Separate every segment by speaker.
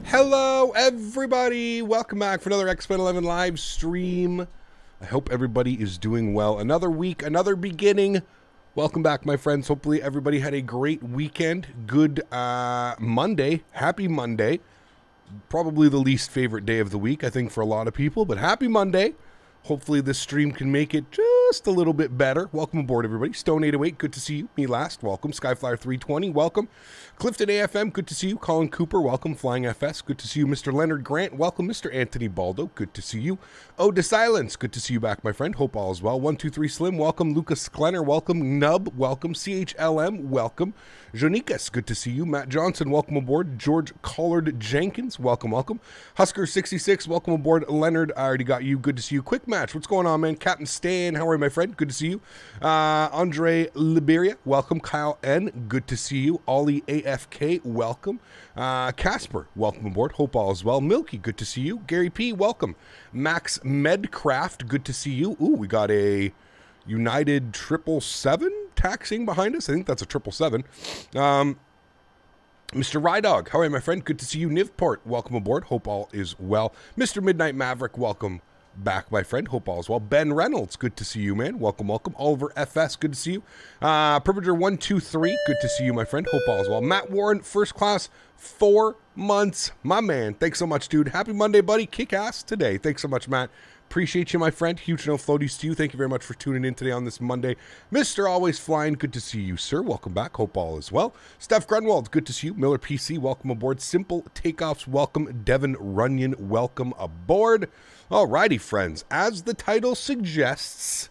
Speaker 1: Hello, everybody. Welcome back for another X-Men 11 live stream. I hope everybody is doing well. Another week, another beginning. Welcome back, my friends. Hopefully everybody had a great weekend. Good Monday. Happy Monday. Probably the least favorite day of the week, I think, for a lot of people, but happy Monday. Hopefully this stream can make it just a little bit better. Welcome aboard, everybody. Stone808, good to see you. Me last, welcome. Skyflyer320, welcome. Clifton AFM, good to see you. Colin Cooper, welcome. Flying FS, good to see you. Mr. Leonard Grant, welcome. Mr. Anthony Baldo, good to see you. Ode to Silence, good to see you back, my friend. Hope all is well. 123 Slim, welcome. Lucas Klenner, welcome. Nub, welcome. CHLM, welcome. Jonikas, good to see you. Matt Johnson, welcome aboard. George Collard Jenkins, welcome, welcome. Husker66, welcome aboard. Leonard, I already got you. Good to see you. Quick Match, what's going on, man? Captain Stan, how are you, my friend? Good to see you. Andre Liberia, welcome. Kyle N, good to see you. Ollie AFK, welcome. Casper, welcome aboard. Hope all is well. Milky, good to see you. Gary P, welcome. Max Medcraft, good to see you. Ooh, we got a United 777 taxing behind us. I think that's a 777. Mr. Rydog, how are you, my friend? Good to see you. Nivport, welcome aboard. Hope all is well. Mr. Midnight Maverick, welcome back, my friend. Hope all is well. Ben Reynolds, good to see you, man. Welcome, welcome. Oliver FS, good to see you. Privileger123, good to see you, my friend. Hope all is well. Matt Warren, first class, 4 months. My man, thanks so much, dude. Happy Monday, buddy. Kick ass today. Thanks so much, Matt. Appreciate you, my friend. Huge no floaties to you. Thank you very much for tuning in today on this Monday. Mr. AlwaysFlying, good to see you, sir. Welcome back. Hope all is well. Steph Grunwald, good to see you. Miller PC, welcome aboard. Simple Takeoffs, welcome. Devin Runyon, welcome aboard. Alrighty, friends. As the title suggests,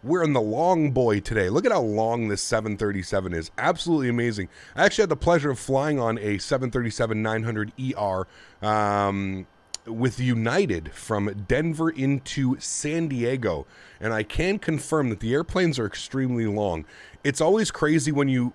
Speaker 1: we're in the long boy today. Look at how long this 737 is. Absolutely amazing. I actually had the pleasure of flying on a 737-900ER with United from Denver into San Diego, and I can confirm that the airplanes are extremely long. It's always crazy when you've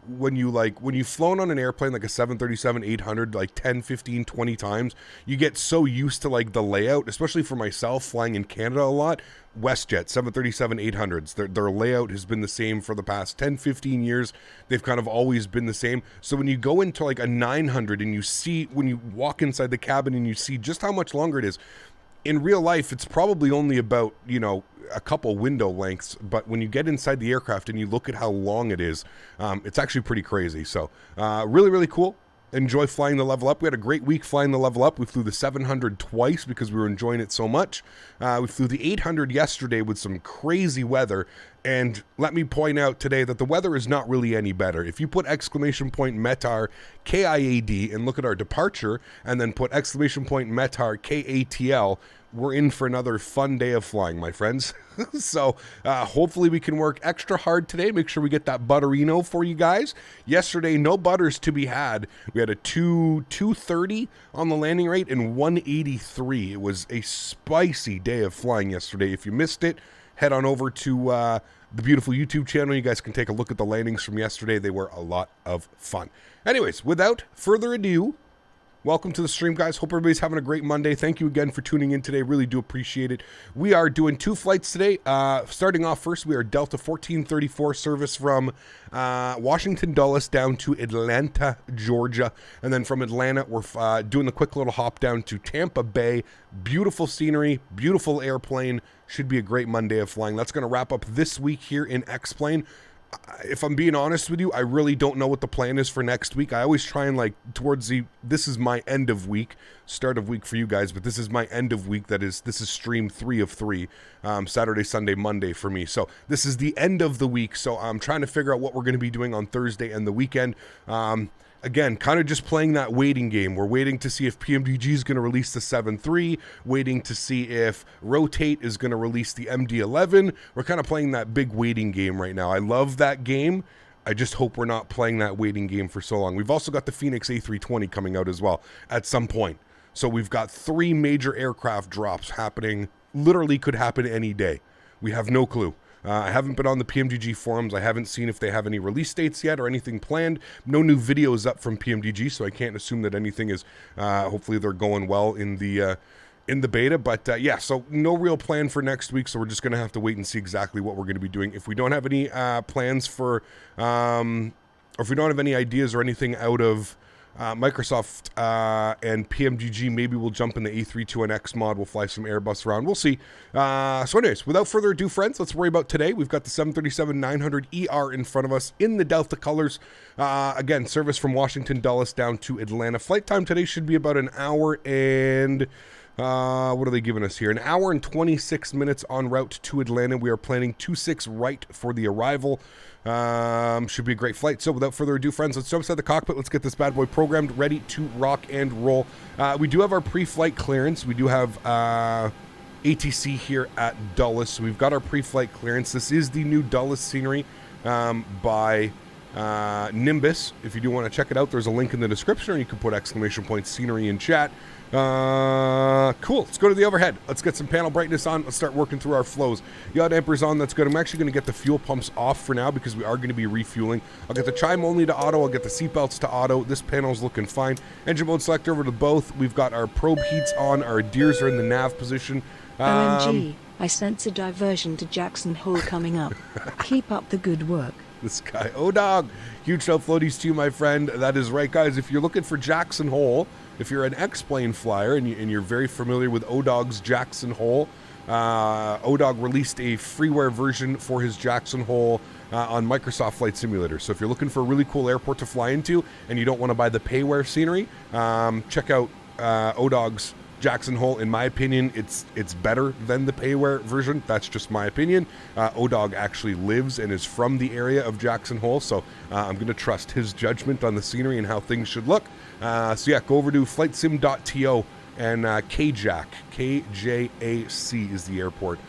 Speaker 1: flown on an airplane like a 737-800 like 10, 15, 20 times, you get so used to like the layout, especially for myself flying in Canada a lot. WestJet 737-800s, their layout has been the same for the past 10, 15 years. They've kind of always been the same. So when you go into like a 900 and you see, when you walk inside the cabin and you see just how much longer it is, in real life, it's probably only about, a couple window lengths, but when you get inside the aircraft and you look at how long it is, it's actually pretty crazy. So really, really cool. Enjoy flying the Level Up. We had a great week flying the Level Up. We flew the 700 twice because we were enjoying it so much. We flew the 800 yesterday with some crazy weather. And let me point out today that the weather is not really any better. If you put METAR KIAD and look at our departure and then put METAR KATL, we're in for another fun day of flying, my friends. So hopefully we can work extra hard today. Make sure we get that butterino for you guys. Yesterday, no butters to be had. We had a 230 on the landing rate and 183. It was a spicy day of flying yesterday. If you missed it, head on over to the beautiful YouTube channel. You guys can take a look at the landings from yesterday. They were a lot of fun. Anyways, without further ado, welcome to the stream, guys. Hope everybody's having a great Monday. Thank you again for tuning in today. Really do appreciate it. We are doing 2 flights today. Starting off first, we are Delta 1434 service from Washington Dulles down to Atlanta, Georgia. And then from Atlanta, we're doing the quick little hop down to Tampa Bay. Beautiful scenery, beautiful airplane. Should be a great Monday of flying. That's going to wrap up this week here in X-Plane. If I'm being honest with you, I really don't know what the plan is for next week. I always try and this is my end of week, start of week for you guys, but this is my end of week. This is stream 3 of 3, Saturday, Sunday, Monday for me. So this is the end of the week. So I'm trying to figure out what we're going to be doing on Thursday and the weekend. Again, kind of just playing that waiting game. We're waiting to see if PMDG is going to release the 7.3, waiting to see if Rotate is going to release the MD-11. We're kind of playing that big waiting game right now. I love that game. I just hope we're not playing that waiting game for so long. We've also got the Phoenix A320 coming out as well at some point. So we've got 3 major aircraft drops happening. Literally could happen any day. We have no clue. I haven't been on the PMDG forums. I haven't seen if they have any release dates yet or anything planned. No new videos up from PMDG, so I can't assume that anything is, hopefully they're going well in the beta. But yeah, so no real plan for next week, so we're just going to have to wait and see exactly what we're going to be doing. If we don't have any plans for, or if we don't have any ideas or anything out of Microsoft and PMGG maybe will jump in the A321X mod. We'll fly some Airbus around. We'll see. So anyways, without further ado, friends, let's worry about today. We've got the 737-900ER in front of us in the Delta colors. Again, service from Washington Dulles down to Atlanta. Flight time today should be about an hour and... what are they giving us here? An hour and 26 minutes en route to Atlanta. We are planning 26 right for the arrival. Should be a great flight. So without further ado, friends, let's jump inside the cockpit. Let's get this bad boy programmed, ready to rock and roll. We do have our pre-flight clearance. We do have ATC here at Dulles. So we've got our pre-flight clearance. This is the new Dulles scenery by Nimbus. If you do want to check it out, there's a link in the description, or you can put ! scenery in chat. Cool. Let's go to the overhead. Let's get some panel brightness on. Let's start working through our flows. Yacht Emperor's on. That's good. I'm actually going to get the fuel pumps off for now because we are going to be refueling. I'll get the chime only to auto. I'll get the seatbelts to auto. This panel's looking fine. Engine mode select over to both. We've got our probe heats on. Our DIRs are in the nav position.
Speaker 2: OMG, I sense a diversion to Jackson Hole coming up. Keep up the good work.
Speaker 1: This guy, dog. Huge no floaties to you, my friend. That is right, guys. If you're looking for Jackson Hole, if you're an X-Plane flyer and you're very familiar with ODog's Jackson Hole, ODog released a freeware version for his Jackson Hole on Microsoft Flight Simulator. So if you're looking for a really cool airport to fly into and you don't want to buy the payware scenery, check out ODog's Jackson Hole. In my opinion, it's better than the payware version. That's just my opinion. ODog actually lives and is from the area of Jackson Hole, so I'm going to trust his judgment on the scenery and how things should look. So yeah, go over to flightsim.to and KJAC, KJAC is the airport.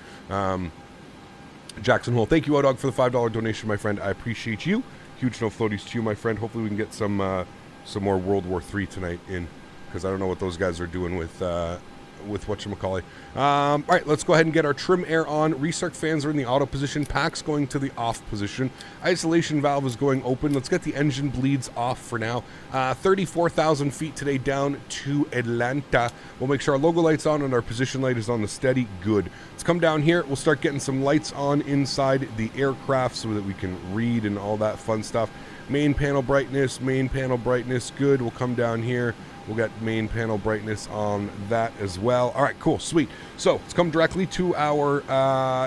Speaker 1: Jackson Hole. Thank you, ODog, for the $5 donation, my friend. I appreciate you. Huge no floaties to you, my friend. Hopefully we can get some more World War III tonight in, because I don't know what those guys are doing with whatchamacallit. All right, let's go ahead and get our trim air on. Restart fans are in the auto position. Pack's going to the off position. Isolation valve is going open. Let's get the engine bleeds off for now. 34,000 feet today down to Atlanta. We'll make sure our logo light's on and our position light is on the steady. Good. Let's come down here. We'll start getting some lights on inside the aircraft so that we can read and all that fun stuff. Main panel brightness, good. We'll come down here. We'll get main panel brightness on that as well. All right, cool, sweet. So let's come directly to our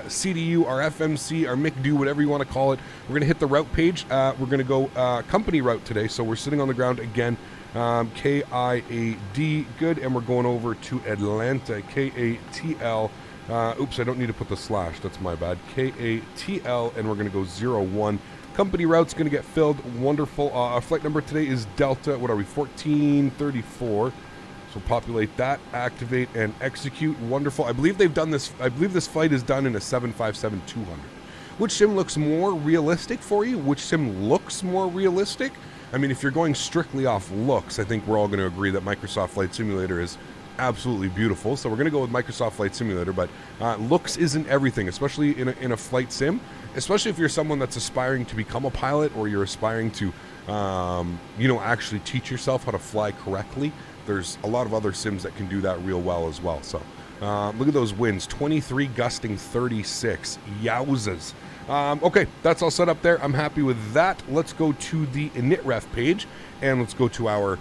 Speaker 1: CDU, our FMC, our MICDO, whatever you want to call it. We're going to hit the route page. We're going to go company route today. So we're sitting on the ground again. KIAD, good. And we're going over to Atlanta, KATL. Oops, I don't need to put the slash. That's my bad. KATL, and we're going to go 01. Company route's going to get filled. Wonderful. Our flight number today is Delta. What are we? 1434. So populate that, activate, and execute. Wonderful. I believe they've done this. I believe this flight is done in a 757-200. Which sim looks more realistic for you? Which sim looks more realistic? I mean, if you're going strictly off looks, I think we're all going to agree that Microsoft Flight Simulator is absolutely beautiful. So we're going to go with Microsoft Flight Simulator, but looks isn't everything, especially in a flight sim. Especially if you're someone that's aspiring to become a pilot, or you're aspiring to, actually teach yourself how to fly correctly. There's a lot of other sims that can do that real well as well. So look at those winds, 23 gusting 36. Yowzas. Okay, that's all set up there. I'm happy with that. Let's go to the initref page, and let's go to our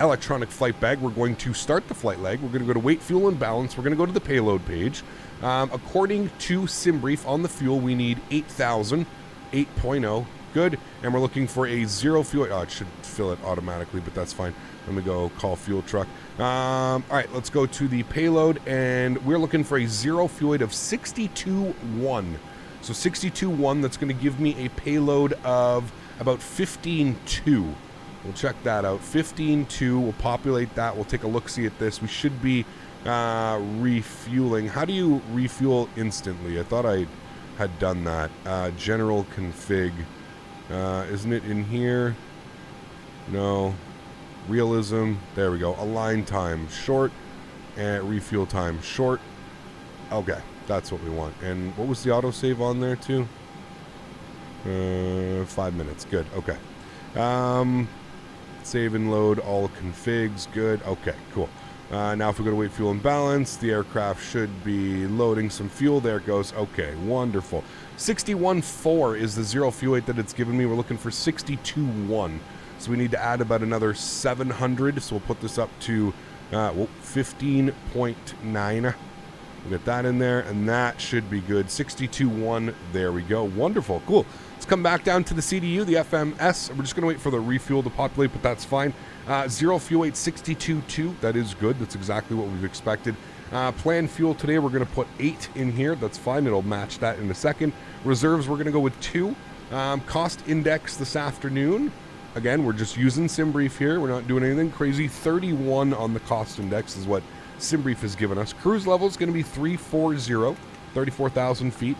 Speaker 1: electronic flight bag. We're going to start the flight leg. We're going to go to weight, fuel, and balance. We're going to go to the payload page. According to SimBrief, on the fuel, we need 8,000, 8.0, good. And we're looking for a zero fuel. Oh, it should fill it automatically, but that's fine. Let me go call fuel truck. All right, let's go to the payload, and we're looking for a zero fuel weight of 62.1. So 62.1, that's going to give me a payload of about 15.2. We'll check that out. 15.2, we'll populate that. We'll take a look-see at this. We should be refueling. How do you refuel instantly? I thought I had done that. General config. Isn't it in here? No. Realism. There we go. Align time short, and refuel time short. Okay, that's what we want. And what was the autosave on there too? 5 minutes. Good. Okay. Save and load all configs. Good. Okay, cool. Now if we go to weight, fuel, and balance, the aircraft should be loading some fuel. There it goes. Okay, wonderful. 61.4 is the zero fuel weight that it's given me. We're looking for 62.1. So we need to add about another 700. So we'll put this up to 15.9. We'll get that in there, and that should be good. 62.1. There we go. Wonderful. Cool. Let's come back down to the CDU, the FMS. We're just going to wait for the refuel to populate, but that's fine. Zero fuel weight, 62.2. That is good. That's exactly what we've expected. Planned fuel today, we're going to put 8 in here. That's fine. It'll match that in a second. Reserves, we're going to go with 2. Cost index this afternoon. Again, we're just using SimBrief here. We're not doing anything crazy. 31 on the cost index is what SimBrief has given us. Cruise level is going to be 340, 34,000 feet.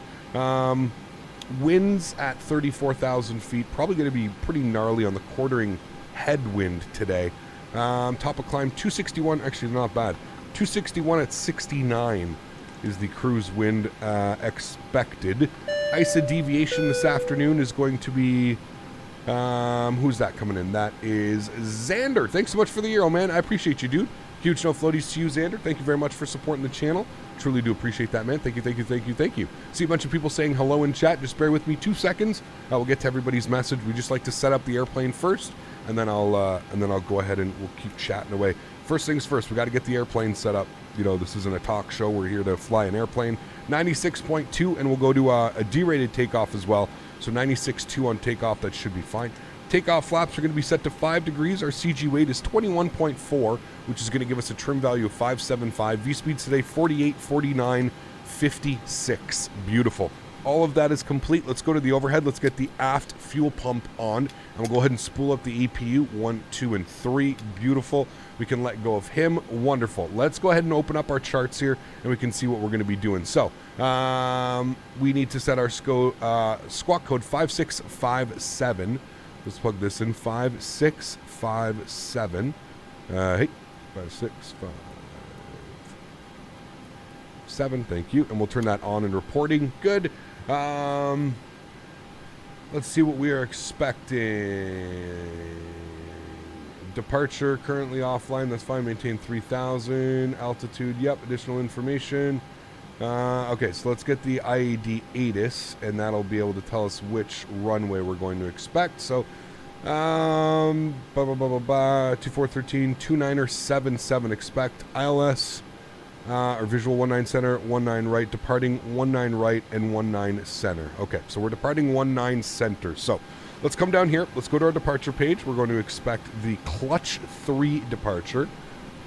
Speaker 1: Winds at 34,000 feet. Probably going to be pretty gnarly on the quartering headwind today. Top of climb 261. Actually, not bad. 261 at 69 is the cruise wind expected. ISA deviation this afternoon is going to be... who's that coming in? That is Xander. Thanks so much for the euro, man. I appreciate you, dude. Huge no floaties to you, Xander. Thank you very much for supporting the channel. Truly do appreciate that, man. Thank you, thank you, thank you, thank you. See a bunch of people saying hello in chat. Just bear with me 2 seconds. We'll get to everybody's message. We just like to set up the airplane first, and then I'll go ahead and we'll keep chatting away. First things first, we got to get the airplane set up. You know, this isn't a talk show. We're here to fly an airplane. 96.2, and we'll go to a D-rated takeoff as well. So 96.2 on takeoff. That should be fine. Takeoff flaps are going to be set to 5 degrees. Our CG weight is 21.4, which is going to give us a trim value of 575. V-speeds today, 48, 49, 56. Beautiful. All of that is complete. Let's go to the overhead. Let's get the aft fuel pump on, and we'll go ahead and spool up the EPU. 1, 2, and 3. Beautiful. We can let go of him. Wonderful. Let's go ahead and open up our charts here, and we can see what we're going to be doing. So, we need to set our squawk code 5657. Let's plug this in. 5657. Hey, 5657. Thank you. And we'll turn that on in reporting. Good. Let's see what we are expecting. Departure currently offline. That's fine. Maintain 3,000. Altitude. Yep. Additional information. Okay, so let's get the IAD ATIS, and that'll be able to tell us which runway we're going to expect. So, 2413, 2977 expect. ILS, or visual 19 center, 19 right, departing 19 right, and 19 center. Okay, so we're departing 19 center. So, let's come down here. Let's go to our departure page. We're going to expect the clutch 3 departure.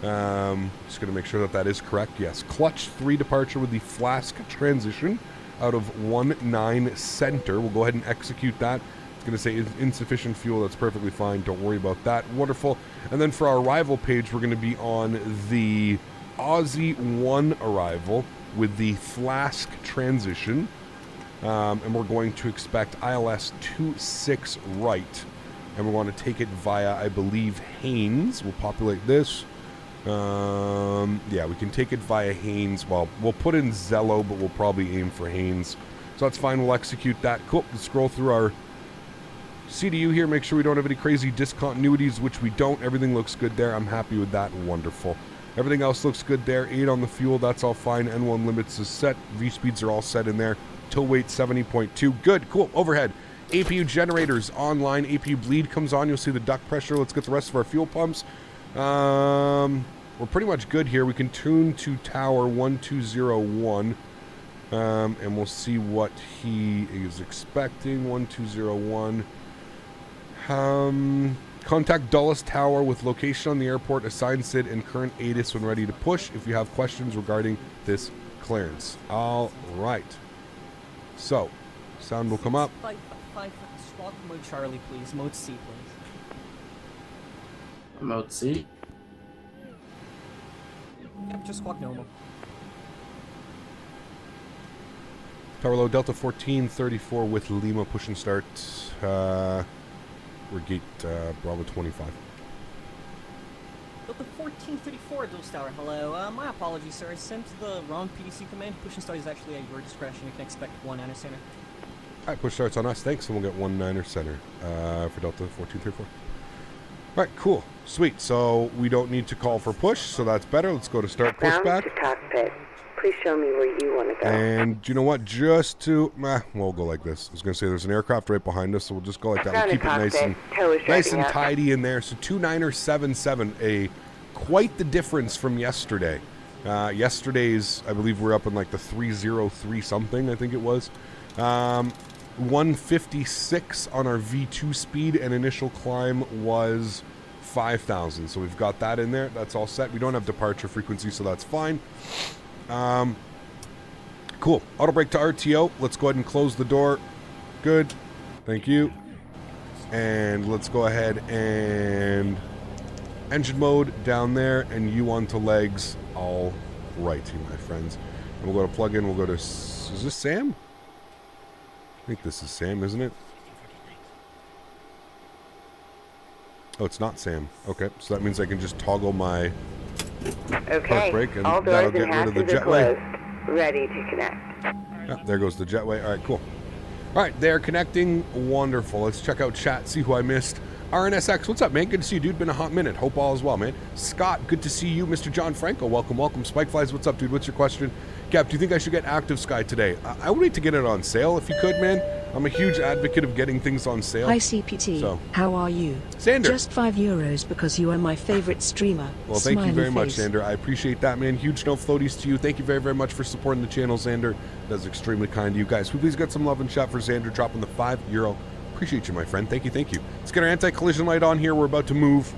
Speaker 1: Just going to make sure that that is correct. Yes, clutch 3 departure with the flask transition out of 19 center. We'll go ahead and execute that. It's going to say insufficient fuel. That's perfectly fine. Don't worry about that. Wonderful. And then for our arrival page, we're going to be on the Aussie 1 arrival with the flask transition. And we're going to expect ILS 26 right. And we want to take it via, I believe, Haynes. We'll populate this. Yeah, we can take it via Haynes. Well, we'll put in Zello, but we'll probably aim for Haynes. So that's fine. We'll execute that. Cool. Let's scroll through our CDU here. Make sure we don't have any crazy discontinuities, which we don't. Everything looks good there. I'm happy with that. Wonderful. Everything else looks good there. 8 on the fuel. That's all fine. N1 limits is set. V-speeds are all set in there. Tow weight 70.2. Good. Cool. Overhead. APU generators online. APU bleed comes on. You'll see the duct pressure. Let's get the rest of our fuel pumps. We're pretty much good here. We can tune to tower 1201, and we'll see what he is expecting. 1201. Contact Dulles Tower with location on the airport, assign SID, and current ATIS when ready to push if you have questions regarding this clearance. All right. So, sound will come up.
Speaker 3: Squawk mode Charlie, please. Mode C, please.
Speaker 4: Mode C.
Speaker 3: Yep, just squawk normal.
Speaker 1: Tower low, Delta 1434 with Lima, push and start. We're gate Bravo 25.
Speaker 3: Delta 1434, Dulles Tower, hello. My apologies, sir. I sent the wrong PDC command. Push and start is actually at your discretion. You can expect 19 center.
Speaker 1: Alright, push starts on us. Thanks, and we'll get 19 center for Delta 1434. Alright, cool. Sweet. So we don't need to call for push, so that's better. Let's go to start pushback.
Speaker 5: To cockpit.
Speaker 4: Please show me where you want to go.
Speaker 1: And you know what? Just to, we'll go like this. I was going to say there's an aircraft right behind us, so we'll just go like that. We'll keep it nice and tidy in there. So 2977, quite the difference from yesterday. Yesterday's, I believe we're up in like the 303 something, I think it was. 156 on our V2 speed, and initial climb was 5,000. So we've got that in there. That's all set. We don't have departure frequency, so that's fine. Cool. Auto brake to RTO. Let's go ahead and close the door. Good. Thank you. And let's go ahead and engine mode down there, and you onto legs. All righty, my friends. And we'll go to plug in. We'll go to, is this Sam? I think this is Sam, isn't it? Oh, it's not Sam. Okay, so that means I can just toggle my park brake, and
Speaker 4: all
Speaker 1: that'll
Speaker 4: doors
Speaker 1: get
Speaker 4: and
Speaker 1: rid of the
Speaker 4: hatches are
Speaker 1: jetway.
Speaker 4: closed. Ready to connect.
Speaker 1: Yeah, there goes the jetway. All right, cool. All right, they're connecting. Wonderful. Let's check out chat, see who I missed. RNSX, what's up, man? Good to see you, dude. Been a hot minute. Hope all is well, man. Scott, good to see you. Mr. John Franco, welcome, welcome. Spike Flies, what's up, dude? What's your question? Cap, do you think I should get Active Sky today? I would wait to get it on sale if you could, man. I'm a huge advocate of getting things on sale.
Speaker 2: Hi CPT,
Speaker 1: So.
Speaker 2: how are you?
Speaker 1: Sander.
Speaker 2: Just €5 because you are my favorite streamer.
Speaker 1: Well, thank you
Speaker 2: Smiley
Speaker 1: very much,
Speaker 2: face.
Speaker 1: Sander. I appreciate that, man. Huge no floaties to you. Thank you very, very much for supporting the channel, Sander. That's extremely kind of you guys. Can we please get some love and chat for Sander dropping the €5. Appreciate you, my friend. Thank you, thank you. Let's get our anti-collision light on here. We're about to move.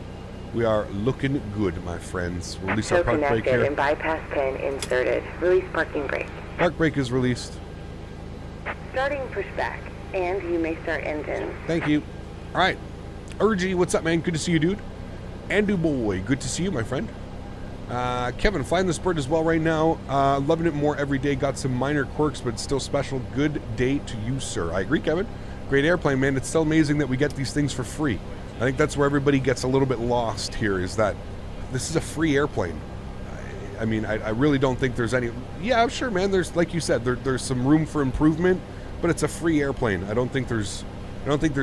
Speaker 1: We are looking good, my friends. We'll release our park brake here.
Speaker 4: And bypass pin inserted. Release parking brake.
Speaker 1: Park brake is released.
Speaker 4: Starting pushback, and you may start engine.
Speaker 1: Thank you. All right. Urgy, what's up, man? Good to see you, dude. Andu boy, good to see you, my friend. Kevin, flying this bird as well right now. Loving it more every day. Got some minor quirks, but still special. Good day to you, sir. I agree, Kevin. Great airplane, man. It's still amazing that we get these things for free. I think that's where everybody gets a little bit lost here, is that this is a free airplane. I mean, I really don't think there's any... Yeah, sure, man. There's, like you said, there's some room for improvement, but it's a free airplane. I don't think there's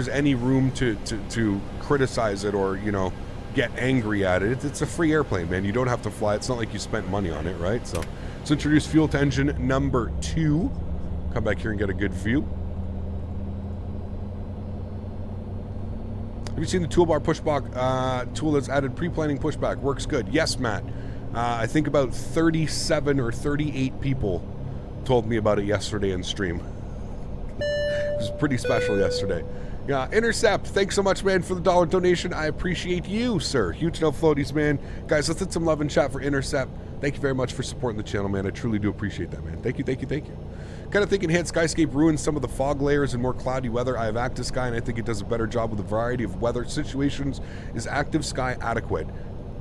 Speaker 1: any room to criticize it or, you know, get angry at it. It's a free airplane, man. You don't have to fly. It's not like you spent money on it, right? So let's introduce fuel to engine number 2. Come back here and get a good view. Have you seen the toolbar pushback tool that's added pre-planning pushback? Works good. Yes, Matt. I think about 37 or 38 people told me about it yesterday in stream. It was pretty special yesterday. Yeah, Intercept, thanks so much, man, for the $1 donation. I appreciate you, sir. Huge no floaties, man. Guys, let's hit some love and chat for Intercept. Thank you very much for supporting the channel, man. I truly do appreciate that, man. Thank you, thank you, thank you. Kind of think Enhanced Skyscape ruins some of the fog layers and more cloudy weather. I have Active Sky, and I think it does a better job with a variety of weather situations. Is Active Sky adequate?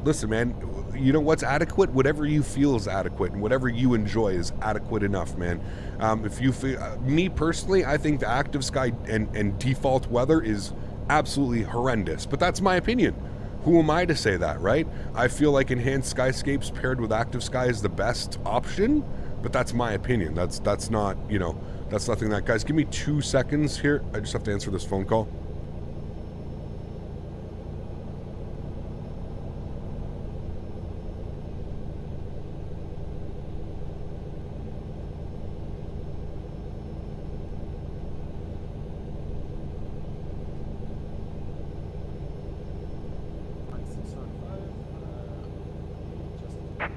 Speaker 1: Listen, man, you know what's adequate? Whatever you feel is adequate, and whatever you enjoy is adequate enough, man. If you feel, me personally, I think the Active Sky and default weather is absolutely horrendous, but that's my opinion. Who am I to say that, right? I feel like Enhanced Skyscapes paired with Active Sky is the best option, but that's my opinion. That's not, you know, that's nothing that, guys, give me 2 seconds here. I just have to answer this phone call.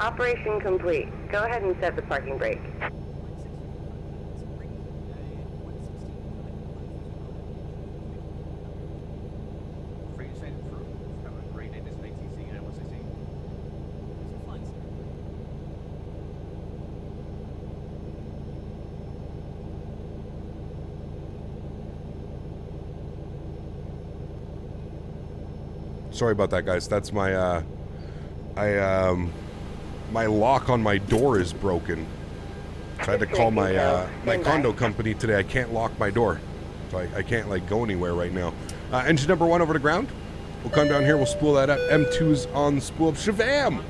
Speaker 4: Operation complete. Go ahead and set the parking brake.
Speaker 1: Sorry about that, guys. That's my, my lock on my door is broken. So I had to call my my condo company today. I can't lock my door, so I can't like go anywhere right now. Engine number 1 over to ground. We'll come down here. We'll spool that up. M2's on the spool up. Shavam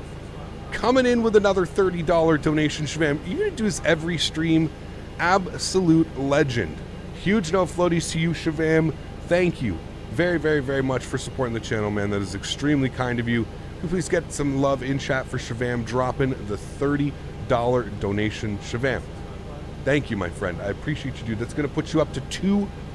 Speaker 1: coming in with another $30 donation. Shavam, you're gonna do this every stream. Absolute legend. Huge no floaties to you, Shavam. Thank you very, very, very much for supporting the channel, man. That is extremely kind of you. Please get some love in chat for Shavam dropping the $30 donation. Shivam, thank you, my friend. I appreciate you, dude. That's going to put you up to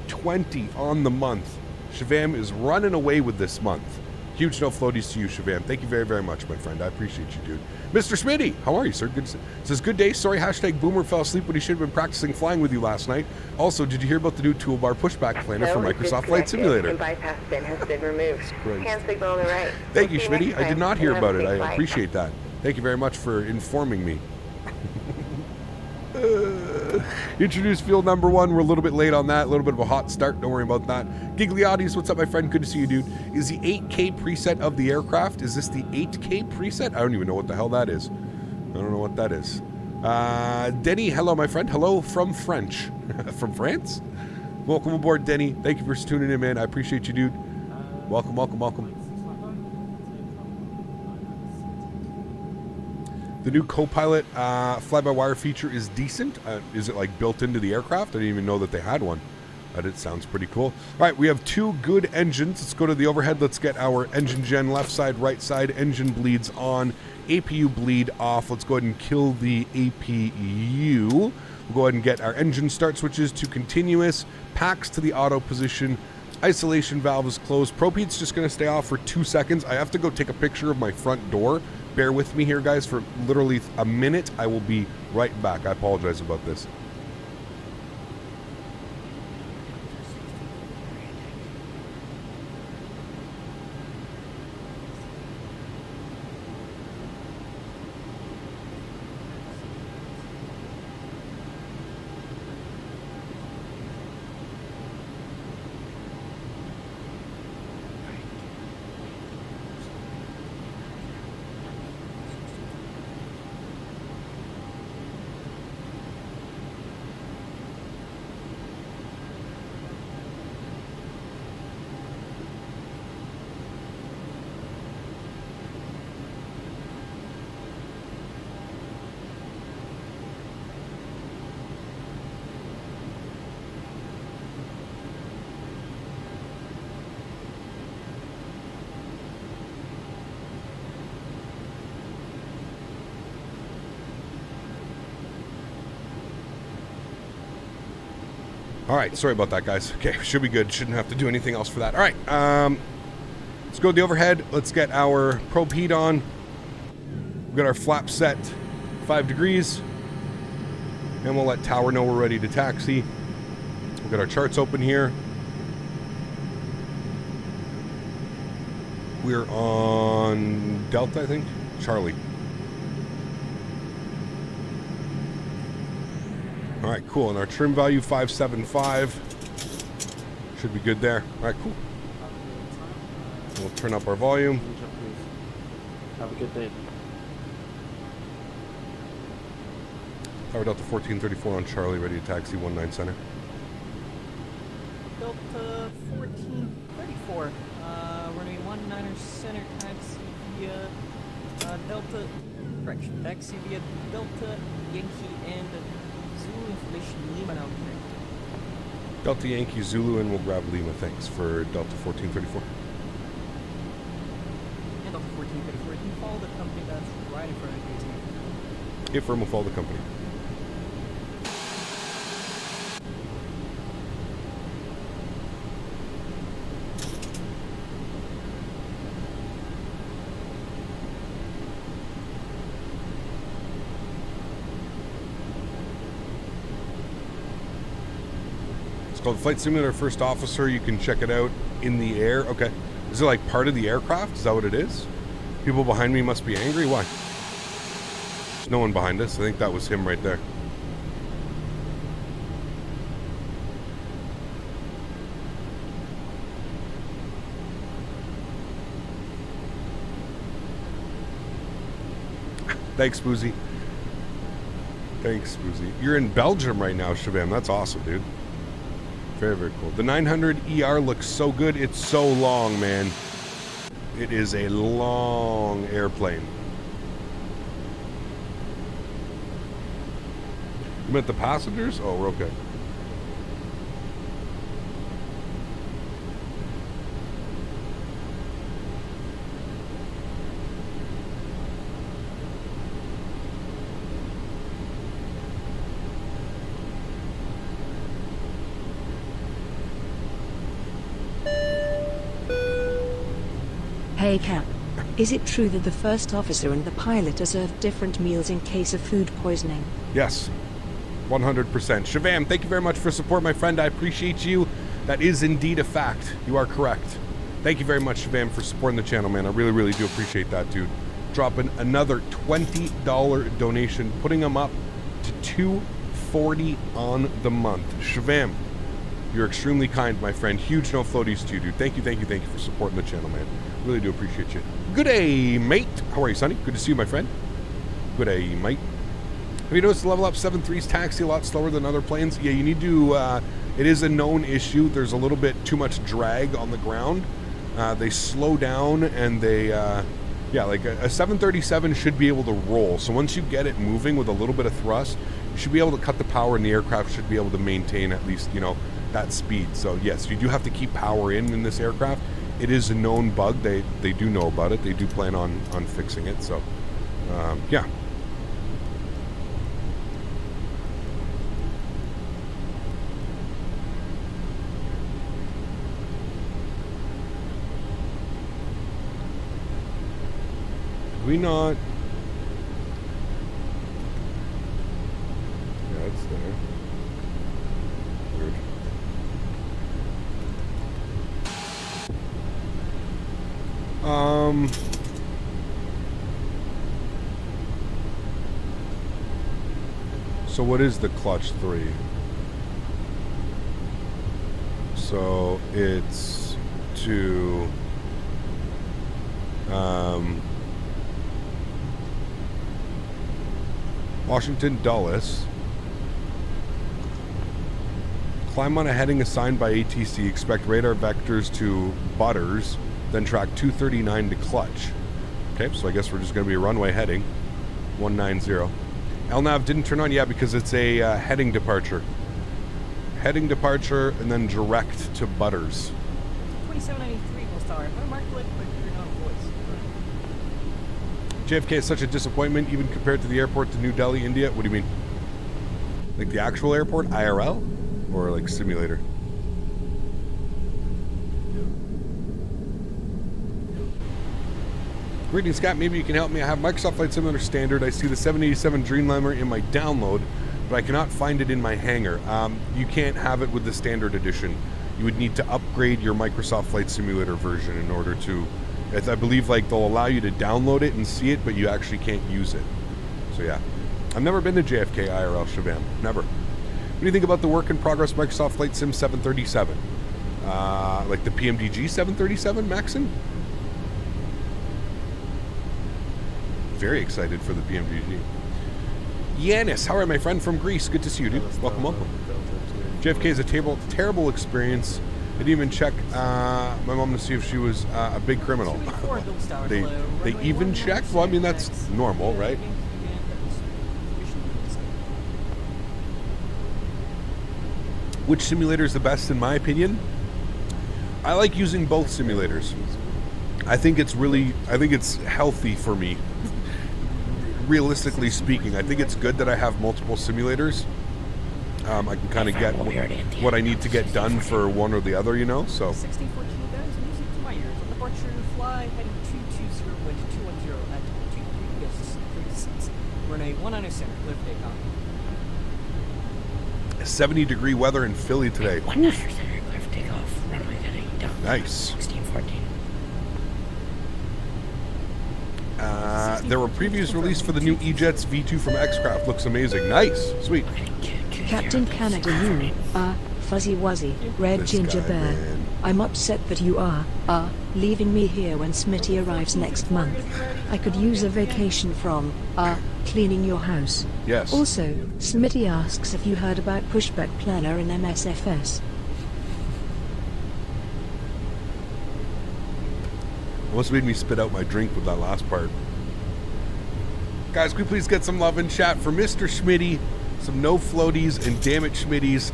Speaker 1: $220 on the month. Shivam is running away with this month. Huge no floaties to you, Shivam. Thank you very, very much, my friend. I appreciate you, dude. Mr. Smitty, how are you, sir? Good. Says, good day. Sorry, hashtag Boomer fell asleep when he should have been practicing flying with you last night. Also, did you hear about the new toolbar pushback planner for Microsoft Flight Simulator?
Speaker 4: The bypass bin has been removed. Hand signal on the right.
Speaker 1: Thank you, Smitty. I did not hear about it. I appreciate that. Thank you very much for informing me. Introduce field number 1. We're a little bit late on that. A little bit of a hot start. Don't worry about that. Gigliotis, what's up, my friend? Good to see you, dude. Is the 8K preset of the aircraft? Is this the 8K preset? I don't even know what the hell that is. I don't know what that is. Denis, hello, my friend. Hello from French. From France? Welcome aboard, Denis. Thank you for tuning in, man. I appreciate you, dude. Welcome, welcome, welcome. The new Copilot fly-by-wire feature is decent. Is it like built into the aircraft? I didn't even know that they had one. But it sounds pretty cool. All right, we have 2 good engines. Let's go to the overhead. Let's get our engine gen left side, right side. Engine bleeds on. APU bleed off. Let's go ahead and kill the APU. We'll go ahead and get our engine start switches to continuous. Packs to the auto position. Isolation valve is closed. Propheat's just going to stay off for 2 seconds. I have to go take a picture of my front door. Bear with me here, guys, for literally a minute. I will be right back. I apologize about this. All right, sorry about that, guys. Okay, should be good. Shouldn't have to do anything else for that. All right, let's go to the overhead. Let's get our probe heat on. We've got our flap set 5 degrees. And we'll let tower know we're ready to taxi. We've got our charts open here. We're on Delta, I think. Charlie. All right, cool. And our trim value 575. Should be good there. All right, cool. We'll turn up our volume.
Speaker 5: Have a good day.
Speaker 1: Tower Delta 1434 on Charlie, ready to taxi 19 center.
Speaker 3: Delta 1434. Runway 19er center, taxi via Delta. Correction, taxi via Delta, Yankee, and Zulu information Lima now.
Speaker 1: Delta Yankee Zulu, and we'll grab Lima. Thanks for Delta 1434.
Speaker 3: And Delta 1434. You can follow the company that's right in front of you.
Speaker 1: If firm will follow the company. It's called Flight Simulator First Officer. You can check it out in the air. Okay. Is it like part of the aircraft? Is that what it is? People behind me must be angry. Why? There's no one behind us. I think that was him right there. Thanks, Boozy. Thanks, Boozy. You're in Belgium right now, Shabam. That's awesome, dude. Very, very cool. The 900 ER looks so good. It's so long, man. It is a long airplane. You meant the passengers? Oh, we're okay.
Speaker 2: Hey Cap, is it true that the first officer and the pilot are served different meals in case of food poisoning?
Speaker 1: Yes, 100%. Shavam, thank you very much for support, my friend. I appreciate you. That is indeed a fact. You are correct. Thank you very much, Shavam, for supporting the channel, man. I really, really do appreciate that, dude. Dropping another $20 donation, putting them up to $240 on the month. Shavam, you're extremely kind, my friend. Huge no floaties to you, dude. Thank you for supporting the channel, man. Really do appreciate you. Good day, mate. How are you, Sonny? Good to see you, my friend. Good day, mate. Have you noticed the LevelUP 7.3's taxi a lot slower than other planes? Yeah, you need to, it is a known issue. There's a little bit too much drag on the ground. They slow down and they, yeah, like a 737 should be able to roll. So once you get it moving with a little bit of thrust, you should be able to cut the power and the aircraft should be able to maintain at least, you know, that speed. So yes, you do have to keep power in this aircraft. It is a known bug. They do know about it. They do plan on fixing it. So, yeah. We not? Yeah, it's there. Weird. So what is the clutch 3? So it's to Washington Dulles, climb on a heading assigned by ATC, expect radar vectors to Butters, then track 239 to clutch. Okay, so I guess we're just going to be a runway heading 190. LNAV didn't turn on, yeah, because it's a heading departure. Heading departure and then direct to Butters.
Speaker 3: 2793 will star. If I mark it, but you're not a voice.
Speaker 1: JFK is such a disappointment, even compared to the airport to New Delhi, India. What do you mean? Like the actual airport, IRL? Or like simulator? Greetings, Scott. Maybe you can help me. I have Microsoft Flight Simulator Standard. I see the 787 Dreamliner in my download, but I cannot find it in my hangar. You can't have it with the Standard Edition. You would need to upgrade your Microsoft Flight Simulator version in order to... I believe like they'll allow you to download it and see it, but you actually can't use it. So yeah. I've never been to JFK IRL, Shavam. Never. What do you think about the work in progress Microsoft Flight Sim 737? Like the PMDG 737, Maxon? Very excited for the PMDG. Yanis, how are you, my friend from Greece? Good to see you, dude. Welcome, welcome. JFK is a terrible experience. I didn't even check my mom to see if she was a big criminal. They even checked? Well, I mean, that's normal, right? Which simulator is the best in my opinion? I like using both simulators. I think it's healthy for me. Realistically speaking, I think it's good that I have multiple simulators. I can kind of get what I need to get done for one or the other, you know, so.
Speaker 3: 1614 guys, music to my ears. On departure, fly, heading 220, wind 210 at 23 gusts, 36. Runway 190 center, clear for takeoff.
Speaker 1: 70-degree weather in Philly today.
Speaker 6: 190 center, clear for takeoff. Runway heading down.
Speaker 1: Nice.
Speaker 6: 1614.
Speaker 1: There were previews released for the new E-Jets V2 from X-Craft. Looks amazing. Nice. Sweet.
Speaker 2: Captain Canada, you are fuzzy wuzzy, red
Speaker 1: This
Speaker 2: ginger
Speaker 1: guy,
Speaker 2: bear.
Speaker 1: man.
Speaker 2: I'm upset that you are leaving me here when Smitty arrives next month. I could use a vacation from cleaning your house.
Speaker 1: Yes.
Speaker 2: Also, Smitty asks if you heard about Pushback Planner and MSFS.
Speaker 1: Almost made me spit out my drink with that last part. Guys, can we please get some love in chat for Mr. Smitty, some no floaties, and damn it Schmitties.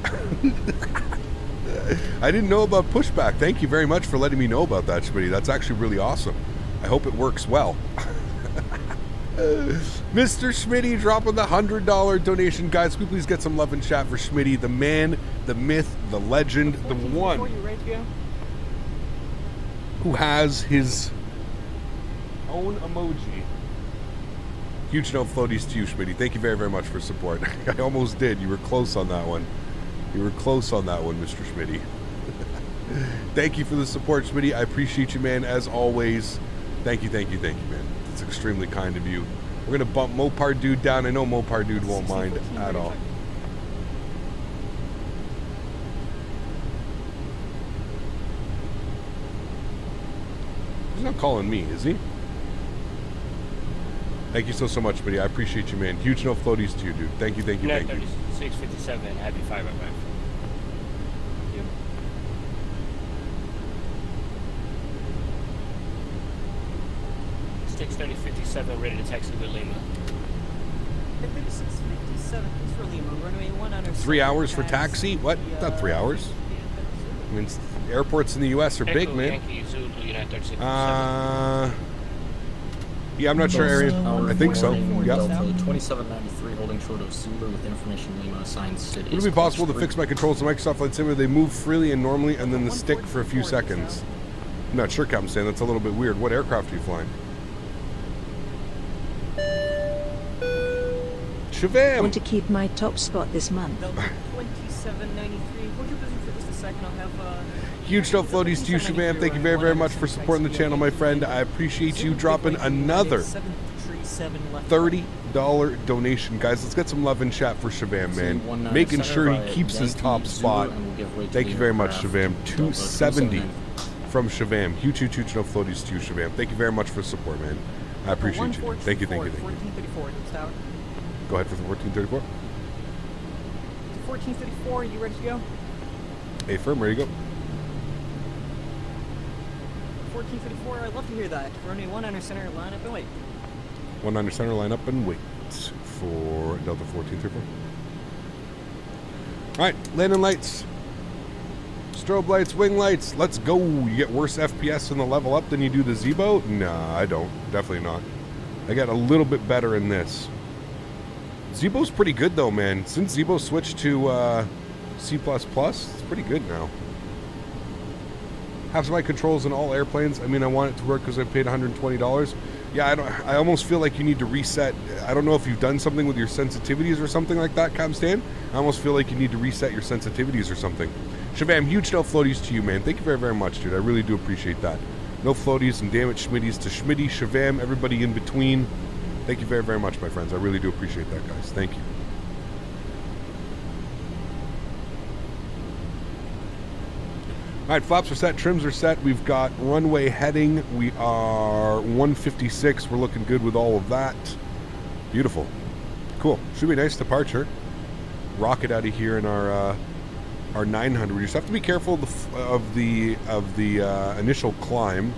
Speaker 1: I didn't know about Pushback. Thank you very much for letting me know about that, Smitty. That's actually really awesome. I hope it works well. Mr. Smitty dropping the $100 donation. Guys, can we please get some love in chat for Smitty, the man, the myth, the legend, the one who has his own emoji. Huge no floaties to you, Smitty. Thank you very, very much for support. I almost did. You were close on that one. You were close on that one, Mr. Smitty. Thank you for the support, Smitty. I appreciate you, man, as always. Thank you, man. It's extremely kind of you. We're going to bump Mopar Dude down. I know Mopar Dude won't mind at all. He's not calling me, is he? Thank you so much, Smitty. I appreciate you, man. Huge no floaties to you, dude. Thank you.
Speaker 6: 657, happy 5 by 5. Six 3057, ready to taxi with Lima.
Speaker 3: 657, thanks for Lima. Runway 1
Speaker 1: 3 hours for taxi? What? Not 3 hours. I mean, airports in the U.S. are big, man.
Speaker 6: Yankee, Zulu, United 36,
Speaker 1: yeah, I'm not sure, Erin. I think so. Yep.
Speaker 5: 2793 holding short of Zulu with information Lima assigned city.
Speaker 1: Would it be possible to fix my controls to Microsoft Flight Simulator? They move freely and normally and then the stick for a few seconds. I'm not sure, Captain Stan. That's a little bit weird. What aircraft are you flying?
Speaker 2: I
Speaker 1: Shavam!
Speaker 2: want to keep my top spot this month.
Speaker 3: 2793. Hold your position for just a second. I'll have
Speaker 1: Huge no floaties to you, Shavam. Thank you very, very much for supporting the channel, my friend. I appreciate you dropping another $30 donation. Guys, let's get some love in chat for Shavam, man. Making sure he keeps his top spot. Thank you very much, Shavam. 270 from Shavam. Huge no floaties to you, Shavam. Thank you very much for the support, man. I appreciate you. Thank you.
Speaker 3: 1434,
Speaker 1: Go ahead for the 1434.
Speaker 3: 1434, you ready to go?
Speaker 1: Hey, firm, ready to go.
Speaker 3: 1434, I'd love to hear that. Runway 1 under center, line up and wait.
Speaker 1: 1 under center, line up and wait for Delta 1434. Alright, landing lights. Strobe lights, wing lights. Let's go. You get worse FPS in the level up than you do the Z-boat? Nah, I don't. Definitely not. I got a little bit better in this. Z-boat's pretty good though, man. Since Z-boat switched to C++, it's pretty good now. Have my controls in all airplanes. I mean, I want it to work because I paid $120. Yeah, I almost feel like you need to reset. I don't know if you've done something with your sensitivities or something like that, Cam Stan. I almost feel like you need to reset your sensitivities or something. Shavam, huge no floaties to you, man. Thank you very, very much, dude. I really do appreciate that. No floaties and damn it, Schmitties to Schmitty, Shavam, everybody in between. Thank you very, very much, my friends. I really do appreciate that, guys. Thank you. All right, flaps are set, trims are set. We've got runway heading. We are 156. We're looking good with all of that. Beautiful. Cool. Should be a nice departure. Rocket out of here in our 900. We just have to be careful of the initial climb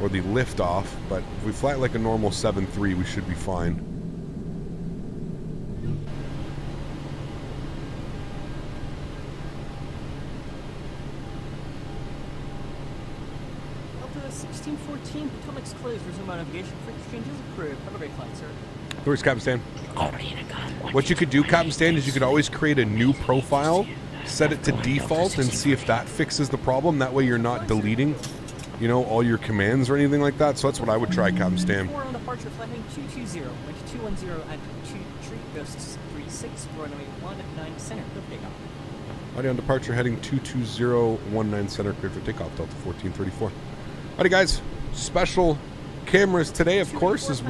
Speaker 1: or the lift off, but if we fly like a normal 7.3, we should be fine.
Speaker 3: Delta 1614, Potomac's closed. Resume on navigation. Quick exchanges approved. Have a great flight, sir.
Speaker 1: Where's Captain Stan?
Speaker 6: Already in a gun.
Speaker 1: What you could do, Captain Stan, is you could always create a new profile, set it to default, and see if that fixes the problem. That way you're not deleting, you know, all your commands or anything like that. So that's what I would try, Captain Stan.
Speaker 3: 4 on departure, flying 220, wind 210 at 2 tree ghosts 36, runway 19 center, clear for takeoff.
Speaker 1: Already on departure, heading 22019 center, clear for takeoff, Delta 1434. Alrighty, guys, special cameras today, of course, as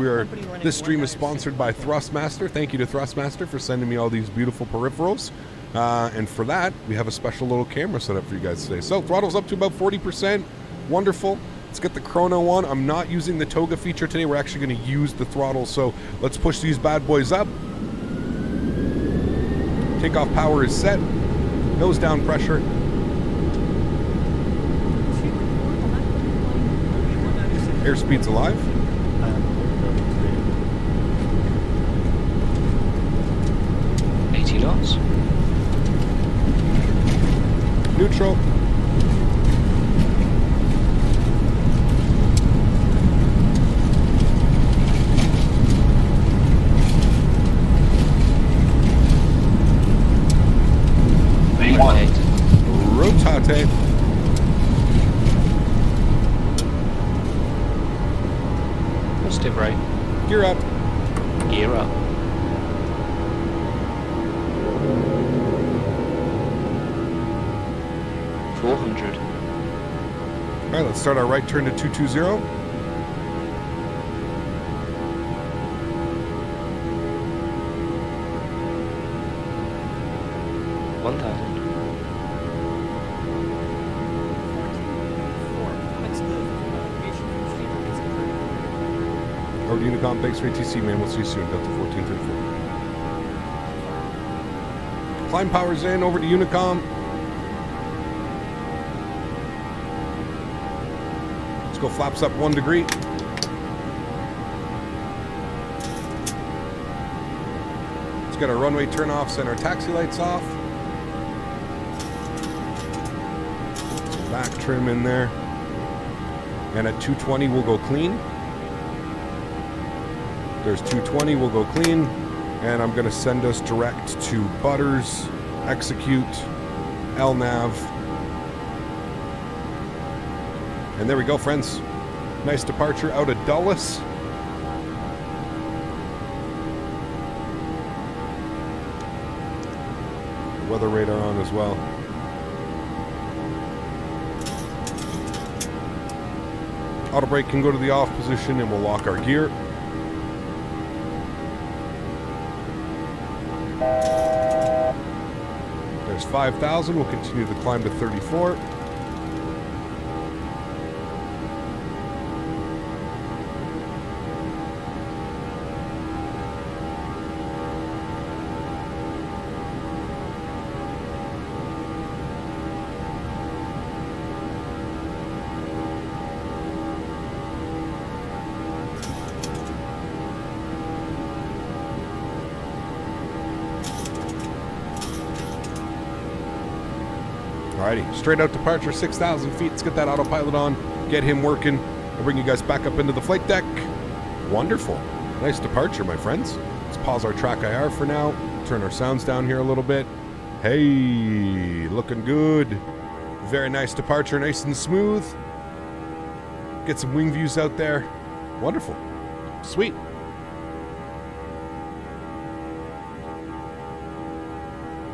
Speaker 1: this stream is sponsored by Thrustmaster. Thank you to Thrustmaster for sending me all these beautiful peripherals. And for that, we have a special little camera set up for you guys today. So throttle's up to about 40%. Wonderful. Let's get the chrono on. I'm not using the toga feature today. We're actually going to use the throttle. So let's push these bad boys up. Takeoff power is set. Nose down pressure. Airspeed's alive.
Speaker 6: 80 knots.
Speaker 1: Neutral. Rotate. Gear up.
Speaker 6: Gear up. $400.
Speaker 1: All right, let's start our right turn to 220.
Speaker 6: $1,000.
Speaker 3: 14.4. Comments the navigation from Statewi is occurring.
Speaker 1: Over to Unicom. Thanks for ATC, man. We'll see you soon. Delta 1434. Climb powers in. Over to Unicom. Let's go flaps up 1 degree. Let's get our runway turn offs and our taxi lights off. Some back trim in there. And at 220, we'll go clean. There's 220, we'll go clean. And I'm going to send us direct to Butters, execute, LNAV. And there we go, friends. Nice departure out of Dulles. Weather radar on as well. Auto brake can go to the off position and we'll lock our gear. There's 5,000. We'll continue the climb to 34. Alrighty, straight out departure, 6,000 feet. Let's get that autopilot on, get him working. I'll bring you guys back up into the flight deck. Wonderful. Nice departure, my friends. Let's pause our track IR for now. Turn our sounds down here a little bit. Hey, looking good. Very nice departure, nice and smooth. Get some wing views out there. Wonderful. Sweet.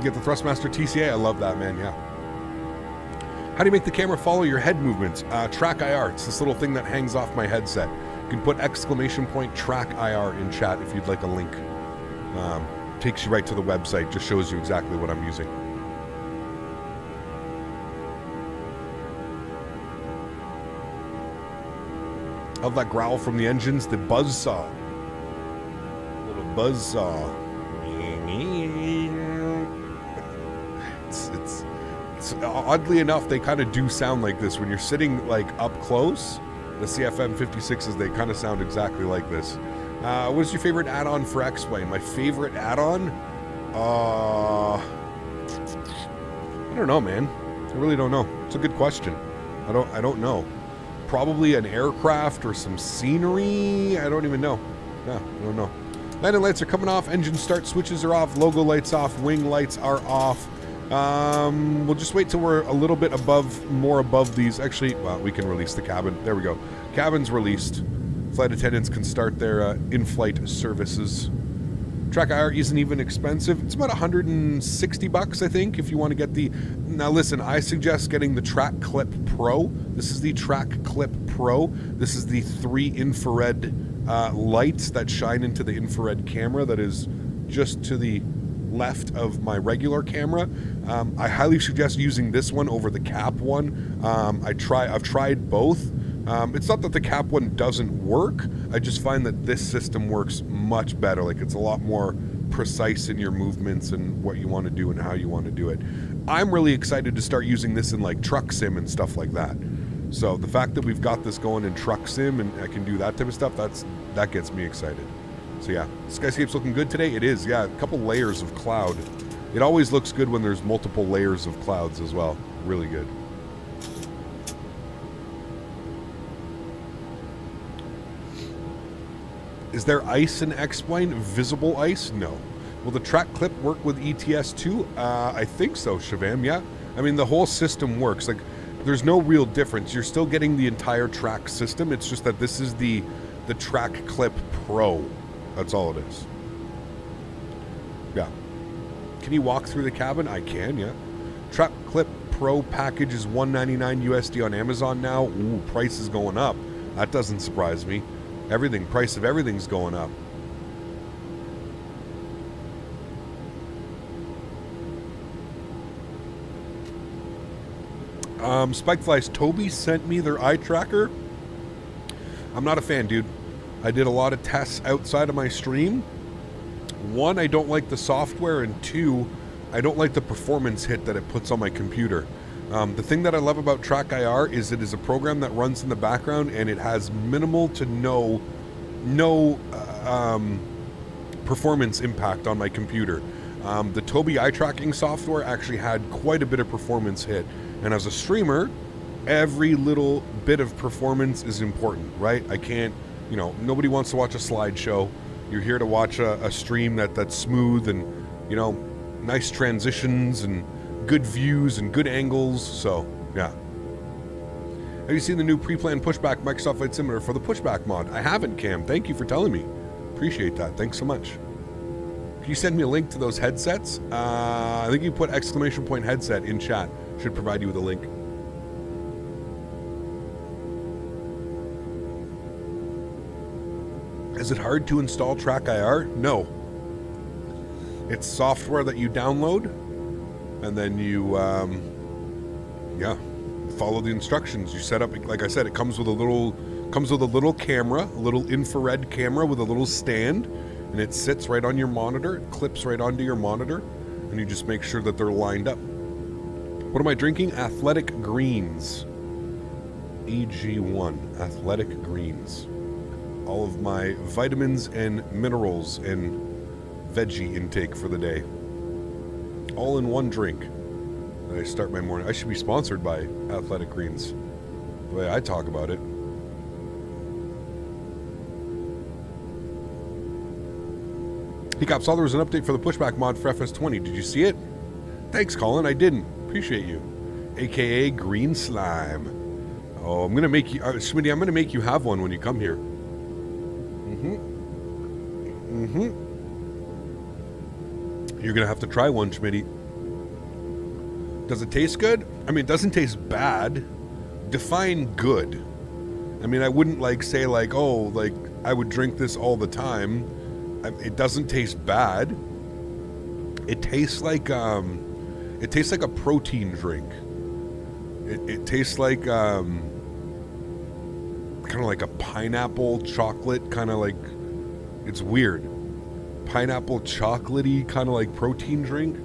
Speaker 1: Get the Thrustmaster TCA. I love that, man, yeah. How do you make the camera follow your head movements? Track IR. It's this little thing that hangs off my headset. You can put ! track IR in chat if you'd like a link. Takes you right to the website. Just shows you exactly what I'm using. Love that growl from the engines. The buzzsaw. Little buzzsaw. It's oddly enough, they kind of do sound like this when you're sitting like up close. The CFM 56s, they kind of sound exactly like this. What's your favorite add-on for X-Plane? My favorite add-on? I don't know, man. I really don't know. It's a good question. I don't know. Probably an aircraft or some scenery. I don't even know. Yeah, I don't know. Landing lights are coming off. Engine start switches are off. Logo lights off. Wing lights are off. We'll just wait till we're a little bit more above these. Actually, well, we can release the cabin. There we go. Cabin's released. Flight attendants can start their in-flight services. Track IR isn't even expensive. It's about $160, I think, if you want to get the... Now listen, I suggest getting the Track Clip Pro. This is the Track Clip Pro. This is the 3 infrared lights that shine into the infrared camera that is just to the left of my regular camera. I highly suggest using this one over the Cap one. I've tried both. It's not that the Cap one doesn't work. I just find that this system works much better. Like, it's a lot more precise in your movements and what you want to do and how you want to do it. I'm really excited to start using this in like truck sim and stuff like that. So the fact that we've got this going in truck sim and I can do that type of stuff, that gets me excited. So yeah, skyscape's looking good today. It is, yeah, a couple layers of cloud. It always looks good when there's multiple layers of clouds as well. Really good. Is there ice in X-Plane? Visible ice? No. Will the track clip work with ETS too? I think so, Shavam, yeah. I mean, the whole system works. Like, there's no real difference. You're still getting the entire track system. It's just that this is the the Track Clip Pro. That's all it is. Yeah. Can you walk through the cabin? I can, yeah. Track Clip Pro package is $199 USD on Amazon now. Ooh, price is going up. That doesn't surprise me. Price of everything's going up. Spikeflies, Toby sent me their eye tracker. I'm not a fan, dude. I did a lot of tests outside of my stream. One, I don't like the software, and two, I don't like the performance hit that it puts on my computer. The thing that I love about TrackIR is it is a program that runs in the background, and it has minimal to no performance impact on my computer. The Tobii eye tracking software actually had quite a bit of performance hit. And as a streamer, every little bit of performance is important, right? I can't, nobody wants to watch a slideshow. You're here to watch a stream that's smooth and, nice transitions and good views and good angles. So, yeah. Have you seen the new pre-planned Pushback Microsoft Flight Simulator for the Pushback mod? I haven't, Cam. Thank you for telling me. Appreciate that. Thanks so much. Can you send me a link to those headsets? I think you put !! headset in chat. Should provide you with a link. Is it hard to install TrackIR? No. It's software that you download, and then you, follow the instructions. You set up, like I said, it comes with a little camera, a little infrared camera with a little stand, and it sits right on your monitor. It clips right onto your monitor, and you just make sure that they're lined up. What am I drinking? Athletic Greens. EG1. Athletic Greens. All of my vitamins and minerals and veggie intake for the day. All in one drink. I start my morning. I should be sponsored by Athletic Greens. The way I talk about it. Hiccup saw there was an update for the Pushback mod for FS20. Did you see it? Thanks, Colin. I didn't. Appreciate you. AKA Green Slime. Oh, I'm gonna make you, Smitty, I'm gonna make you have one when you come here. You're gonna have to try one, Smitty. Does it taste good? I mean, it doesn't taste bad. Define good. I mean, I wouldn't say I would drink this all the time. It doesn't taste bad. It tastes like a protein drink. It tastes like kind of like a pineapple chocolate, kind of like, it's weird. Pineapple chocolatey, kind of like protein drink.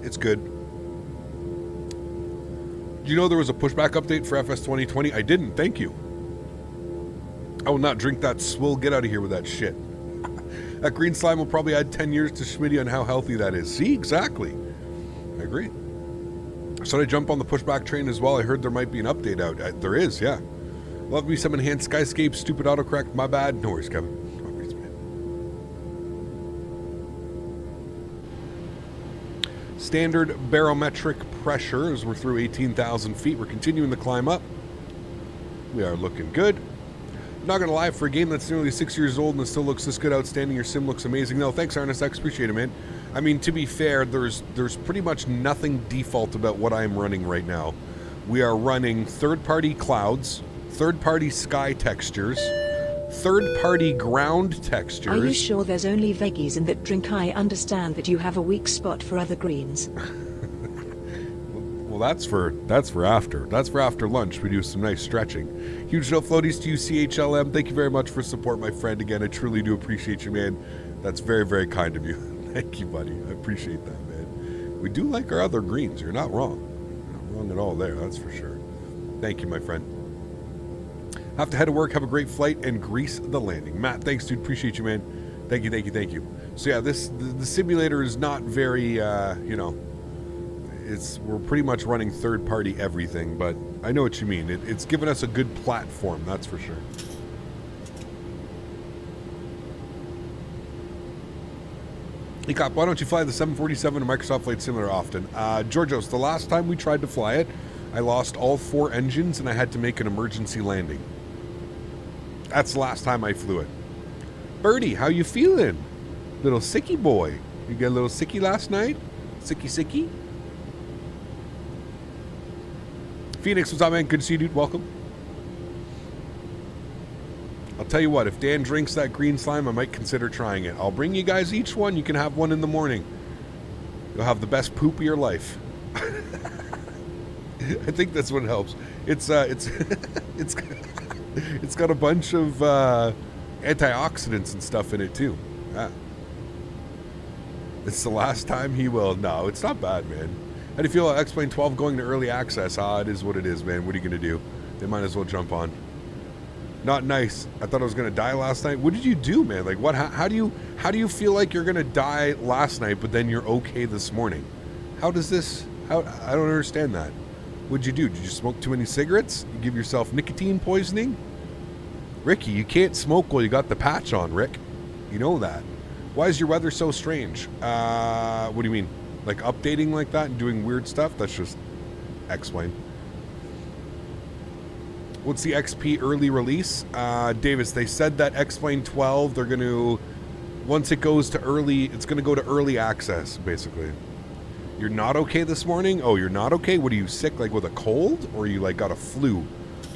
Speaker 1: It's good. Do you know there was a Pushback update for FS 2020? I didn't, thank you. I will not drink that swill. Get out of here with that shit. That green slime will probably add 10 years to Smitty on how healthy that is. See, exactly. I agree. Should I jump on the Pushback train as well? I heard there might be an update out. There is, yeah. Love me some enhanced skyscape. Stupid autocorrect. My bad. No worries, Kevin. No worries, man. Standard barometric pressure as we're through 18,000 feet. We're continuing the climb up. We are looking good. Not gonna lie, for a game that's nearly 6 years old and it still looks this good, outstanding. Your sim looks amazing. No, thanks, RNSX. Appreciate it, man. I mean, to be fair, there's pretty much nothing default about what I'm running right now. We are running third-party clouds, third-party sky textures, third-party ground textures.
Speaker 2: Are you sure there's only veggies in that drink? I understand that you have a weak spot for other greens.
Speaker 1: Well, that's for after. That's for after lunch. We do some nice stretching. Huge no floaties to you, CHLM. Thank you very much for support, my friend. Again, I truly do appreciate you, man. That's very, very kind of you. Thank you, buddy. I appreciate that, man. We do like our other greens. You're not wrong. You're not wrong at all there, that's for sure. Thank you, my friend. Have to head to work. Have a great flight and grease the landing. Matt, thanks, dude. Appreciate you, man. Thank you, thank you, thank you. So yeah, the simulator is not very, we're pretty much running third-party everything, but I know what you mean. It's given us a good platform, that's for sure. Hey, Cop, why don't you fly the 747 to Microsoft Flight Simulator often? Georgios, the last time we tried to fly it, I lost all 4 engines and I had to make an emergency landing. That's the last time I flew it. Birdie, how you feeling? Little sicky boy. You got a little sicky last night? Sicky? Phoenix, what's up, man? Good to see you, dude. Welcome. I'll tell you what, if Dan drinks that green slime, I might consider trying it. I'll bring you guys each one. You can have one in the morning. You'll have the best poop of your life. I think that's what helps. It's it's got a bunch of antioxidants and stuff in it too. Yeah. It's the last time he will. No, it's not bad, man. How do you feel about X-Plane 12 going to early access? It is what it is, man. What are you gonna do? They might as well jump on. Not nice. I thought I was gonna die last night. What did you do, man? Like, what? How do you feel like you're gonna die last night, but then you're okay this morning? How does this? I don't understand that. What'd you do? Did you smoke too many cigarettes? You give yourself nicotine poisoning? Ricky, you can't smoke while you got the patch on, Rick. You know that. Why is your weather so strange? What do you mean? Like updating like that and doing weird stuff? That's just X-Plane. What's the XP early release? Davis, they said that X-Plane 12, they're going to, once it goes to early, it's going to go to early access, basically. You're not okay this morning? Oh, you're not okay? What, are you sick, like with a cold? Or you like got a flu?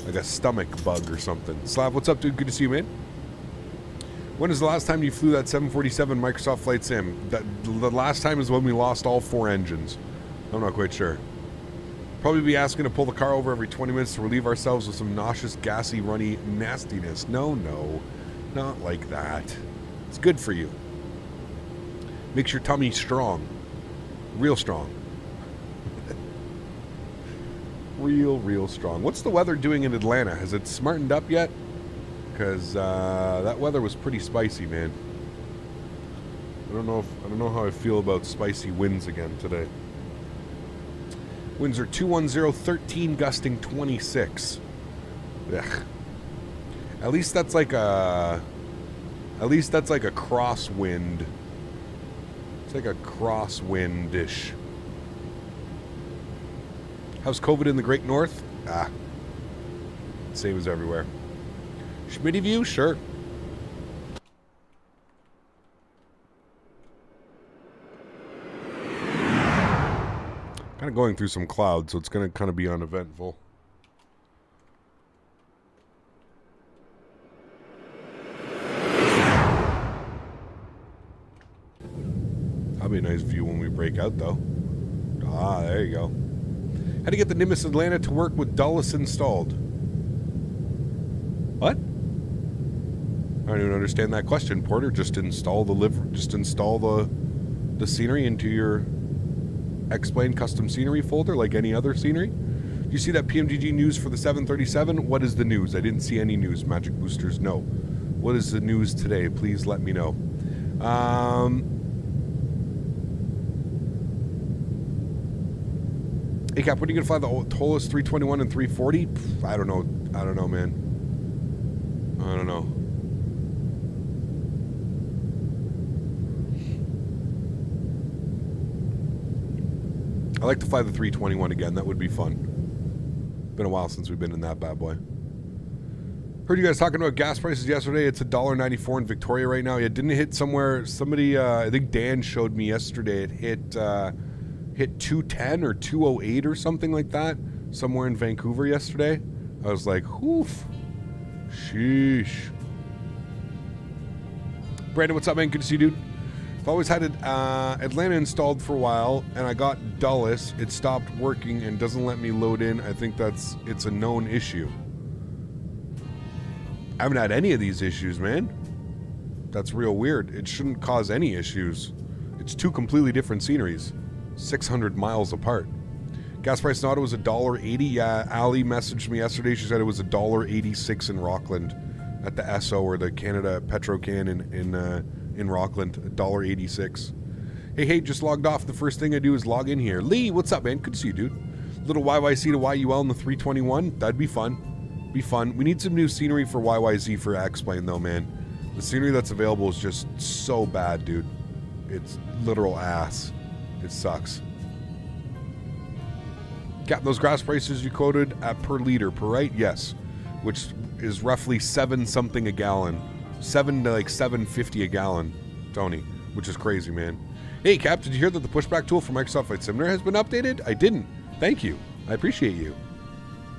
Speaker 1: Like a stomach bug or something? Slav, what's up, dude? Good to see you, man. When is the last time you flew that 747 Microsoft Flight Sim? The last time is when we lost all 4 engines. I'm not quite sure. Probably be asking to pull the car over every 20 minutes to relieve ourselves with some nauseous, gassy, runny nastiness. No, not like that. It's good for you. Makes your tummy strong. Real strong. real strong. What's the weather doing in Atlanta? Has it smartened up yet? Because that weather was pretty spicy, man. I don't know how I feel about spicy winds again today. Winds are 210, 13, gusting 26. Ugh. At least that's like a crosswind. It's like a crosswind-ish. How's COVID in the Great North? Same as everywhere. Smitty view? Sure. Kind of going through some clouds, so it's going to kind of be uneventful. That'll be a nice view when we break out, though. There you go. How to get the Nimbus Atlanta to work with Toliss installed? What? I don't even understand that question, Porter. Just install the scenery into your X-Plane custom scenery folder like any other scenery. Do you see that PMGG news for the 737? What is the news? I didn't see any news. Magic Boosters, no. What is the news today? Please let me know. Hey Cap, when are you gonna fly the Toliss 321 and 340? I don't know, man. I don't know. I'd like to fly the 321 again. That would be fun. Been a while since we've been in that bad boy. Heard you guys talking about gas prices yesterday. It's $1.94 in Victoria right now. It didn't hit somewhere. Somebody, I think Dan showed me yesterday. It hit 210 or 208 or something like that. Somewhere in Vancouver yesterday. I was like, whoof. Sheesh. Brandon, what's up, man? Good to see you, dude. I've always had Atlanta installed for a while, and I got Dulles. It stopped working and doesn't let me load in. I think it's a known issue. I haven't had any of these issues, man. That's real weird. It shouldn't cause any issues. It's 2 completely different sceneries, 600 miles apart. Gas price in Ottawa was $1.80. Yeah, Ali messaged me yesterday. She said it was $1.86 in Rockland at the Esso or the Canada Petrocan in Rockland, $1.86. Hey, just logged off. The first thing I do is log in here. Lee, what's up, man? Good to see you, dude. Little YYC to YUL in the 321. That'd be fun. Be fun. We need some new scenery for YYZ for X-Plane, though, man. The scenery that's available is just so bad, dude. It's literal ass. It sucks. Cap, those grass prices you quoted at per liter, per right? Yes. Which is roughly 7 something a gallon. 7 to like 7.50 a gallon, Tony, which is crazy, man. Hey, Cap, did you hear that the pushback tool for Microsoft Flight Simulator has been updated? I didn't. Thank you. I appreciate you.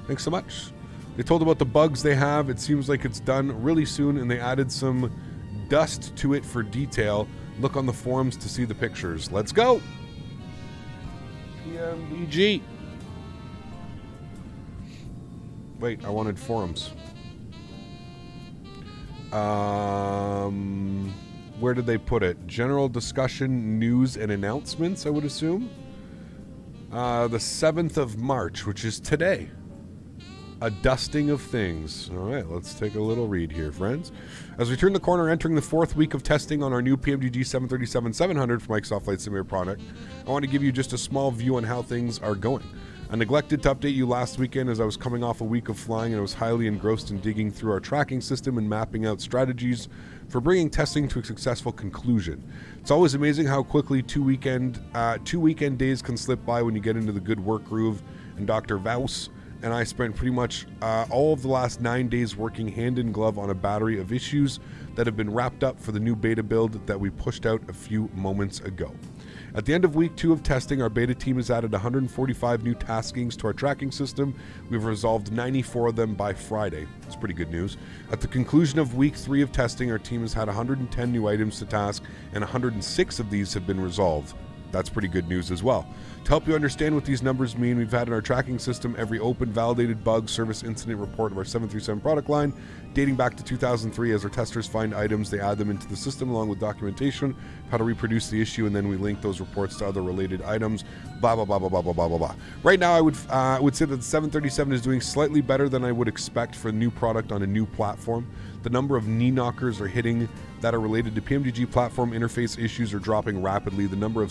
Speaker 1: Thanks so much. They told about the bugs they have. It seems like it's done really soon, and they added some dust to it for detail. Look on the forums to see the pictures. Let's go. PMDG. Wait, I wanted forums. Where did they put it? General discussion, news, and announcements, I would assume. The 7th of March, which is today. A dusting of things. All right, let's take a little read here, friends. As we turn the corner, entering the 4th week of testing on our new PMDG 737-700 for Microsoft Flight Simulator product, I want to give you just a small view on how things are going. I neglected to update you last weekend as I was coming off a week of flying and I was highly engrossed in digging through our tracking system and mapping out strategies for bringing testing to a successful conclusion. It's always amazing how quickly two weekend days can slip by when you get into the good work groove, and Dr. Vaus and I spent pretty much all of the last 9 days working hand in glove on a battery of issues that have been wrapped up for the new beta build that we pushed out a few moments ago. At the end of week 2 of testing, our beta team has added 145 new taskings to our tracking system. We've resolved 94 of them by Friday. That's pretty good news. At the conclusion of week 3 of testing, our team has had 110 new items to task, and 106 of these have been resolved. That's pretty good news as well. To help you understand what these numbers mean, we've had in our tracking system every open, validated bug, service incident report of our 737 product line, dating back to 2003. As our testers find items, they add them into the system along with documentation, how to reproduce the issue, and then we link those reports to other related items, blah, blah, blah, blah, blah, blah, blah, blah, blah. Right now, I would say that the 737 is doing slightly better than I would expect for a new product on a new platform. The number of knee knockers are hitting that are related to PMDG platform interface issues are dropping rapidly. The number of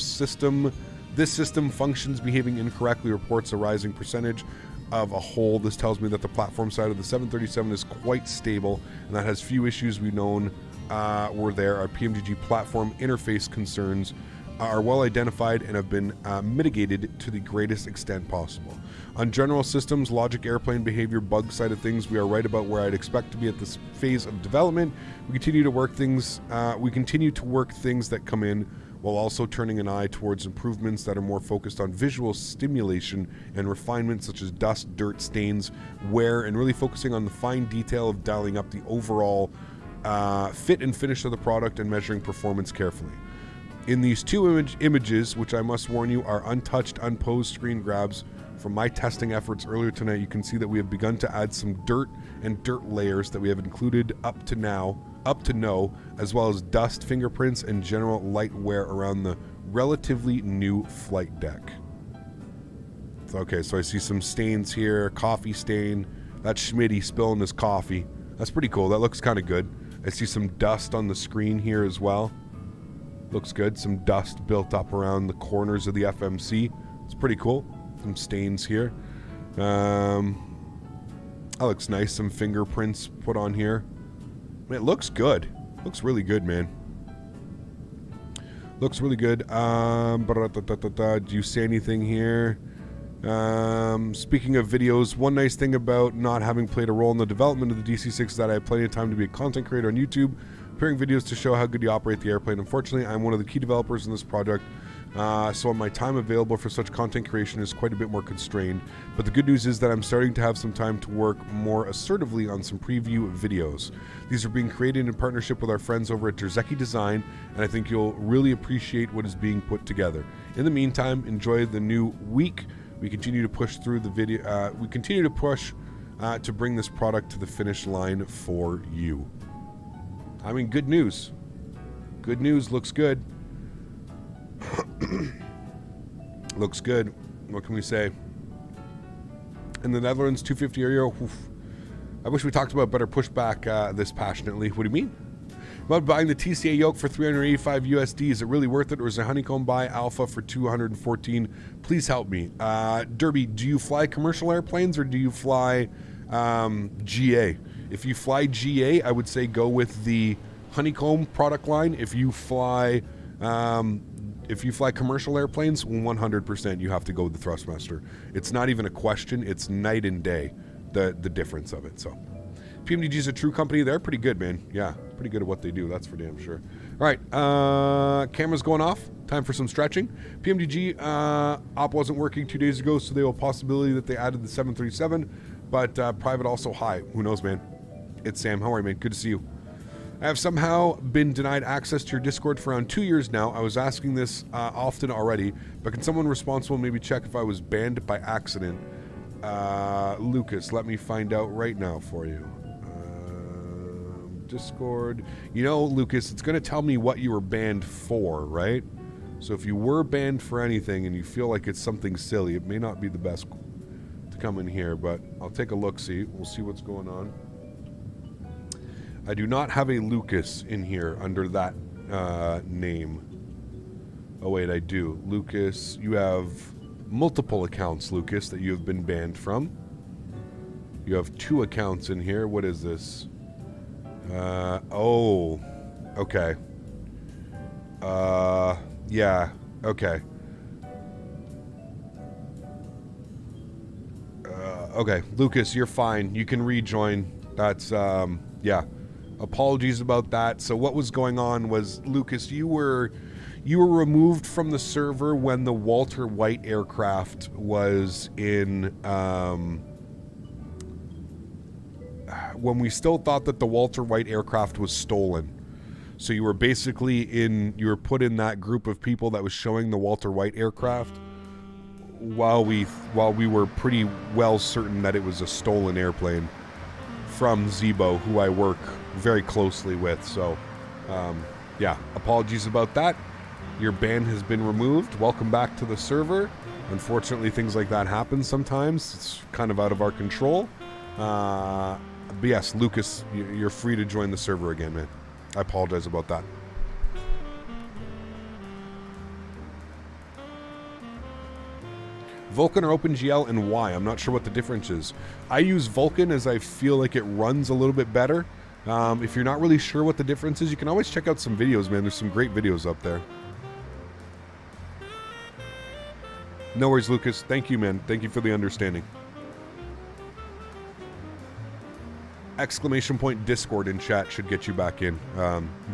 Speaker 1: this system functions behaving incorrectly reports a rising percentage of a whole. This tells me that the platform side of the 737 is quite stable and that has few issues we've known were there. Our PMDG platform interface concerns are well identified and have been mitigated to the greatest extent possible. On general systems, logic, airplane behavior, bug side of things, we are right about where I'd expect to be at this phase of development. We continue to work things that come in while also turning an eye towards improvements that are more focused on visual stimulation and refinement such as dust, dirt, stains, wear, and really focusing on the fine detail of dialing up the overall fit and finish of the product and measuring performance carefully. In these two images, which I must warn you are untouched, unposed screen grabs from my testing efforts earlier tonight, you can see that we have begun to add some dirt and dirt layers that we have included up to know, as well as dust, fingerprints, and general light wear around the relatively new flight deck. Okay, so I see some stains here, coffee stain. That's Smitty spilling his coffee. That's pretty cool. That looks kind of good. I see some dust on the screen here as well. Looks good. Some dust built up around the corners of the FMC. It's pretty cool. Some stains here. That looks nice. Some fingerprints put on here. It looks good. Looks really good, man. Looks really good. Do you say anything here? Speaking of videos, one nice thing about not having played a role in the development of the DC-6 is that I have plenty of time to be a content creator on YouTube, preparing videos to show how good you operate the airplane. Unfortunately, I'm one of the key developers in this project, so my time available for such content creation is quite a bit more constrained. But the good news is that I'm starting to have some time to work more assertively on some preview videos. These are being created in partnership with our friends over at JarDesign, and I think you'll really appreciate what is being put together. In the meantime, enjoy the new week. We continue to push through the video. We continue to push to bring this product to the finish line for you. I mean, good news. Good news. Looks good. Looks good. What can we say? In the Netherlands, 250 area. Oof. I wish we talked about better pushback this passionately. What do you mean? About buying the TCA yoke for 385 USD. Is it really worth it, or is a honeycomb buy alpha for 214? Please help me. Derby, do you fly commercial airplanes or do you fly GA? If you fly GA, I would say go with the honeycomb product line. If you fly If you fly commercial airplanes, 100% you have to go with the Thrustmaster. It's not even a question. It's night and day, the difference of it. So PMDG is a true company. They're pretty good, man. Yeah, pretty good at what they do. That's for damn sure. All right, camera's going off. Time for some stretching. PMDG op wasn't working 2 days ago, so they have a possibility that they added the 737, but private also high. Who knows, man? It's Sam. How are you, man? Good to see you. I have somehow been denied access to your Discord for around 2 years now. I was asking this often already, but can someone responsible maybe check if I was banned by accident? Lucas, let me find out right now for you. Discord. You know, Lucas, it's going to tell me what you were banned for, right? So if you were banned for anything and you feel like it's something silly, it may not be the best to come in here, but I'll take a look-see. We'll see what's going on. I do not have a Lucas in here under that name. Oh, wait, I do. Lucas, you have multiple accounts, Lucas, that you have been banned from. You have 2 accounts in here. What is this? Oh, okay. Yeah, okay. Okay, Lucas, you're fine. You can rejoin. That's, yeah. Apologies about that. So what was going on was, Lucas, you were removed from the server when the Walter White aircraft was in, when we still thought that the Walter White aircraft was stolen. So you were basically you were put in that group of people that was showing the Walter White aircraft while we were pretty well certain that it was a stolen airplane from Zebo, who I work very closely with. So, yeah, apologies about that. Your ban has been removed. Welcome back to the server. Unfortunately, things like that happen sometimes. It's kind of out of our control. But yes, Lucas, you're free to join the server again, man. I apologize about that. Vulkan or OpenGL, and why? I'm not sure what the difference is. I use Vulkan as I feel like it runs a little bit better. If you're not really sure what the difference is, you can always check out some videos, man. There's some great videos up there. No worries, Lucas. Thank you, man. Thank you for the understanding. Exclamation point Discord in chat should get you back in,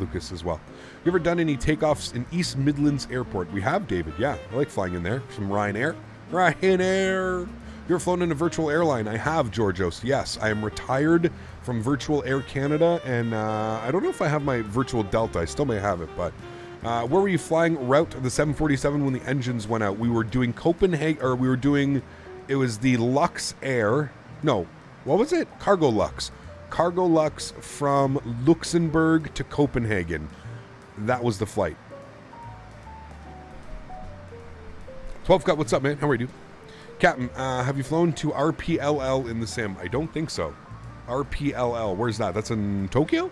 Speaker 1: Lucas, as well. You ever done any takeoffs in East Midlands Airport? We have, David. Yeah, I like flying in there. Some Ryanair. Ryanair. You ever flown in a virtual airline? I have, Georgios. Yes, I am retired from Virtual Air Canada, and I don't know if I have my Virtual Delta. I still may have it, but where were you flying route the 747 when the engines went out? We were doing Copenhagen, or we were doing, it was the Lux Air. No, what was it? Cargo Lux. Cargo Lux from Luxembourg to Copenhagen. That was the flight. 12 Cut, what's up, man? How are you? Captain, have you flown to RPLL in the sim? I don't think so. RPLL, where's that? That's in Tokyo?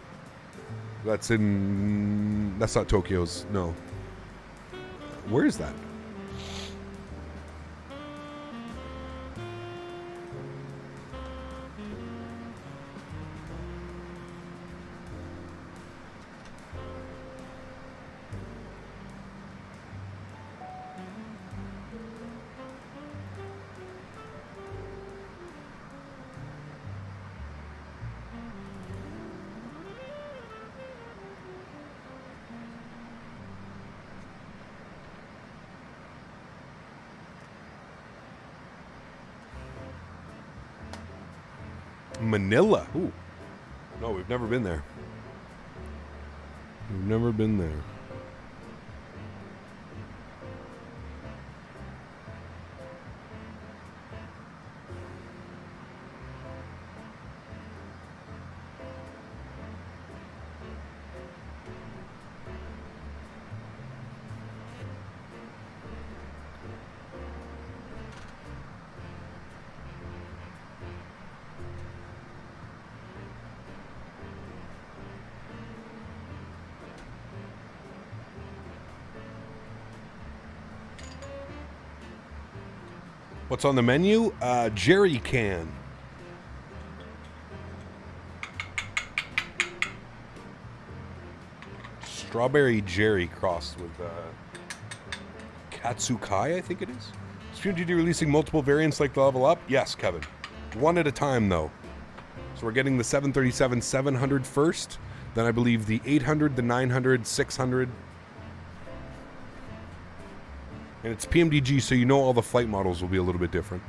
Speaker 1: That's not Tokyo's, no. Where is that? Manila. Ooh. No, we've never been there. We've never been there. What's on the menu? Jerry can. Strawberry Jerry crossed with Katsukai, I think it is. Is PMGD releasing multiple variants like the Level Up? Yes, Kevin. One at a time, though. So we're getting the 737-700 first. Then I believe the 800, the 900, 600. And it's PMDG, so you know all the flight models will be a little bit different.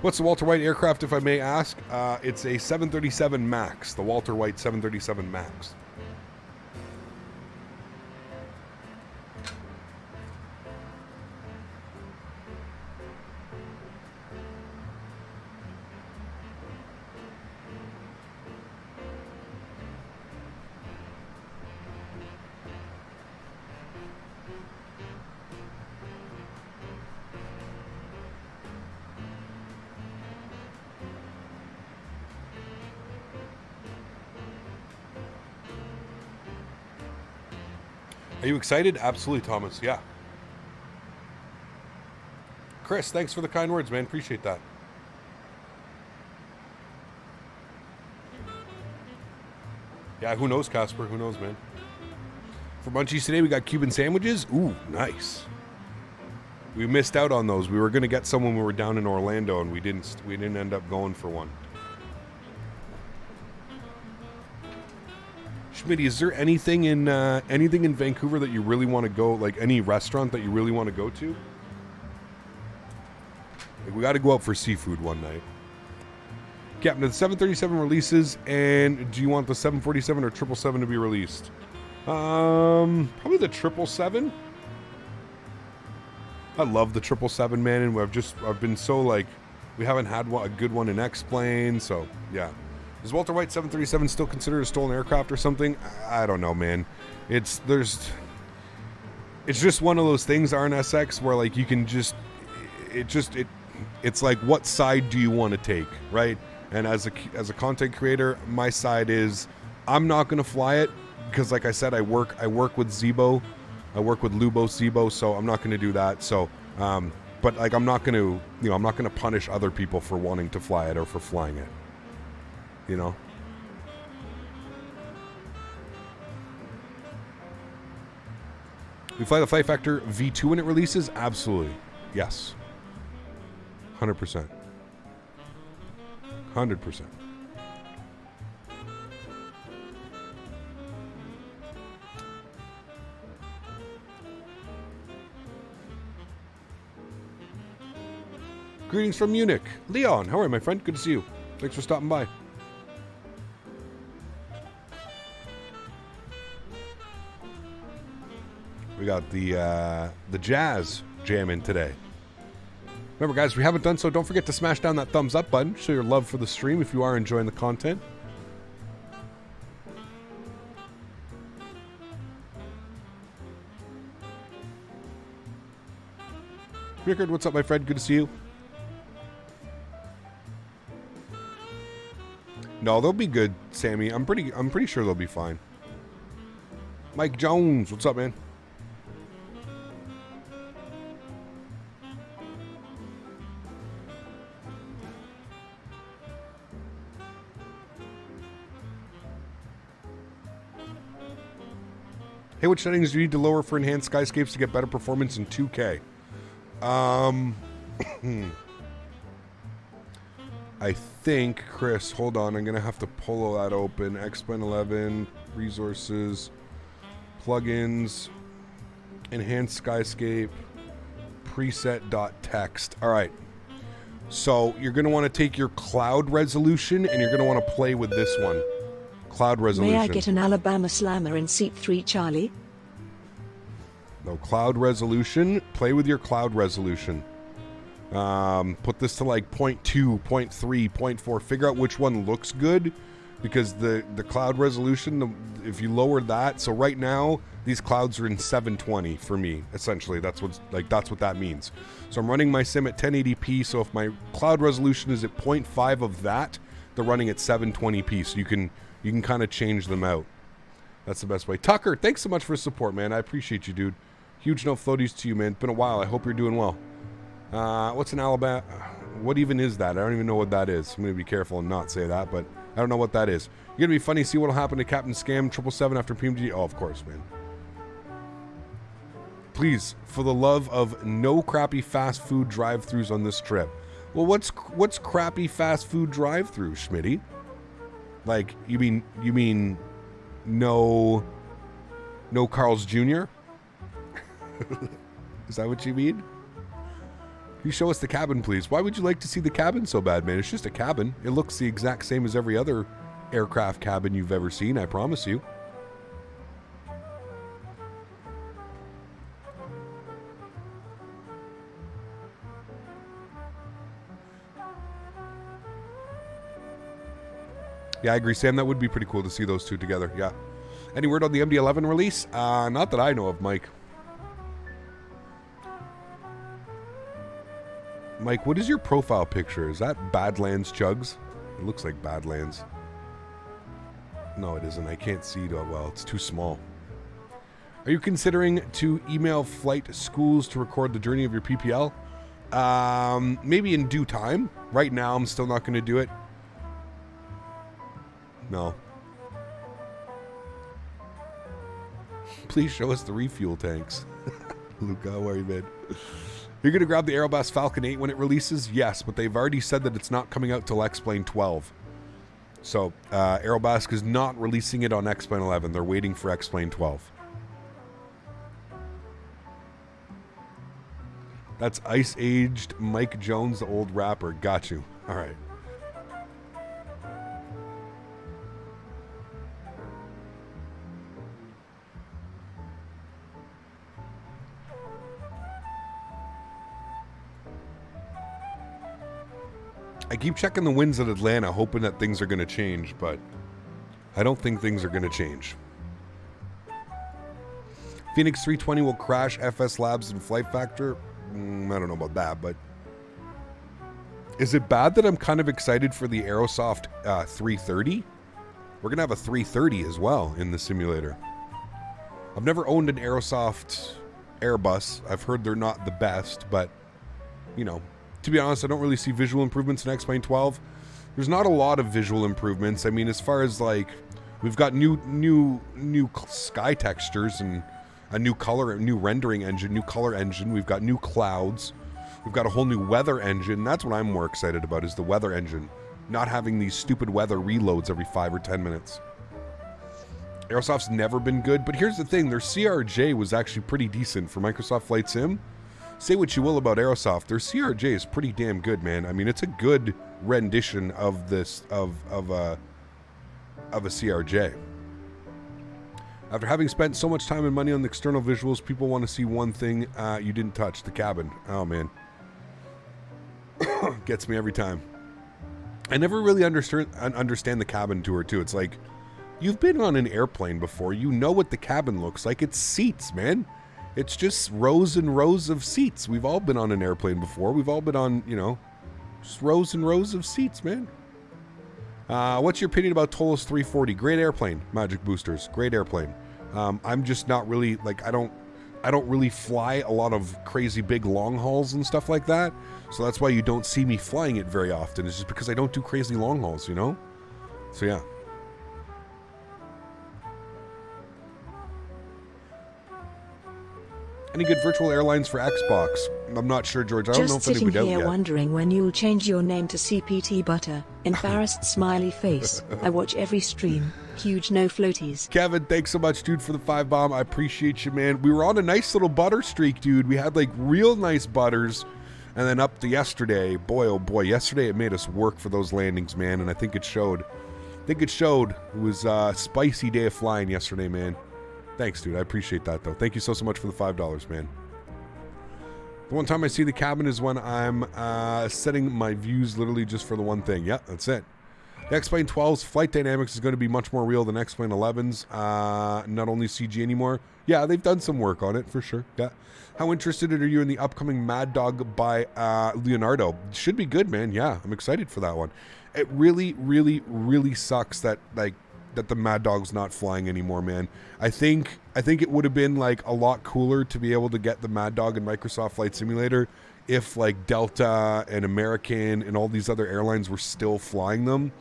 Speaker 1: What's the Walter White aircraft, if I may ask? It's a 737 MAX, the Walter White 737 MAX. Are you excited? Absolutely, Thomas. Yeah. Chris, thanks for the kind words, man. Appreciate that. Yeah, who knows, Casper? Who knows, man? For munchies today, we got Cuban sandwiches. Ooh, nice. We missed out on those. We were going to get some when we were down in Orlando, and we didn't end up going for one. Smitty, is there anything in Vancouver that you really want to go, like any restaurant that you really want to go to? Like, we got to go out for seafood one night. Captain, the 737 releases, and do you want the 747 or 777 to be released? Probably the 777. I love the 777, man, and I've been so, like, we haven't had a good one in X-Plane, so yeah. Is Walter White 737 still considered a stolen aircraft or something? I don't know, man. It's just one of those things, RNSX, where like you can it's like, what side do you want to take, right? And as a content creator, my side is I'm not going to fly it because, like I said, I work with Zebo, I work with Lubo Zebo, so I'm not going to do that. So, but like I'm not going to punish other people for wanting to fly it or for flying it. You know, we fly the Flight Factor V2 when it releases? Absolutely. Yes. 100%. 100%. Greetings from Munich. Leon, how are you, my friend? Good to see you. Thanks for stopping by. We got the Jazz jamming today. Remember, guys, if you haven't done so, don't forget to smash down that thumbs up button. Show your love for the stream if you are enjoying the content. Rickard, what's up, my friend? Good to see you. No, they'll be good, Sammy. I'm pretty sure they'll be fine. Mike Jones, what's up, man? Hey, which settings do you need to lower for enhanced skyscapes to get better performance in 2K? I think, Chris, hold on. I'm going to have to pull that open. X-Plane 11, resources, plugins, enhanced skyscape, preset.txt. All right. So you're going to want to take your cloud resolution and you're going to want to play with this one. Cloud resolution.
Speaker 2: May I get an Alabama Slammer in seat 3, Charlie?
Speaker 1: No, cloud resolution. Play with your cloud resolution. Put this to like 0.2, 0.3, 0.4. Figure out which one looks good, because the cloud resolution, if you lower that, so right now these clouds are in 720 for me. Essentially, that's what that means. So I'm running my sim at 1080p. So if my cloud resolution is at 0.5 of that, they're running at 720p. So you can kind of change them out. That's the best way. Tucker, thanks so much for support, man. I appreciate you, dude. Huge no floaties to you, man. It's been a while. I hope you're doing well. What's an Alabama? What even is that? I don't even know what that is. I'm going to be careful and not say that, but I don't know what that is. You're going to be funny, see what'll happen to Captain Scam 777 after PMG. Oh, of course, man. Please, for the love of no crappy fast food drive-thrus on this trip. Well, what's crappy fast food drive-thru, Smitty? Like, you mean no Carl's Jr.? Is that what you mean? Can you show us the cabin, please? Why would you like to see the cabin so bad, man? It's just a cabin. It looks the exact same as every other aircraft cabin you've ever seen, I promise you. Yeah, I agree, Sam. That would be pretty cool to see those two together. Yeah. Any word on the MD-11 release? Not that I know of, Mike. Mike, what is your profile picture? Is that Badlands Chugs? It looks like Badlands. No, it isn't. I can't see it well. It's too small. Are you considering to email flight schools to record the journey of your PPL? Maybe in due time. Right now, I'm still not going to do it. No. Please show us the refuel tanks. Luca, how are you, man? You're going to grab the Aerobus Falcon 8 when it releases? Yes, but they've already said that it's not coming out till X-Plane 12. So, Aerobus is not releasing it on X-Plane 11. They're waiting for X-Plane 12. That's ice-aged Mike Jones, the old rapper. Got you. All right. I keep checking the winds at Atlanta, hoping that things are going to change, but I don't think things are going to change. Phoenix 320 will crash FS Labs and Flight Factor. I don't know about that, but is it bad that I'm kind of excited for the Aerosoft 330? We're going to have a 330 as well in the simulator. I've never owned an Aerosoft Airbus. I've heard they're not the best, but, you know, to be honest, I don't really see visual improvements in X-Plane 12. There's not a lot of visual improvements. I mean, as far as like, we've got new sky textures and a new rendering engine, new color engine. We've got new clouds. We've got a whole new weather engine. That's what I'm more excited about, is the weather engine. Not having these stupid weather reloads every 5 or 10 minutes. Aerosoft's never been good, but here's the thing. Their CRJ was actually pretty decent for Microsoft Flight Sim. Say what you will about Aerosoft, their CRJ is pretty damn good, man. I mean, it's a good rendition of this of a CRJ. After having spent so much time and money on the external visuals, people want to see one thing you didn't touch: the cabin. Oh man, gets me every time. I never really understand the cabin tour too. It's like, you've been on an airplane before. You know what the cabin looks like. It's seats, man. It's just rows and rows of seats. We've all been on an airplane before. We've all been on, you know, just rows and rows of seats, man. What's your opinion about Toliss 340? Great airplane, Magic Boosters. Great airplane. I'm just not really, like, I don't really fly a lot of crazy big long hauls and stuff like that. So that's why you don't see me flying it very often. It's just because I don't do crazy long hauls, you know? So yeah. Any good virtual airlines for Xbox? I'm not sure, George. I don't know if
Speaker 2: Just
Speaker 1: anybody
Speaker 2: sitting
Speaker 1: out
Speaker 2: here
Speaker 1: yet.
Speaker 2: wondering when you'll change your name to CPT Butter. Embarrassed smiley face. I watch every stream. Huge no floaties.
Speaker 1: Kevin, thanks so much, dude, for the 5 bomb. I appreciate you, man. We were on a nice little butter streak, dude. We had like real nice butters. And then up to yesterday, boy, oh boy, yesterday it made us work for those landings, man. And I think it showed. It was a spicy day of flying yesterday, man. Thanks, dude. I appreciate that, though. Thank you so much for the $5, man. The one time I see the cabin is when I'm setting my views literally just for the one thing. Yeah, that's it. The X-Plane 12's flight dynamics is going to be much more real than X-Plane 11's. Not only CG anymore. Yeah, they've done some work on it, for sure. Yeah. How interested are you in the upcoming Mad Dog by Leonardo? Should be good, man. Yeah, I'm excited for that one. It really, really, really sucks that, like, that the Mad Dog's not flying anymore, man. I think it would have been like a lot cooler to be able to get the Mad Dog in Microsoft Flight Simulator if like Delta and American and all these other airlines were still flying them.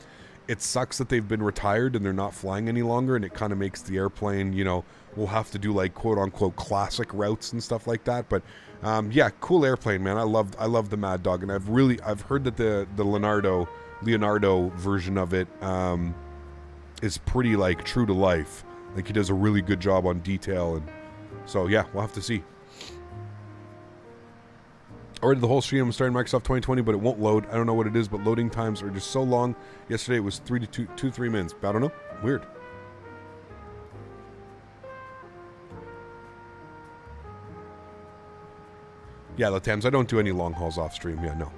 Speaker 1: It sucks that they've been retired and they're not flying any longer, and it kind of makes the airplane, you know, we'll have to do like quote unquote classic routes and stuff like that. But yeah, cool airplane, man. I love the Mad Dog, and I've heard that the Leonardo version of it is pretty like true to life. Like he does a really good job on detail, and so yeah, we'll have to see. Already the whole stream I'm starting Microsoft 2020, but it won't load. I don't know what it is, but loading times are just so long. Yesterday it was 3 to 3 minutes. I don't know. Weird. Yeah, Latams, I don't do any long hauls off stream. Yeah, no.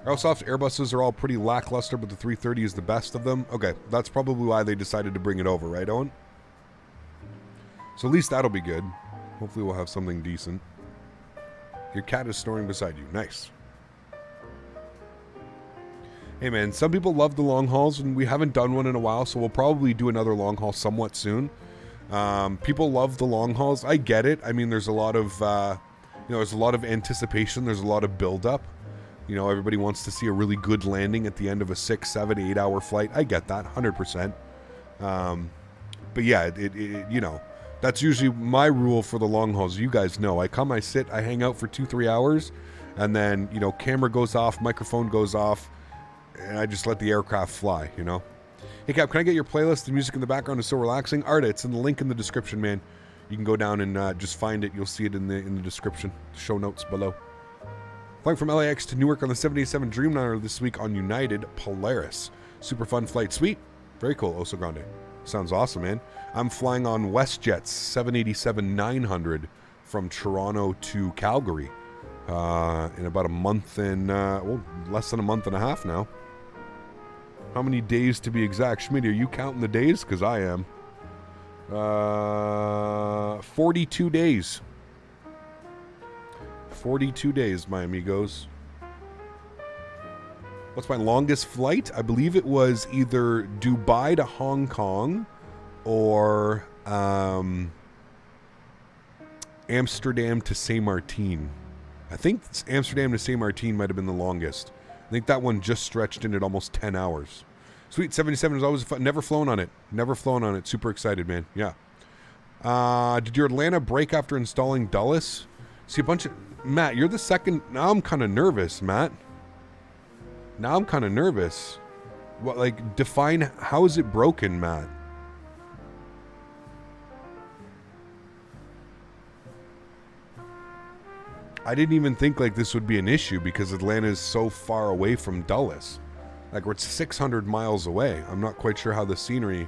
Speaker 1: Aerosoft Airbuses are all pretty lackluster, but the 330 is the best of them. Okay, that's probably why they decided to bring it over, right, Owen? So at least that'll be good. Hopefully we'll have something decent. Your cat is snoring beside you. Nice. Hey, man, some people love the long hauls, and we haven't done one in a while, so we'll probably do another long haul somewhat soon. People love the long hauls. I get it. I mean, there's a lot of, there's a lot of anticipation. There's a lot of build-up. You know, everybody wants to see a really good landing at the end of a 6, 7, 8 hour flight. I get that, 100%. But yeah, you know, that's usually my rule for the long hauls. You guys know. I come, I sit, I hang out for 2-3 hours, and then, you know, camera goes off, microphone goes off, and I just let the aircraft fly, you know? Hey, Cap, can I get your playlist? The music in the background is so relaxing. Arta, it's in the link in the description, man. You can go down and just find it. You'll see it in the description, show notes below. Flying from LAX to Newark on the 787 Dreamliner this week on United Polaris. Super fun flight. Sweet. Very cool. Oso Grande. Sounds awesome, man. I'm flying on WestJet's 787-900 from Toronto to Calgary in about a month and, less than a month and a half now. How many days to be exact? Schmitty, are you counting the days? Because I am. 42 days. 42 days, my amigos. What's my longest flight? I believe it was either Dubai to Hong Kong or Amsterdam to Saint Martin. I think Amsterdam to Saint Martin might have been the longest. I think that one just stretched in at almost 10 hours. Sweet, 77 is always fun. Never flown on it. Never flown on it. Super excited, man. Yeah. Did your Atlanta break after installing Dulles? See a bunch of... Matt, you're the second... Now I'm kind of nervous, Matt. Now I'm kind of nervous. What, like, define... How is it broken, Matt? I didn't even think, like, this would be an issue because Atlanta is so far away from Dulles. Like, we're 600 miles away. I'm not quite sure how the scenery...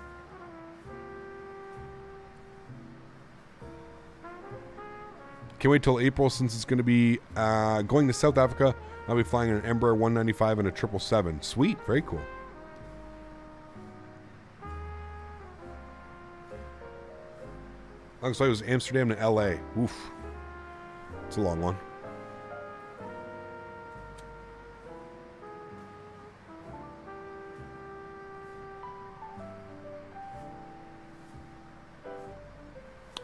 Speaker 1: Can't wait till April since it's going to be going to South Africa. I'll be flying an Embraer 195 and a 777. Sweet. Very cool. Longest flight was Amsterdam to LA. Oof. It's a long one.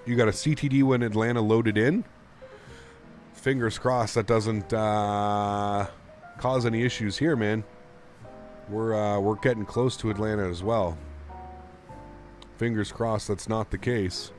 Speaker 1: You got a CTD when Atlanta loaded in? Fingers crossed that doesn't cause any issues here, man. We're getting close to Atlanta as well. Fingers crossed that's not the case.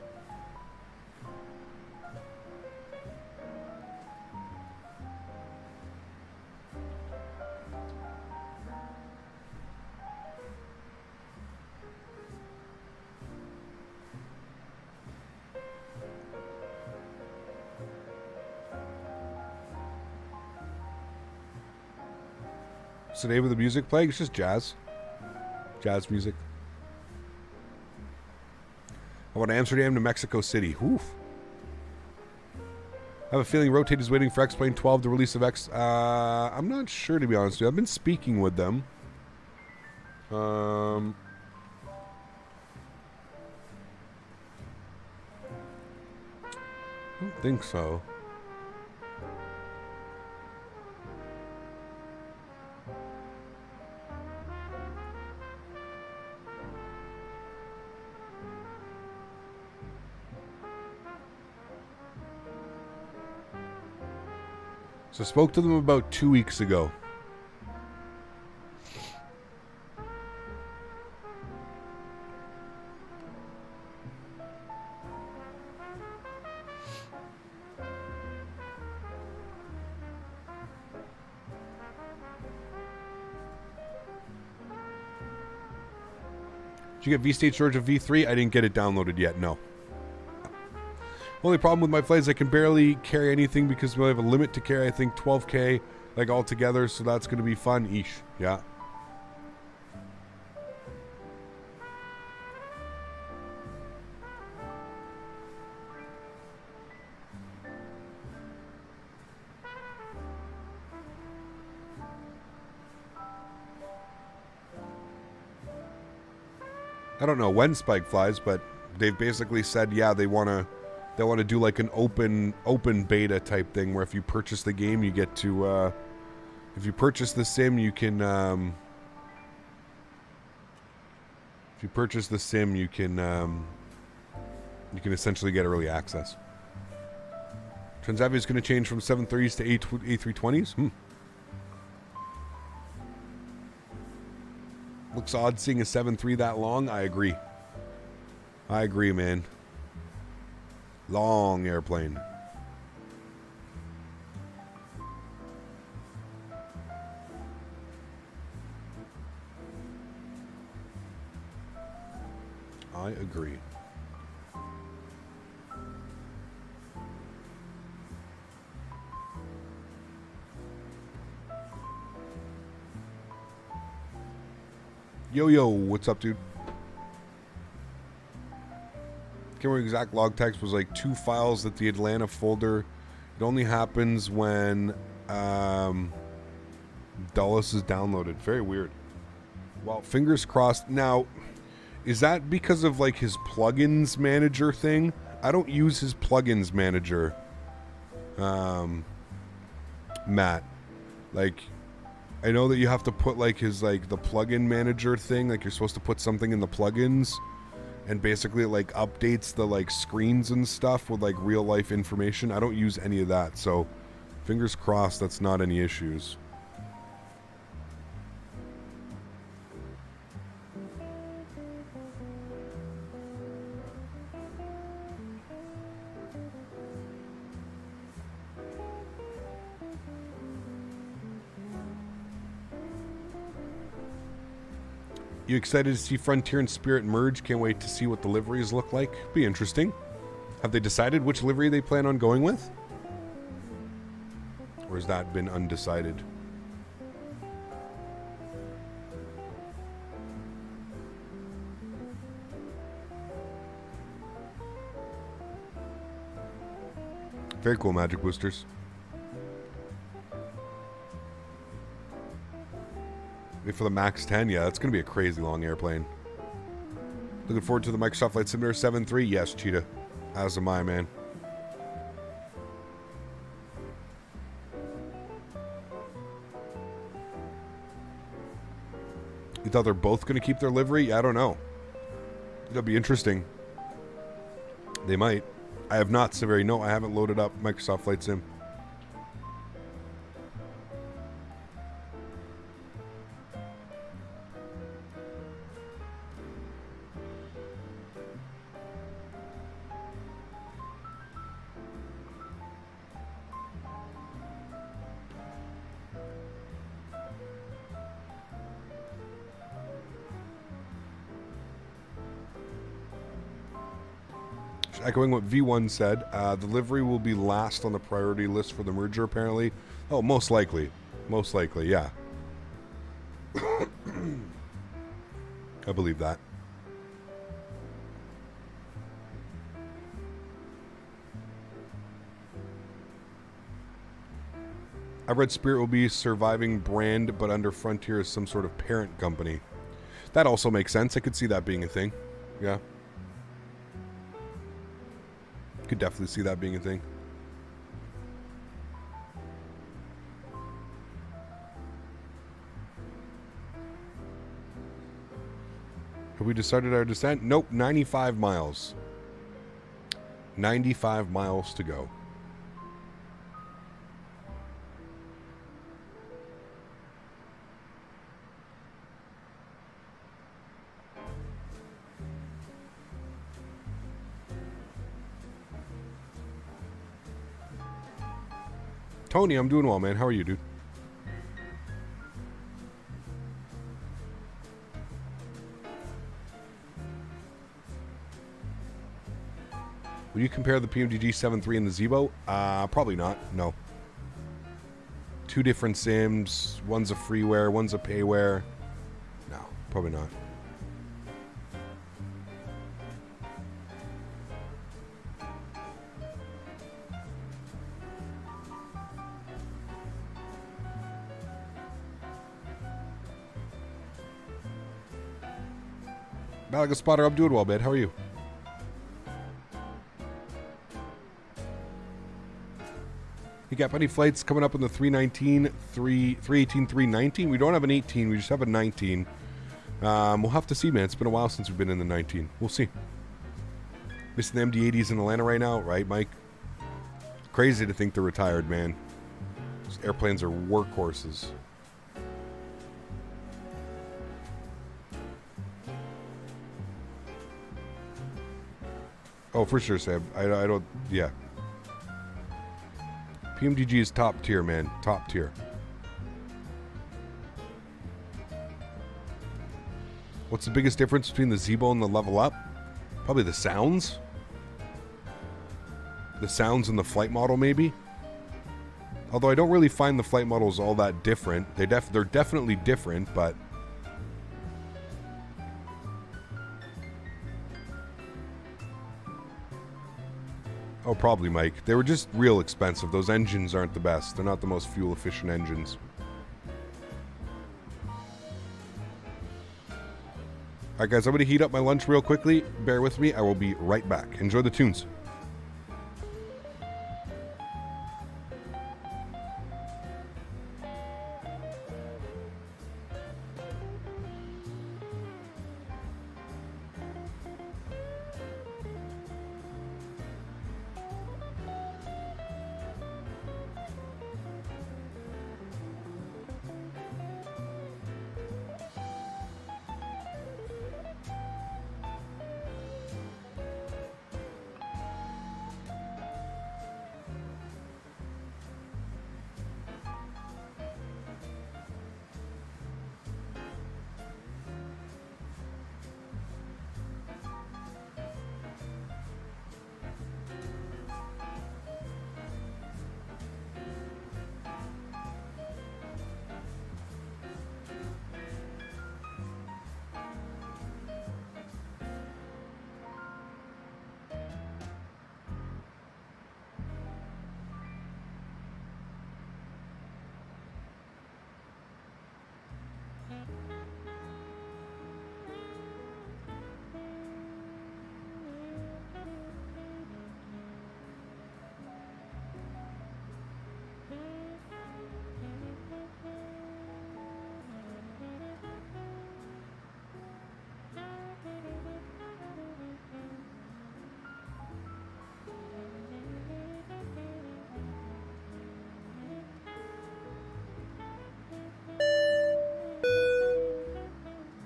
Speaker 1: What's the name of the music playing? It's just jazz. Jazz music. I want Amsterdam to Mexico City. Oof. I have a feeling Rotate is waiting for X-Plane 12, the release of X. I'm not sure, to be honest with you. I've been speaking with them. I don't think so. So I spoke to them about 2 weeks ago. Did you get V-State storage of V3? I didn't get it downloaded yet, no. Only problem with my flight is I can barely carry anything because we have a limit to carry, I think 12K, like all together, so that's going to be fun. Eesh, yeah. I don't know when Spike flies, but they've basically said, yeah, they want to do like an open beta type thing where if you purchase the game, you get to if you purchase the sim, you can essentially get early access. Transavia is going to change from 730s to A320s. Looks odd seeing a 7.3 that long. I agree. I agree, man. Long airplane. I agree. Yo, what's up, dude? Can't remember exact log text was like 2 files that the Atlanta folder. It only happens when Toliss is downloaded. Very weird. Well, fingers crossed. Now, is that because of like his plugins manager thing? I don't use his plugins manager, Matt. Like, I know that you have to put like his like the plugin manager thing, like you're supposed to put something in the plugins and basically it like updates the like screens and stuff with like real life information. I don't use any of that, so fingers crossed that's not any issues. You excited to see Frontier and Spirit merge? Can't wait to see what the liveries look like. Be interesting. Have they decided which livery they plan on going with? Or has that been undecided? Very cool, Magic Boosters. For the Max 10, yeah, that's going to be a crazy long airplane. Looking forward to the Microsoft Flight Simulator 7.3. Yes, Cheetah. As am I, man. You thought they're both going to keep their livery? Yeah, I don't know. That'll be interesting. They might. I have not, Severi. No, I haven't loaded up Microsoft Flight Sim. Echoing what V1 said, the livery will be last on the priority list for the merger, apparently. Oh, most likely. Most likely, yeah. I believe that. I read Spirit will be surviving brand, but under Frontier as some sort of parent company. That also makes sense. I could see that being a thing. Yeah. Could definitely see that being a thing. Have we decided our descent? Nope, 95 miles. 95 miles to go. Tony, I'm doing well, man. How are you, dude? Will you compare the PMDG 7.3 and the Zibo? Probably not. No. Two different sims. One's a freeware, one's a payware. No, probably not. Malaga Spotter, I'm doing well, man. How are you? You got any flights coming up in the 319, 318, 319? We don't have an 18. We just have a 19. We'll have to see, man. It's been a while since we've been in the 19. We'll see. Missing the MD-80s in Atlanta right now, right, Mike? Crazy to think they're retired, man. Those airplanes are workhorses. Oh, for sure, Sam. I don't... Yeah. PMDG is top tier, man. Top tier. What's the biggest difference between the Zibo and the LevelUP? Probably the sounds. The sounds in the flight model, maybe. Although I don't really find the flight models all that different. They're definitely different, but... Oh, probably, Mike. They were just real expensive. Those engines aren't the best. They're not the most fuel-efficient engines. Alright, guys, I'm going to heat up my lunch real quickly. Bear with me. I will be right back. Enjoy the tunes.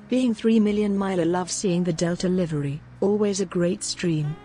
Speaker 2: Being 3 million miler, love seeing the Delta livery, always a great stream.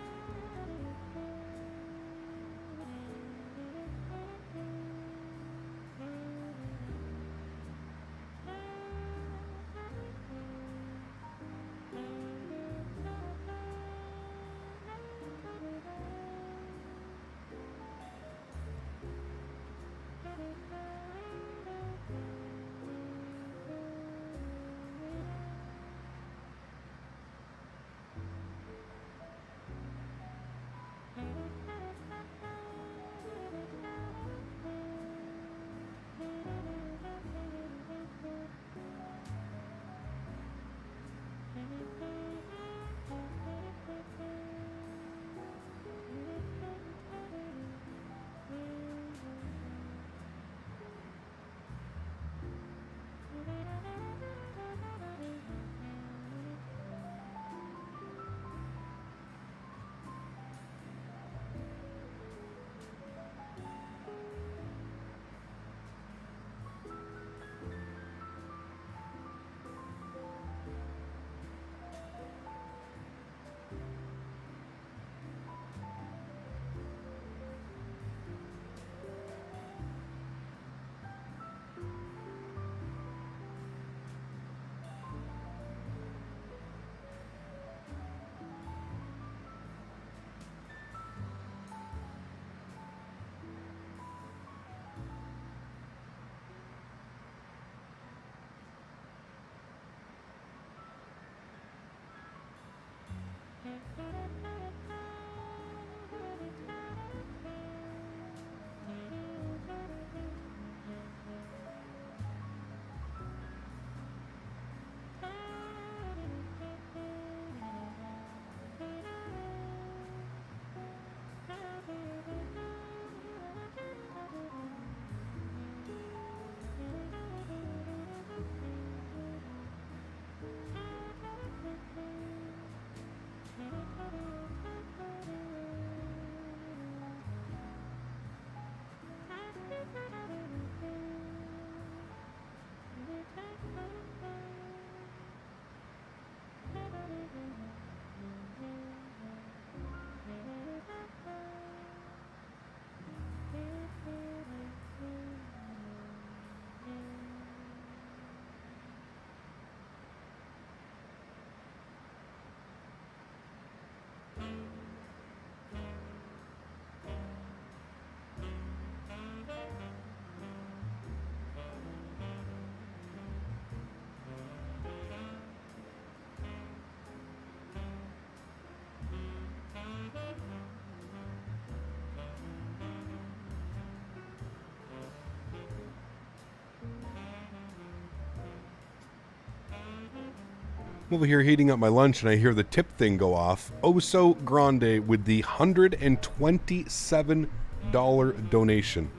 Speaker 1: I'm over here heating up my lunch and I hear the tip thing go off. Oso Grande with the $127 donation.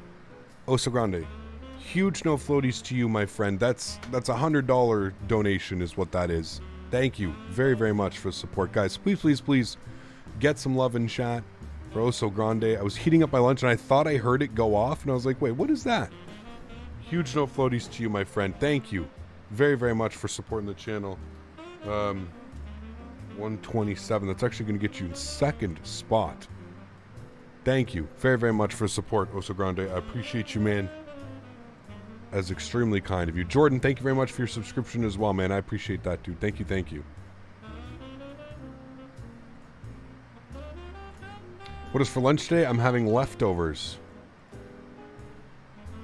Speaker 1: Oso Grande. Huge no floaties to you, my friend. That's a $100 donation is what that is. Thank you very, very much for the support. Guys, please, please, please get some love in chat for Oso Grande. I was heating up my lunch and I thought I heard it go off and I was like, wait, what is that? Huge no floaties to you, my friend. Thank you very, very much for supporting the channel. 127. That's actually going to get you in second spot. Thank you very, very much for support, Oso Grande. I appreciate you, man. That's extremely kind of you. Jordan, thank you very much for your subscription as well, man. I appreciate that, dude. Thank you, thank you. What is for lunch today? I'm having leftovers.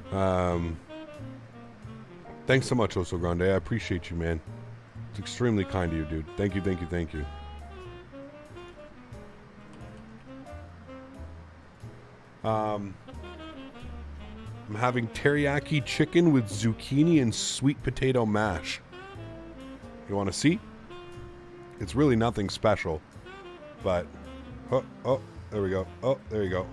Speaker 1: Thanks so much, Oso Grande. I appreciate you, man. It's extremely kind of you, dude. Thank you, thank you, thank you. I'm having teriyaki chicken with zucchini and sweet potato mash. You want to see? It's really nothing special, but oh, there we go. Oh, there you go.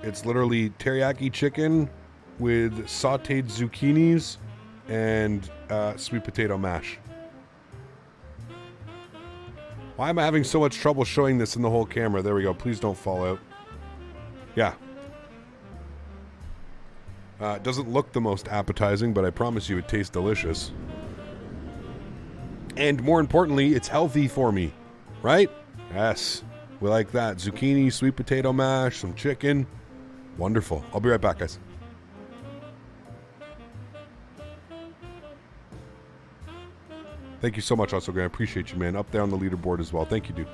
Speaker 1: It's literally teriyaki chicken with sauteed zucchinis and sweet potato mash. Why am I having so much trouble showing this in the whole camera? There we go. Please don't fall out. Yeah. It doesn't look the most appetizing, but I promise you it tastes delicious. And more importantly, it's healthy for me. Right? Yes. We like that. Zucchini, sweet potato mash, some chicken. Wonderful. I'll be right back, guys. Thank you so much, also, Grant. I appreciate you, man. Up there on the leaderboard as well. Thank you, dude.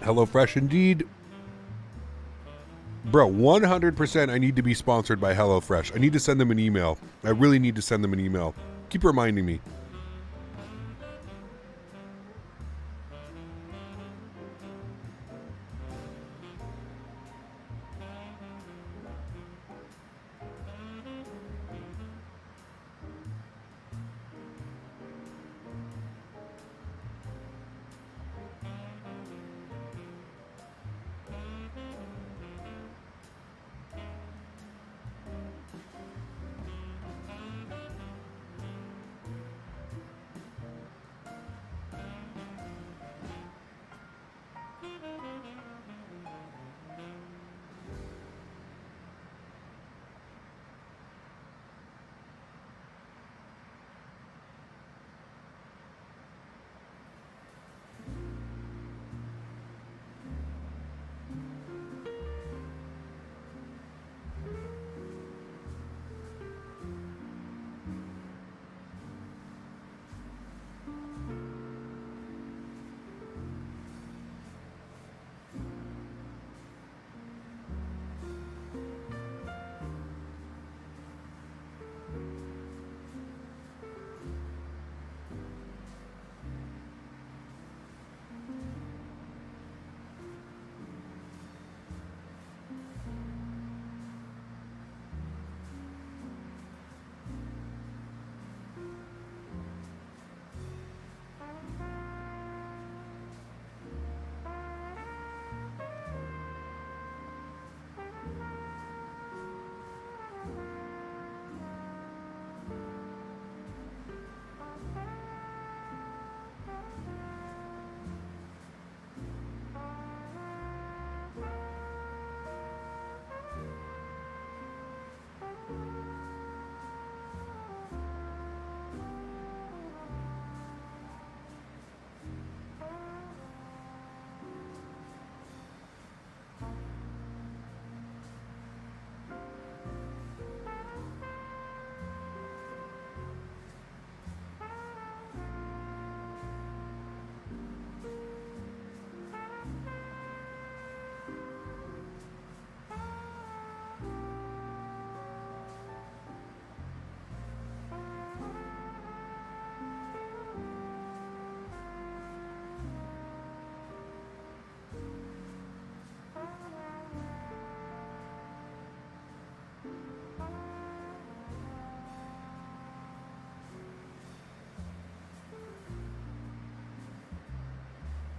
Speaker 1: HelloFresh indeed. Bro, 100% I need to be sponsored by HelloFresh. I need to send them an email. I really need to send them an email. Keep reminding me.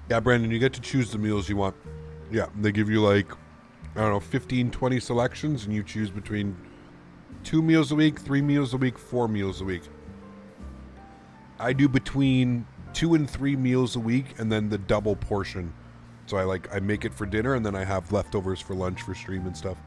Speaker 1: Yeah, Brandon, you get to choose the meals you want. Yeah, they give you like, I don't know, 15, 20 selections, and you choose between 2 meals a week, 3 meals a week, 4 meals a week. I do between 2 and 3 meals a week, and then the double portion. So I make it for dinner, and then I have leftovers for lunch for stream and stuff.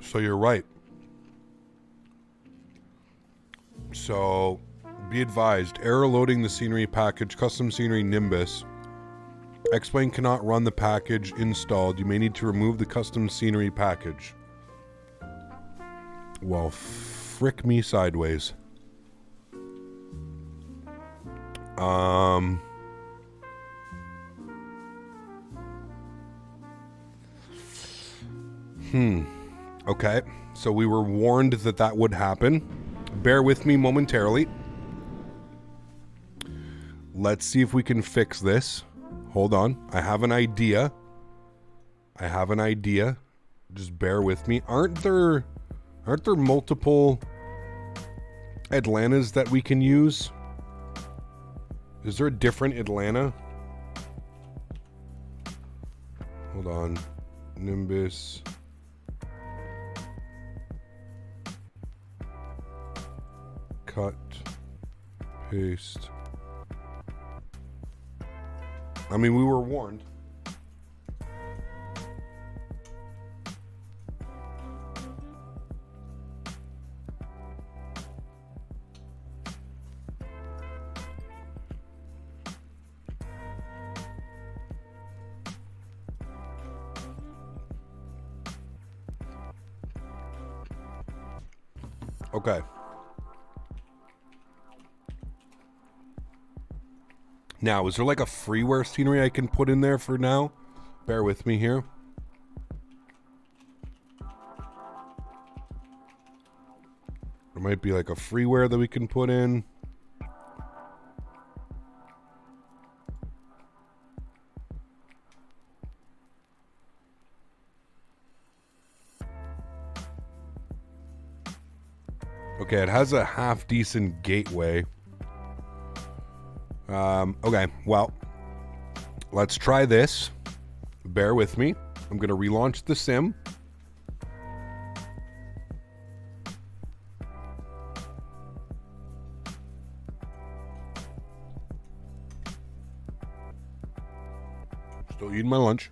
Speaker 1: So you're right. So be advised, error loading the scenery package, custom scenery Nimbus. X-Plane cannot run the package installed. You may need to remove the custom scenery package. Well, frick me sideways. Okay, so we were warned that that would happen. Bear with me momentarily. Let's see if we can fix this. Hold on. I have an idea. Just bear with me. Aren't there multiple Atlantas that we can use? Is there a different Atlanta? Hold on. Nimbus. Cut. Paste. I mean, we were warned. Okay. Now, is there like a freeware scenery I can put in there for now? Bear with me here. There might be like a freeware that we can put in. Okay, it has a half decent gateway. Okay, well, let's try this. Bear with me. I'm going to relaunch the sim. Still eating my lunch.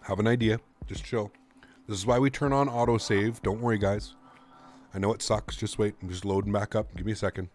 Speaker 1: Have an idea. Just chill. This is why we turn on autosave. Don't worry, guys. I know it sucks. Just wait. I'm just loading back up. Give me a second.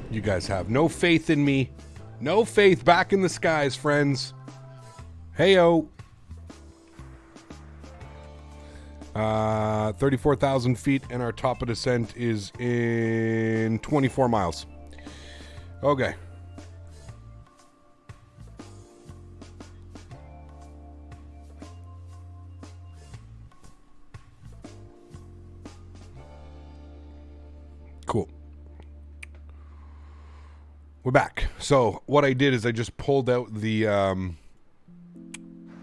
Speaker 1: You guys have no faith in me. No faith back in the skies, friends. Heyo. 34,000 feet, and our top of descent is in 24 miles. Okay. Cool. We're back. So what I did is I just pulled out the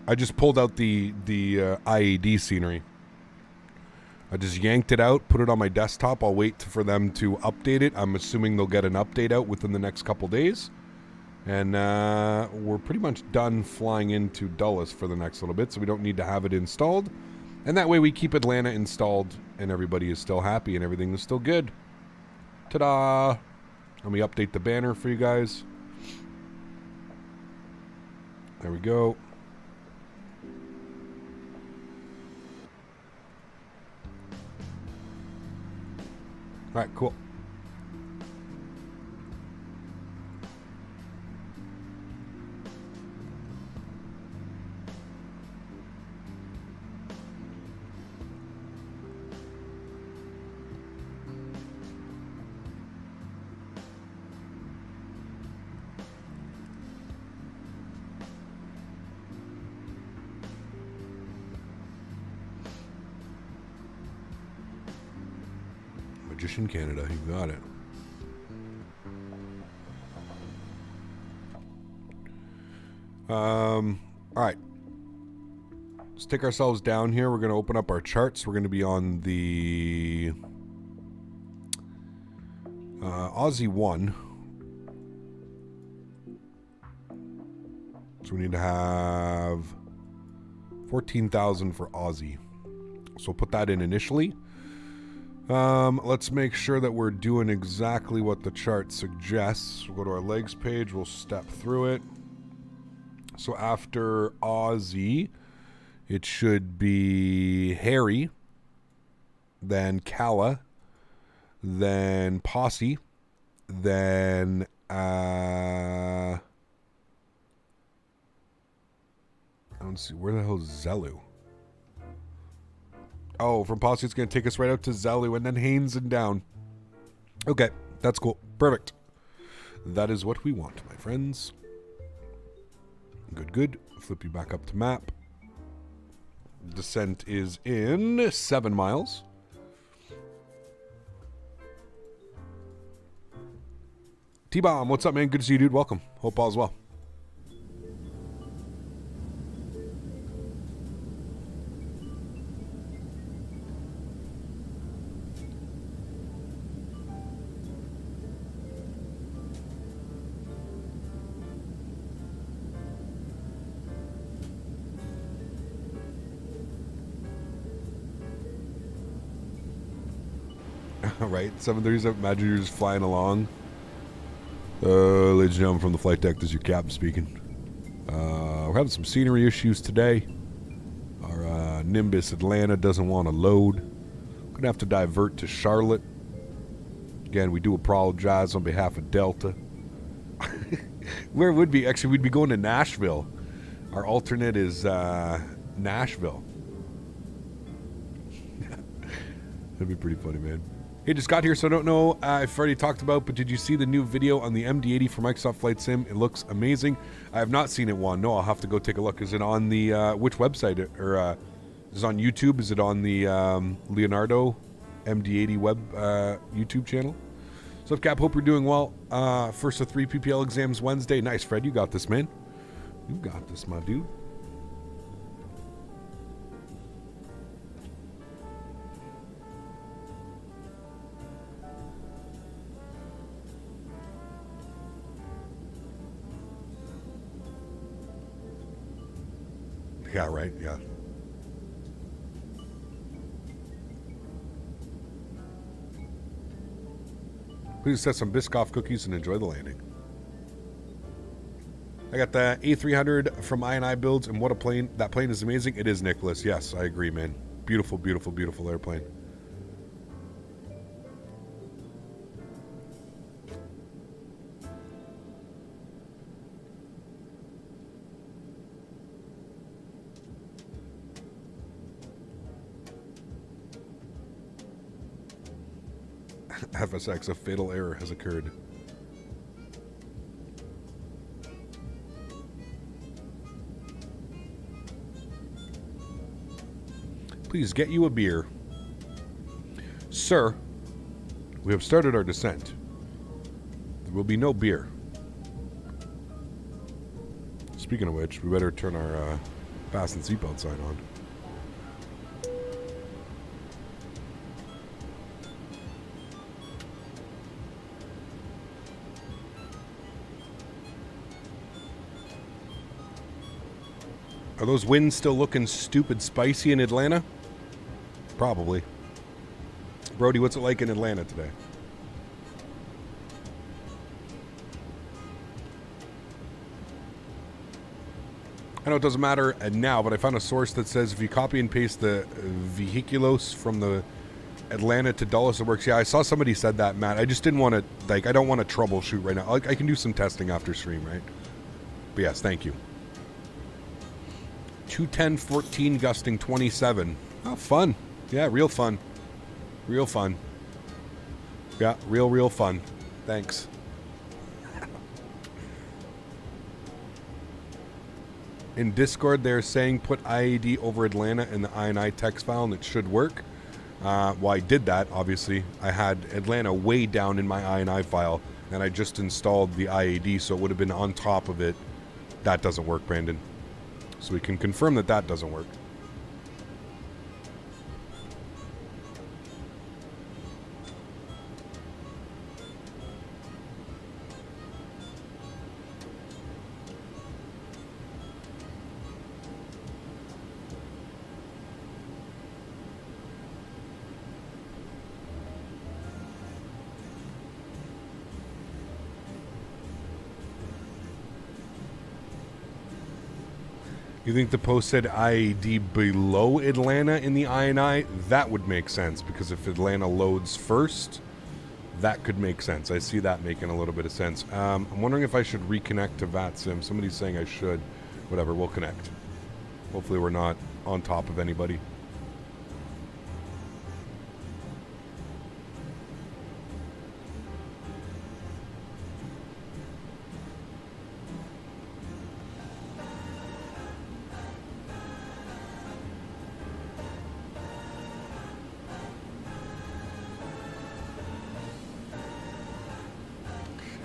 Speaker 1: IAD scenery. I just yanked it out, put it on my desktop. I'll wait for them to update it. I'm assuming they'll get an update out within the next couple days. And we're pretty much done flying into Dulles for the next little bit, so we don't need to have it installed. And that way we keep Atlanta installed and everybody is still happy and everything is still good. Ta-da! Let me update the banner for you guys. There we go. All right, cool. Magician Canada, you got it. All right. Let's take ourselves down here. We're going to open up our charts. We're going to be on the Aussie 1. So we need to have 14,000 for Aussie. So we'll put that in initially. Let's make sure that we're doing exactly what the chart suggests. We'll go to our legs page. We'll step through it. So after Aussie, it should be Harry, then Kala, then Posse, then I don't see, where the hell is Zelu? Oh, from Posse, it's going to take us right out to Zelu and then Haynes and down. Okay, that's cool. Perfect. That is what we want, my friends. Good, good. Flip you back up to map. Descent is in 7 miles. T-Bomb, what's up, man? Good to see you, dude. Welcome. Hope all's well. Right, 737, imagine you're just flying along. Ladies and gentlemen, from the flight deck, this is your captain speaking. We're having some scenery issues today. Our Nimbus Atlanta doesn't want to load. We're going to have to divert to Charlotte. Again, we do apologize on behalf of Delta. Where would be? Actually, we'd be going to Nashville. Our alternate is Nashville. That'd be pretty funny, man. Hey, just got here, so I don't know if I've already talked about, but did you see the new video on the MD-80 for Microsoft Flight Sim? It looks amazing. I have not seen it, Juan. No, I'll have to go take a look. Is it on the, which website? Or is it on YouTube? Is it on the Leonardo MD-80 web YouTube channel? So, Cap, hope you're doing well. First of 3 PPL exams Wednesday. Nice, Fred. You got this, man. You got this, my dude. Yeah, right, yeah. Please set some Biscoff cookies and enjoy the landing. I got the A300 from I&I Builds, and what a plane. That plane is amazing. It is, Nicholas. Yes, I agree, man. Beautiful, beautiful, beautiful airplane. FSX, a fatal error has occurred. Please get you a beer. Sir, we have started our descent. There will be no beer. Speaking of which, we better turn our fasten seatbelt sign on. Are those winds still looking stupid spicy in Atlanta? Probably. Brody, what's it like in Atlanta today? I know it doesn't matter now, but I found a source that says if you copy and paste the vehiculos from the Atlanta to Dulles, it works. Yeah, I saw somebody said that, Matt. I just didn't want to, like, I don't want to troubleshoot right now. I can do some testing after stream, right? But yes, thank you. 210-14 gusting 27. Oh, fun. Yeah, real fun. Real fun. Yeah, real fun. Thanks. In Discord, they're saying put IAD over Atlanta in the INI text file, and it should work. Well, I did that, obviously. I had Atlanta way down in my INI file, and I just installed the IAD, so it would have been on top of it. That doesn't work, Brandon. So we can confirm that that doesn't work. You think the post said IAD below Atlanta in the INI? That would make sense, because if Atlanta loads first, that could make sense. I see that making a little bit of sense. I'm wondering if I should reconnect to VATSIM. Somebody's saying I should. Whatever, we'll connect. Hopefully we're not on top of anybody.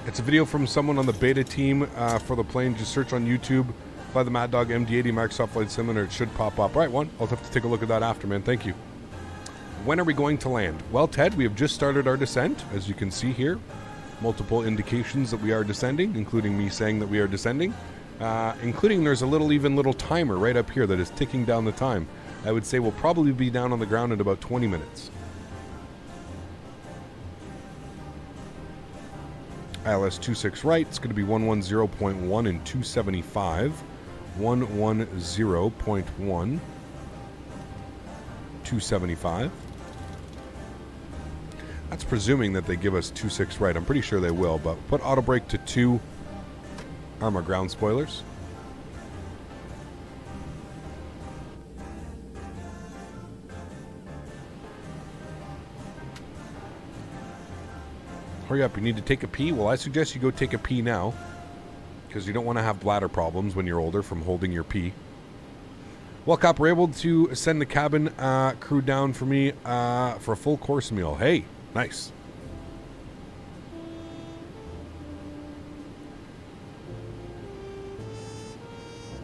Speaker 1: It's a video from someone on the beta team for the plane. Just search on YouTube by the Mad Dog MD-80 Microsoft Flight Simulator. It should pop up. Right, one. I'll have to take a look at that after, man. Thank you. When are we going to land? Well, Ted, we have just started our descent, as you can see here. Multiple indications that we are descending, including me saying that we are descending. Including there's a little timer right up here that is ticking down the time. I would say we'll probably be down on the ground in about 20 minutes. ILS 26 right, it's going to be 110.1 and 275. 110.1, 275. That's presuming that they give us 26 right. I'm pretty sure they will, but put auto brake to 2. Armor ground spoilers. Hurry up, you need to take a pee? Well, I suggest you go take a pee now, because you don't want to have bladder problems when you're older from holding your pee. Well, Cop, we're able to send the cabin crew down for me for a full course meal. Hey, nice.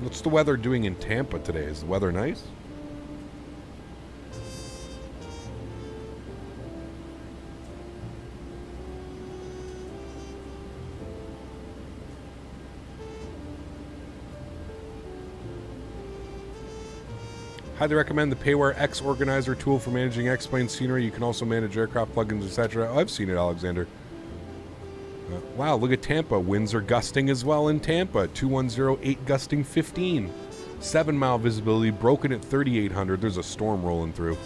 Speaker 1: What's the weather doing in Tampa today? Is the weather nice? Highly recommend the Payware X Organizer tool for managing X-Plane scenery. You can also manage aircraft plugins, etc. Oh, I've seen it, Alexander. Wow, look at Tampa. Winds are gusting as well in Tampa. 2108 gusting 15. 7-mile visibility, broken at 3,800. There's a storm rolling through.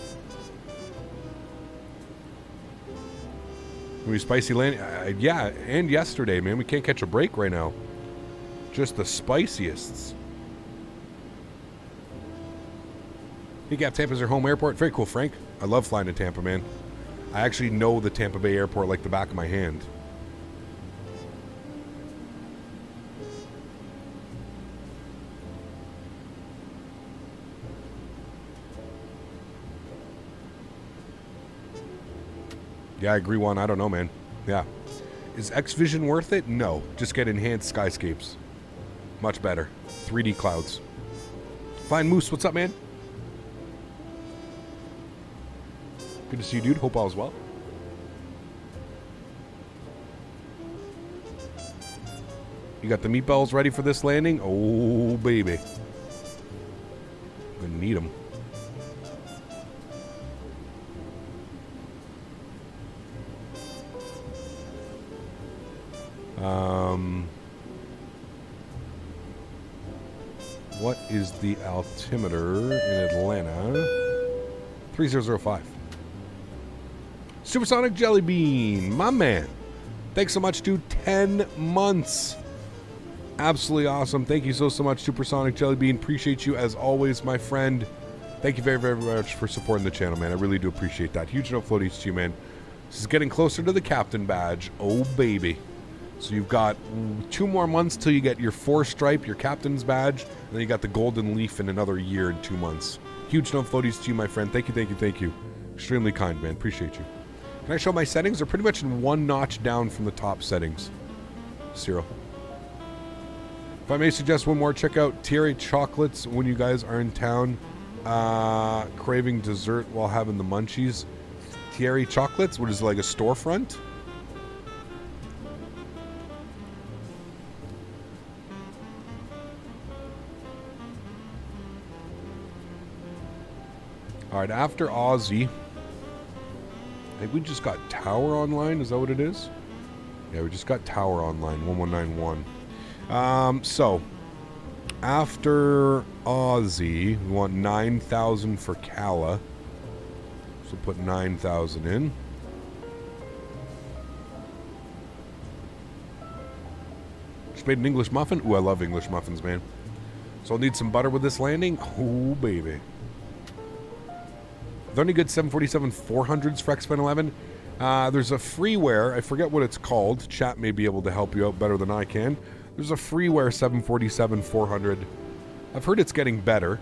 Speaker 1: Gonna be spicy land. Yeah, and yesterday, man. We can't catch a break right now. Just the spiciest. Hey, Gap, Tampa's our home airport. Very cool, Frank. I love flying to Tampa, man. I actually know the Tampa Bay airport like the back of my hand. Yeah, I agree, Juan. I don't know, man. Yeah. Is XVision worth it? No. Just get enhanced skyscapes. Much better. 3D clouds. Fine Moose, what's up, man? Good to see you, dude. Hope all is well. You got the meatballs ready for this landing? Oh, baby. I'm gonna need them. What is the altimeter in Atlanta? 3005. Supersonic Jelly Bean, my man. Thanks so much, dude. 10 months. Absolutely awesome. Thank you so much, Supersonic Jelly Bean. Appreciate you as always, my friend. Thank you very, very much for supporting the channel, man. I really do appreciate that. Huge note floaties to you, man. This is getting closer to the captain badge. Oh, baby. So you've got 2 more months till you get your 4-stripe, your captain's badge, and then you got the golden leaf in another year and 2 months. Huge note floaties to you, my friend. Thank you, thank you, thank you. Extremely kind, man. Appreciate you. Can I show my settings? They're pretty much in 1 notch down from the top settings. Zero. If I may suggest one more, check out Thierry Chocolates when you guys are in town. Craving dessert while having the munchies. Thierry Chocolates? What is it, like a storefront? Alright, after Aussie, I think we just got Tower online. Is that what it is? Yeah, we just got Tower online, 1191. So, after Aussie, we want 9,000 for Cala. So put 9,000 in. Just made an English muffin. Ooh, I love English muffins, man. So I'll need some butter with this landing. Oh, baby. Are there any good 747-400s for X-Men 11? There's a freeware. I forget what it's called. Chat may be able to help you out better than I can. There's a freeware 747-400. I've heard it's getting better.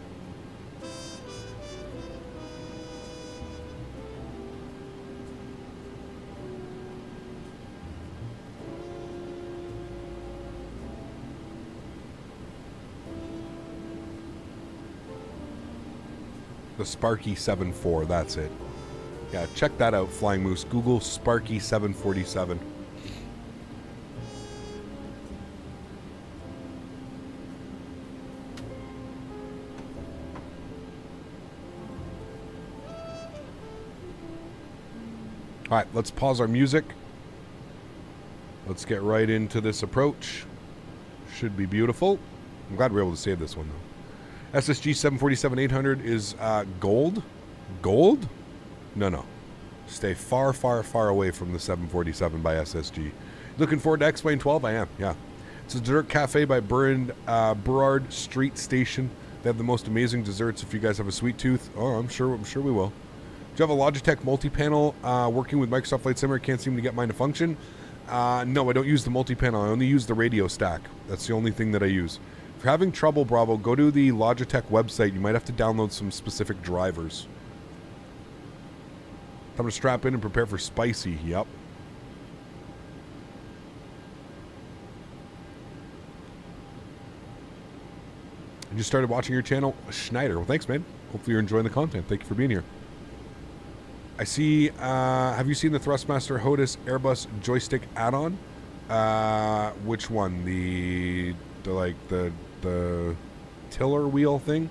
Speaker 1: The Sparky 7.4, that's it. Yeah, check that out, Flying Moose. Google Sparky 747. All right, let's pause our music. Let's get right into this approach. Should be beautiful. I'm glad we're able to save this one, though. SSG 747-800 is gold. Gold? No. Stay far, far, far away from the 747 by SSG. Looking forward to X-Plane 12? I am, yeah. It's a dessert cafe by Burrard Street Station. They have the most amazing desserts if you guys have a sweet tooth. Oh, I'm sure we will. Do you have a Logitech multi-panel working with Microsoft Flight Simulator? Can't seem to get mine to function. No, I don't use the multi-panel. I only use the radio stack. That's the only thing that I use. If you're having trouble, Bravo, go to the Logitech website. You might have to download some specific drivers. Time to strap in and prepare for spicy. Yep. I just started watching your channel, Schneider. Well, thanks, man. Hopefully you're enjoying the content. Thank you for being here. I see, have you seen the Thrustmaster HOTUS Airbus joystick add-on? Which one? The tiller wheel thing?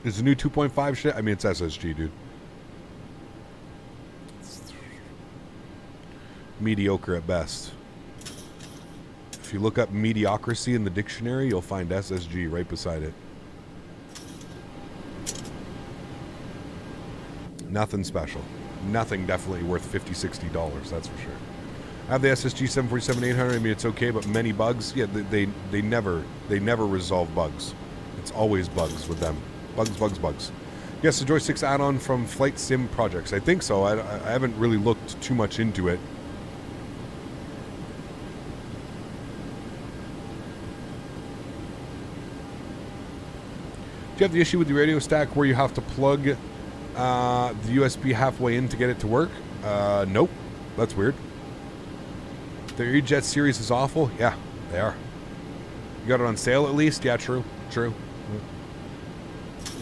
Speaker 1: Is the new 2.5 shit? I mean, it's SSG, dude. Mediocre at best. If you look up mediocrity in the dictionary, you'll find SSG right beside it. Nothing special. Nothing definitely worth $50-$60, that's for sure. I have the SSG 747-800. I mean, it's okay, but many bugs. Yeah, they never resolve bugs. It's always bugs with them. Bugs. Yes, the joysticks add-on from Flight Sim Projects. I think so. I haven't really looked too much into it. Do you have the issue with the radio stack where you have to plug the USB halfway in to get it to work? Nope. That's weird. The EasyJet series is awful? Yeah, they are. You got it on sale at least? Yeah, true. Can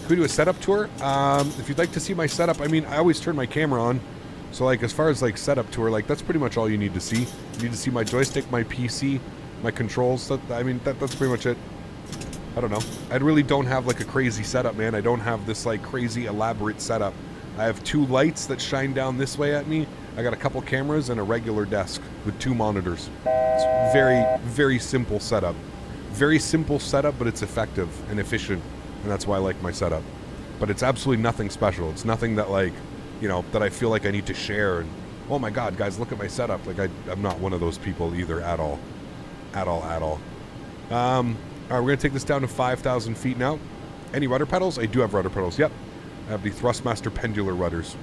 Speaker 1: we do a setup tour? If you'd like to see my setup, I mean, I always turn my camera on. So, like, as far as, like, setup tour, like, that's pretty much all you need to see. You need to see my joystick, my PC, my controls. That's pretty much it. I don't know. I really don't have, like, a crazy setup, man. I don't have this, like, crazy elaborate setup. I have 2 lights that shine down this way at me. I got a couple cameras and a regular desk with 2 monitors. It's very, very simple setup. Very simple setup, but it's effective and efficient. And that's why I like my setup. But it's absolutely nothing special. It's nothing that, like, you know, that I feel like I need to share. And, oh my God, guys, look at my setup. Like, I'm not one of those people either at all. At all. All right, we're going to take this down to 5,000 feet now. Any rudder pedals? I do have rudder pedals, yep. I have the Thrustmaster pendular rudders.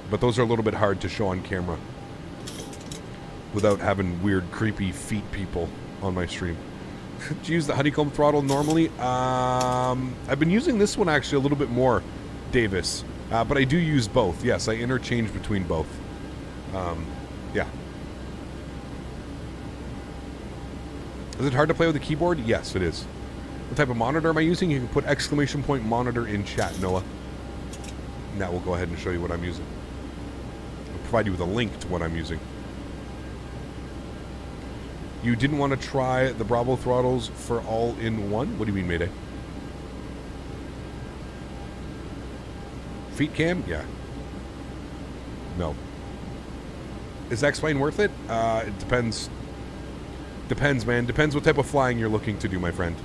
Speaker 1: But those are a little bit hard to show on camera without having weird, creepy feet people on my stream. Do you use the honeycomb throttle normally? I've been using this one actually a little bit more, Davis. But I do use both. Yes, I interchange between both. Yeah. Is it hard to play with the keyboard? Yes, it is. What type of monitor am I using? You can put ! monitor in chat, Noah. And that will go ahead and show you what I'm using. I'll provide you with a link to what I'm using. You didn't want to try the Bravo throttles for all-in-one? What do you mean, Mayday? Feet cam? Yeah. No. Is X-Plane worth it? It depends. Depends, man. Depends what type of flying you're looking to do, my friend.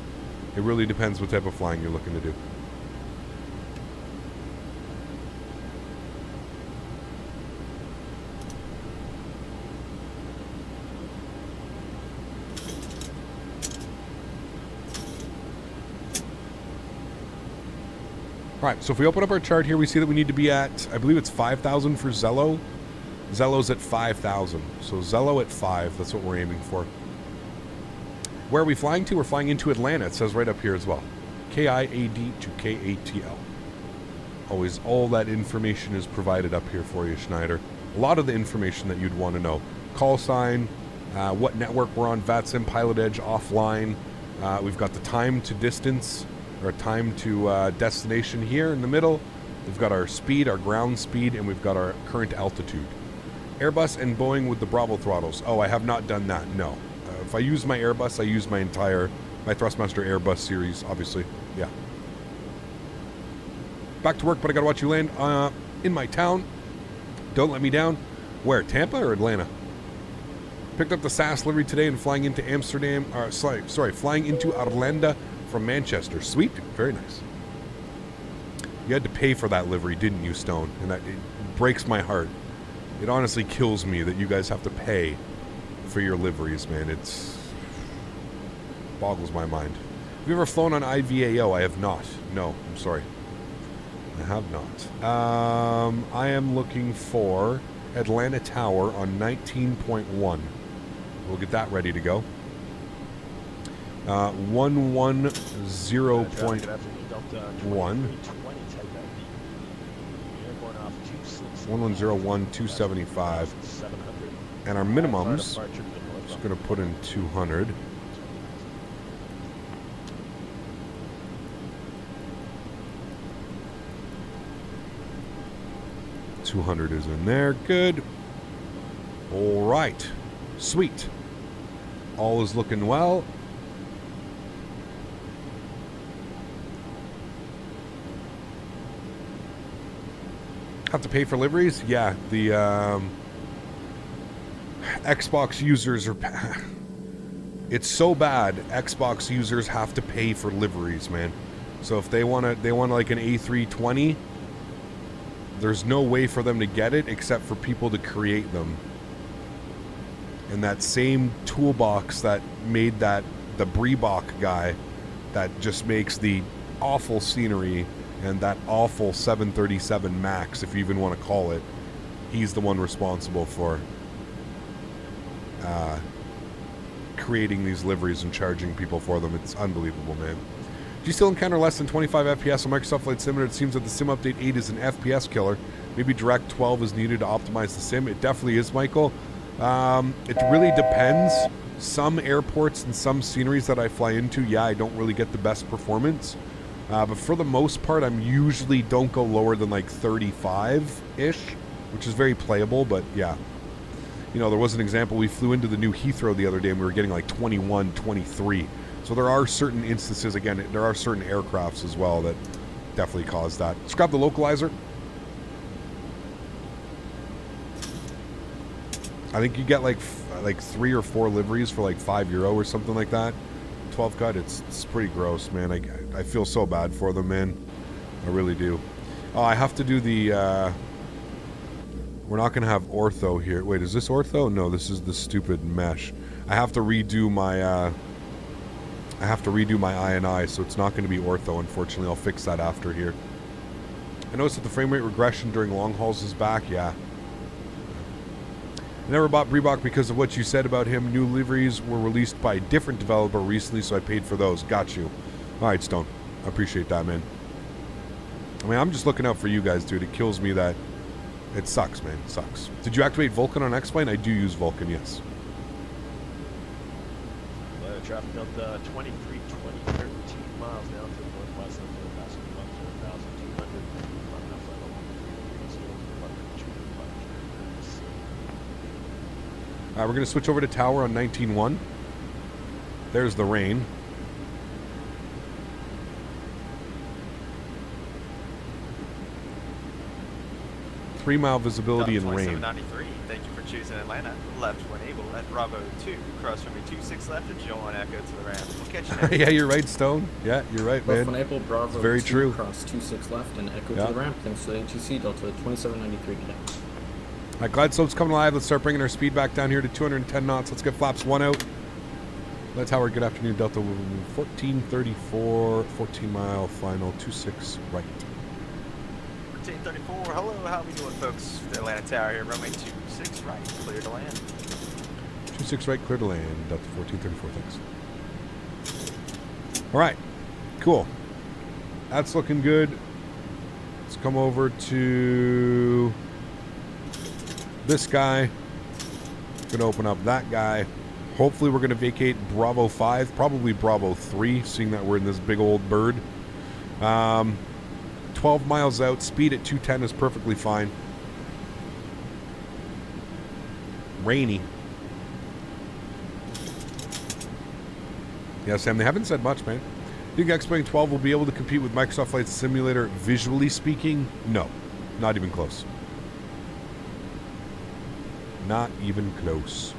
Speaker 1: It really depends what type of flying you're looking to do. Alright, so if we open up our chart here, we see that we need to be at, I believe it's 5,000 for Zello. Zello's at 5,000. So Zello at 5, that's what we're aiming for. Where are we flying to? We're flying into Atlanta. It says right up here as well. KIAD to KATL. Always, all that information is provided up here for you, Schneider. A lot of the information that you'd want to know. Call sign, what network we're on, VATSIM, Pilot Edge, offline. We've got the time to distance, or time to destination here in the middle. We've got our speed, our ground speed, and we've got our current altitude. Airbus and Boeing with the Bravo throttles. Oh, I have not done that, no. If I use my Airbus, I use my Thrustmaster Airbus series, obviously. Yeah. Back to work, but I gotta watch you land in my town. Don't let me down. Where, Tampa or Atlanta? Picked up the SAS livery today and flying into Amsterdam, flying into Arlanda from Manchester. Sweet, very nice. You had to pay for that livery, didn't you, Stone? And that, it breaks my heart. It honestly kills me that you guys have to pay for your liveries, man. It's boggles my mind. Have you ever flown on IVAO? I have not. No, I'm sorry. I have not. I am looking for Atlanta Tower on 19.1. We'll get that ready to go. 110.1. 1101 275. And our minimums, just going to put in 200. $200 is in there. Good. All right. Sweet. All is looking well. Have to pay for liveries? Yeah, the Xbox users are... It's so bad, Xbox users have to pay for liveries, man. So if they want like an A320, there's no way for them to get it except for people to create them. And that same toolbox that made that, the Breebach guy, that just makes the awful scenery and that awful 737 MAX, if you even want to call it, he's the one responsible for creating these liveries and charging people for them. It's unbelievable, man. Do you still encounter less than 25 FPS on Microsoft Flight Simulator? It seems that the Sim Update 8 is an FPS killer. Maybe Direct 12 is needed to optimize the sim. It definitely is, Michael. It really depends. Some airports and some sceneries that I fly into, yeah, I don't really get the best performance. But for the most part, I'm usually don't go lower than like 35-ish, which is very playable, but yeah. You know, there was an example, we flew into the new Heathrow the other day and we were getting like 21, 23. So there are certain instances, again, there are certain aircrafts as well that definitely cause that. Let's grab the localizer. I think you get like 3 or 4 liveries for like €5 or something like that. 12 cut, it's pretty gross, man. I feel so bad for them, man. I really do. Oh, I have to do the... we're not going to have ortho here. Wait, is this ortho? No, this is the stupid mesh. I have to redo my... INI, so it's not going to be ortho, unfortunately. I'll fix that after here. I noticed that the frame rate regression during long hauls is back. Yeah. I never bought Breebach because of what you said about him. New liveries were released by a different developer recently, so I paid for those. Got you. All right, Stone. I appreciate that, man. I mean, I'm just looking out for you guys, dude. It kills me that... It sucks, man. It sucks. Did you activate Vulcan on X-Plane? I do use Vulcan, yes.
Speaker 7: Traffic Delta 2320, 13 miles down to the northwest of the passenger bus to 1,200.
Speaker 1: We're going to switch over to tower on 19.1. There's the rain. Three-mile visibility and rain.
Speaker 8: 2793, thank you for choosing Atlanta. Left when able at Bravo 2. Cross from me 26 left and Joel on Echo to the ramp. We'll catch you next.
Speaker 1: Yeah, you're right, Stone. Yeah, you're right, man.
Speaker 5: Left when able, Bravo
Speaker 1: it's very
Speaker 5: 2,
Speaker 1: true.
Speaker 5: Cross 26 left and Echo to the ramp. Thanks to the ATC Delta 2793 today.
Speaker 1: All right, Glide Slope's coming live. Let's start bringing our speed back down here to 210 knots. Let's get flaps 1 out. Let's Howard, good afternoon. Delta 1434, 14-mile final, 26 right.
Speaker 8: 1434, hello, how are we doing, folks? The Atlanta Tower here, runway 26 right, clear to land.
Speaker 1: 26 right, clear to land. Delta 1434, thanks. All right, cool. That's looking good. Let's come over to this guy. Gonna open up that guy. Hopefully we're gonna vacate Bravo 5, probably Bravo 3, seeing that we're in this big old bird. 12 miles out, speed at 210 is perfectly fine. Rainy. Yeah, Sam, they haven't said much, man. Do you think X-Plane 12 will be able to compete with Microsoft Flight Simulator visually speaking? No, not even close. Not even close.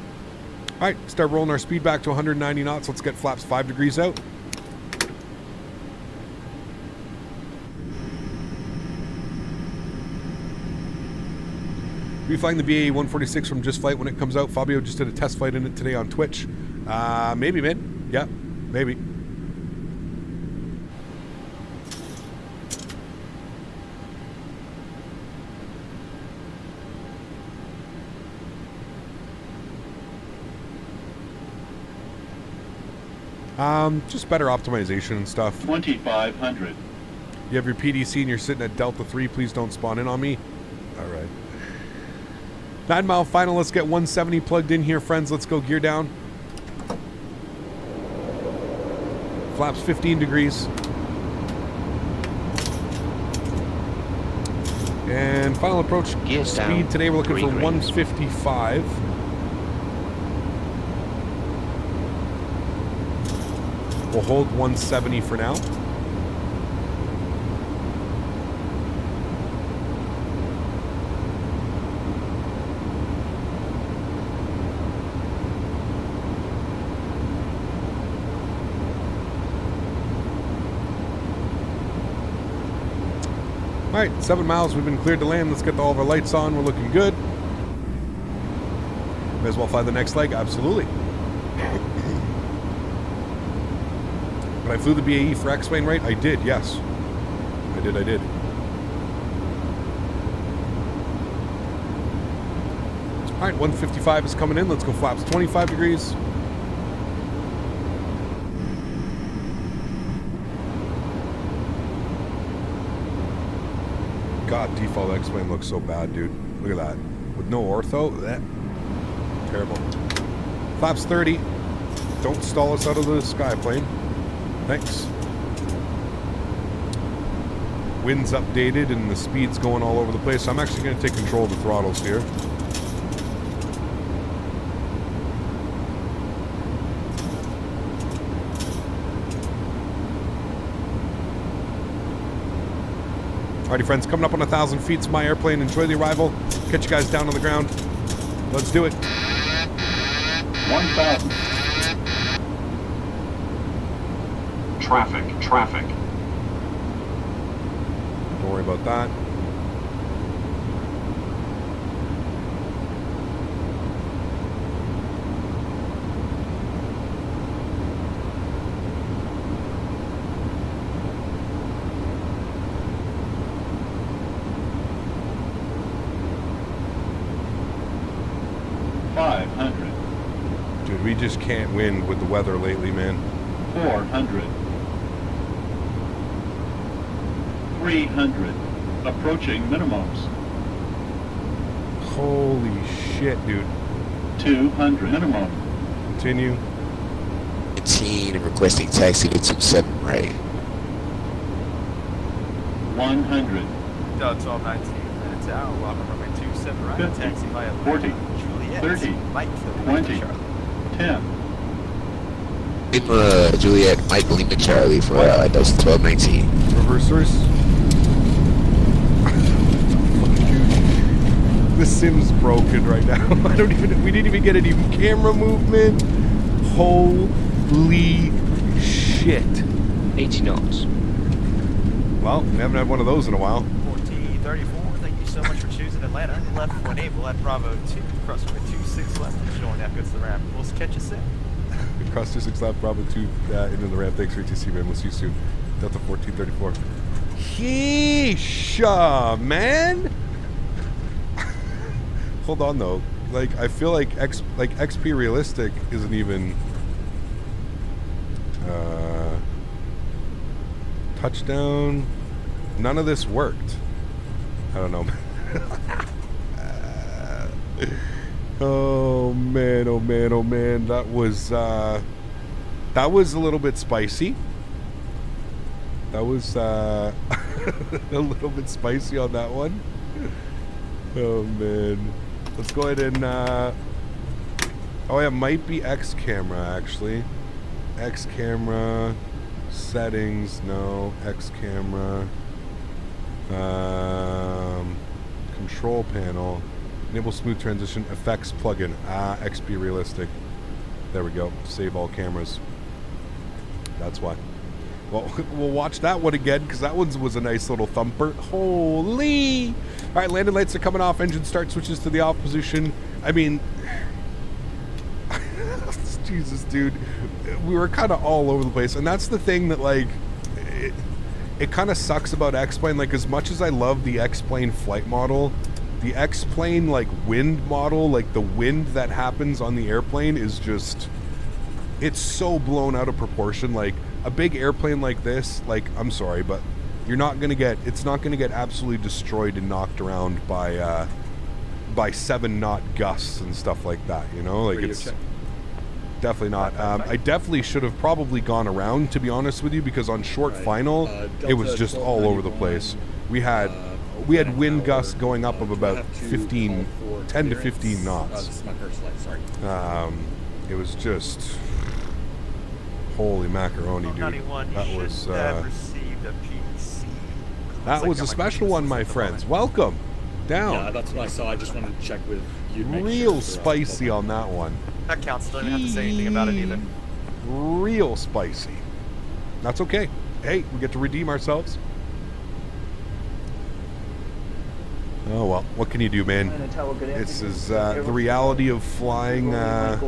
Speaker 1: All right, start rolling our speed back to 190 knots. Let's get flaps 5 degrees out. We'll be flying the BA 146 from Just Flight when it comes out. Fabio just did a test flight in it today on Twitch. Maybe, man. Yeah, maybe. Just better optimization and stuff.
Speaker 9: 2500.
Speaker 1: You have your PDC and you're sitting at Delta 3. Please don't spawn in on me. All right. 9 mile final. Let's get 170 plugged in here, friends. Let's go gear down. Flaps 15 degrees. And final approach
Speaker 6: Gears
Speaker 1: speed
Speaker 6: down.
Speaker 1: today. We're looking for
Speaker 6: 3
Speaker 1: 155. We'll hold 170 for now. All right, 7 miles. We've been cleared to land. Let's get all of our lights on. We're looking good. May as well fly the next leg. Absolutely. But I flew the BAE for X-Plane, right? I did, yes. I did. All right, 155 is coming in. Let's go flaps 25 degrees. God, default X-Plane looks so bad, dude. Look at that. With no ortho, that terrible. Flaps 30. Don't stall us out of the sky plane. Thanks. Wind's updated and the speed's going all over the place. So I'm actually going to take control of the throttles here. Alrighty, friends, coming up on 1,000 feet. It's my airplane. Enjoy the arrival. Catch you guys down on the ground. Let's do it.
Speaker 9: 1,000. Traffic.
Speaker 1: Don't worry about that. Dude, we just can't win with the weather lately, man.
Speaker 9: 400. 300. Approaching minimums.
Speaker 1: Holy shit, dude.
Speaker 9: 200. Minimum.
Speaker 1: Continue.
Speaker 10: 18 and requesting taxi to 27 right.
Speaker 9: 100.
Speaker 8: Delta 1219 minutes out. Welcome runway 27 right.
Speaker 9: 50,
Speaker 8: Taxi via
Speaker 9: 40,
Speaker 8: Juliet.
Speaker 9: 30,
Speaker 8: Mike,
Speaker 9: 20, 10.
Speaker 10: Juliet, Mike, Lima, Charlie for Delta 1219.
Speaker 1: Reversers. The sim's broken right now. We didn't even get any camera movement. Holy shit.
Speaker 6: 80 knots.
Speaker 1: Well, we haven't had one of those in a while.
Speaker 8: 1434, thank you so much for choosing Atlanta. Left for enable at Bravo 2, cross runway 26 left, showing that goes to the ramp. We'll catch you soon.
Speaker 1: Cross 26 left, Bravo 2 into the ramp. Thanks for ATC, man. We'll see you soon. Delta 1434. Yeesh, man. Hold on though. Like I feel like XP realistic isn't even touchdown. None of this worked. I don't know. Oh man, oh man, oh man. That was a little bit spicy. That was a little bit spicy on that one. Oh man. Let's go ahead and oh yeah, might be X camera actually. X camera settings, no, X camera. Control panel. Enable smooth transition effects plugin. XP realistic. There we go. Save all cameras. That's why. Well, we'll watch that one again because that one was a nice little thumper. Holy! All right, landing lights are coming off. Engine start switches to the off position. I mean, Jesus, dude, we were kind of all over the place, and that's the thing that like it kind of sucks about X-Plane. Like as much as I love the X-Plane flight model, the X-Plane like wind model, like the wind that happens on the airplane is just, it's so blown out of proportion. Like a big airplane like this, like I'm sorry, but you're not gonna get, it's not gonna get absolutely destroyed and knocked around by 7-knot gusts and stuff like that, you know? Like it's definitely not. I definitely should have probably gone around, to be honest with you, because on short final it was just all over the place. We had wind gusts going up of about 10 to 15 knots. It was just holy macaroni, dude. That was that was a special one, my friends. Welcome down.
Speaker 11: Yeah, that's what I saw. I just wanted to check with you.
Speaker 1: Real spicy on that one.
Speaker 8: That counts. Don't have to say anything about it either.
Speaker 1: Real spicy. That's okay. Hey, we get to redeem ourselves. Oh well, what can you do, man? This is the reality of flying. The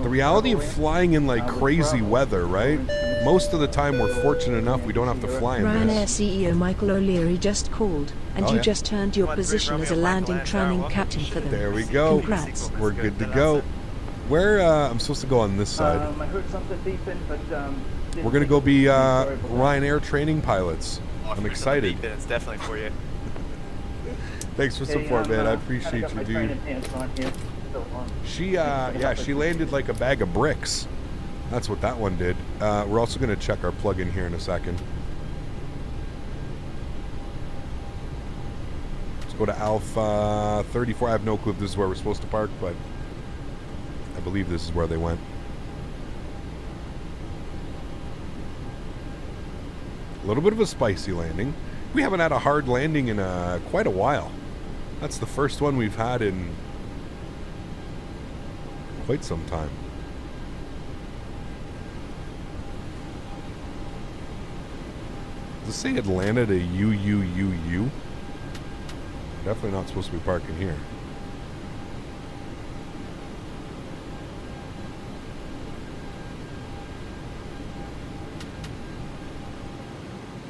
Speaker 1: reality of flying in like crazy weather, right? most of the time we're fortunate enough we don't have to fly in
Speaker 2: Ryanair
Speaker 1: this.
Speaker 2: CEO Michael O'Leary just called, and
Speaker 1: Oh,
Speaker 2: you
Speaker 1: yeah.
Speaker 2: just turned your position as a landing training captain for them.
Speaker 1: There we go.
Speaker 2: Congrats.
Speaker 1: We're good to go. Where, I'm supposed to go on this side.
Speaker 12: I heard something beeping, but
Speaker 1: We're going to go be Ryanair training pilots. I'm excited.
Speaker 8: It's definitely for you.
Speaker 1: Thanks for support, man. I appreciate you, dude. She, yeah, she landed like a bag of bricks. That's what that one did. We're also going to check our plug-in here in a second. Let's go to Alpha 34. I have no clue if this is where we're supposed to park, but I believe this is where they went. A little bit of a spicy landing. We haven't had a hard landing in quite a while. That's the first one we've had in quite some time. Does it say Atlanta to UUUU? Definitely not supposed to be parking here.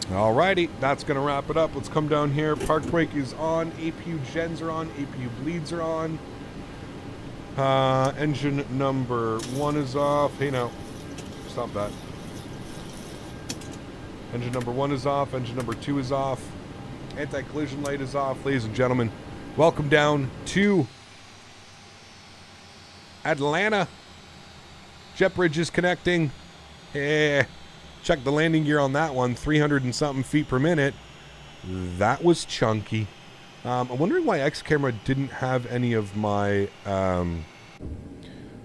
Speaker 1: Alrighty, that's going to wrap it up. Let's come down here. Park brake is on. APU gens are on. APU bleeds are on. Engine number 1 is off. Hey, now. Stop that. Engine number 1 is off. Engine number 2 is off. Anti-collision light is off. Ladies and gentlemen, welcome down to Atlanta. Jet bridge is connecting. Check the landing gear on that one. 300 and something feet per minute. That was chunky. I'm wondering why X camera didn't have any of my...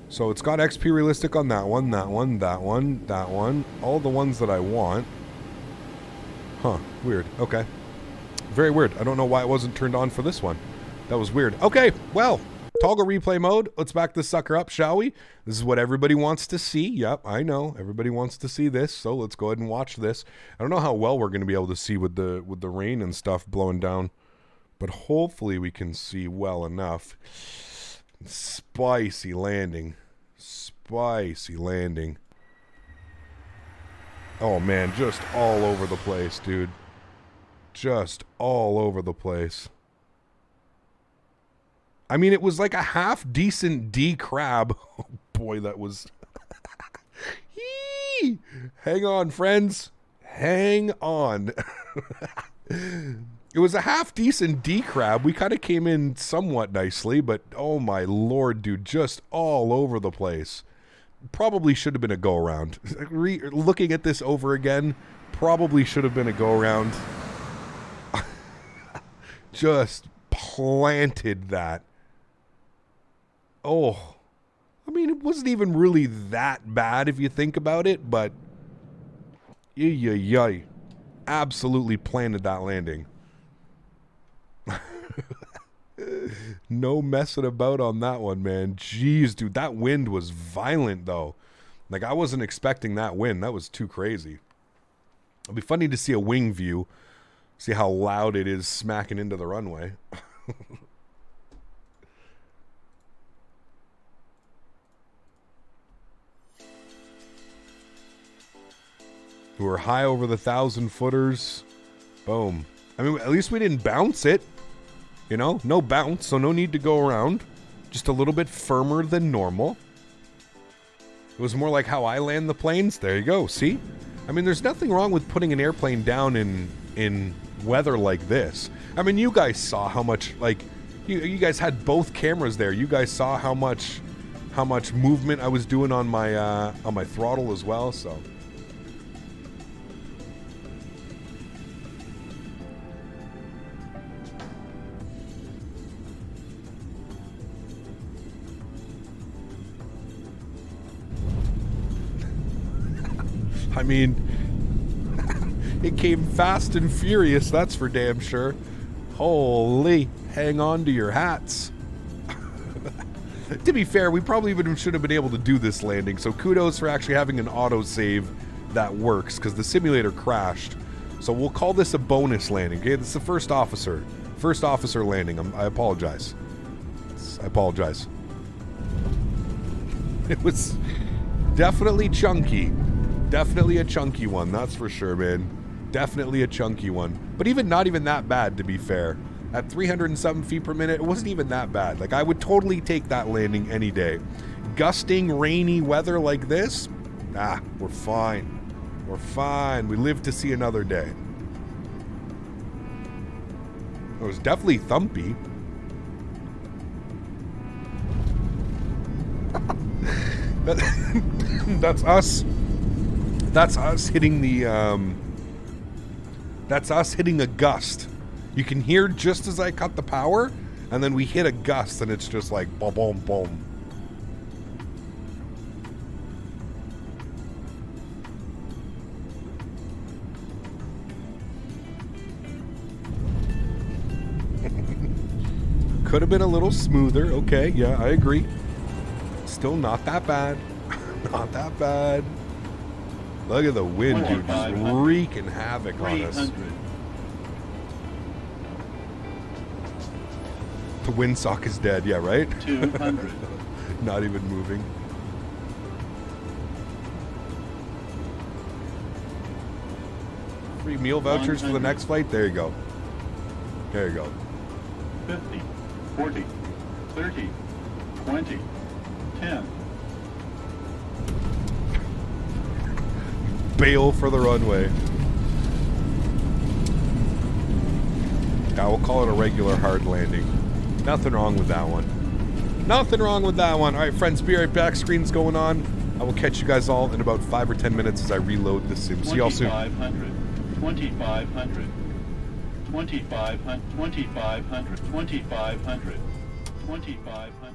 Speaker 1: so it's got XP realistic on that one, that one, that one, that one. All the ones that I want. Huh. Weird. Okay. Very weird. I don't know why it wasn't turned on for this one. That was weird. Okay. Well, toggle replay mode. Let's back this sucker up, shall we? This is what everybody wants to see. Yep, I know. Everybody wants to see this, so let's go ahead and watch this. I don't know how well we're going to be able to see with the rain and stuff blowing down, but hopefully we can see well enough. Spicy landing. Spicy landing. Oh, man, just all over the place, dude. Just all over the place. I mean, it was like a half-decent D crab. Oh, boy, that was... Hang on, friends. Hang on. It was a half-decent D crab. We kind of came in somewhat nicely, but oh, my Lord, dude, just all over the place. Probably should have been a go-around. Looking at this over again, probably should have been a go-around. Just planted that. Oh, I mean, it wasn't even really that bad if you think about it, but yay, absolutely planted that landing. No messing about on that one, man. Jeez, dude, that wind was violent, though. Like, I wasn't expecting that wind. That was too crazy. It'll be funny to see a wing view, see how loud it is smacking into the runway. We were high over the 1,000-footers. Boom. I mean, at least we didn't bounce it. You know, no bounce, so no need to go around. Just a little bit firmer than normal. It was more like how I land the planes. There you go. See? I mean, there's nothing wrong with putting an airplane down in weather like this. I mean, you guys saw how much, like, you guys had both cameras there. You guys saw how much movement I was doing on my throttle as well, so... I mean, it came fast and furious, that's for damn sure. Holy, hang on to your hats. To be fair, we probably even should have been able to do this landing, so kudos for actually having an autosave that works, because the simulator crashed. So we'll call this a bonus landing, okay? This is the first officer landing. I apologize. I apologize. It was definitely chunky. Definitely a chunky one, that's for sure, man. Definitely a chunky one. But even not even that bad, to be fair. At 307 feet per minute, it wasn't even that bad. Like, I would totally take that landing any day. Gusting, rainy weather like this, we're fine. We're fine. We live to see another day. It was definitely thumpy. That's us. That's us hitting the, that's us hitting a gust. You can hear just as I cut the power, and then we hit a gust, and it's just like boom, boom, boom. Could have been a little smoother. Okay, yeah, I agree. Still not that bad. Not that bad. Look at the wind, dude, just wreaking havoc on us. The windsock is dead, yeah, right?
Speaker 9: 200.
Speaker 1: Not even moving. Free meal vouchers for the next flight? There you go. There you go.
Speaker 9: 50, 40, 30, 20, 10.
Speaker 1: Bail for the runway. Yeah, we'll call it a regular hard landing. Nothing wrong with that one. Nothing wrong with that one. All right, friends, be right back. Screen's going on. I will catch you guys all in about 5 or 10 minutes as I reload the sim. See y'all soon.
Speaker 9: 2,500, 2,500, 2,500, 2,500, 2,500.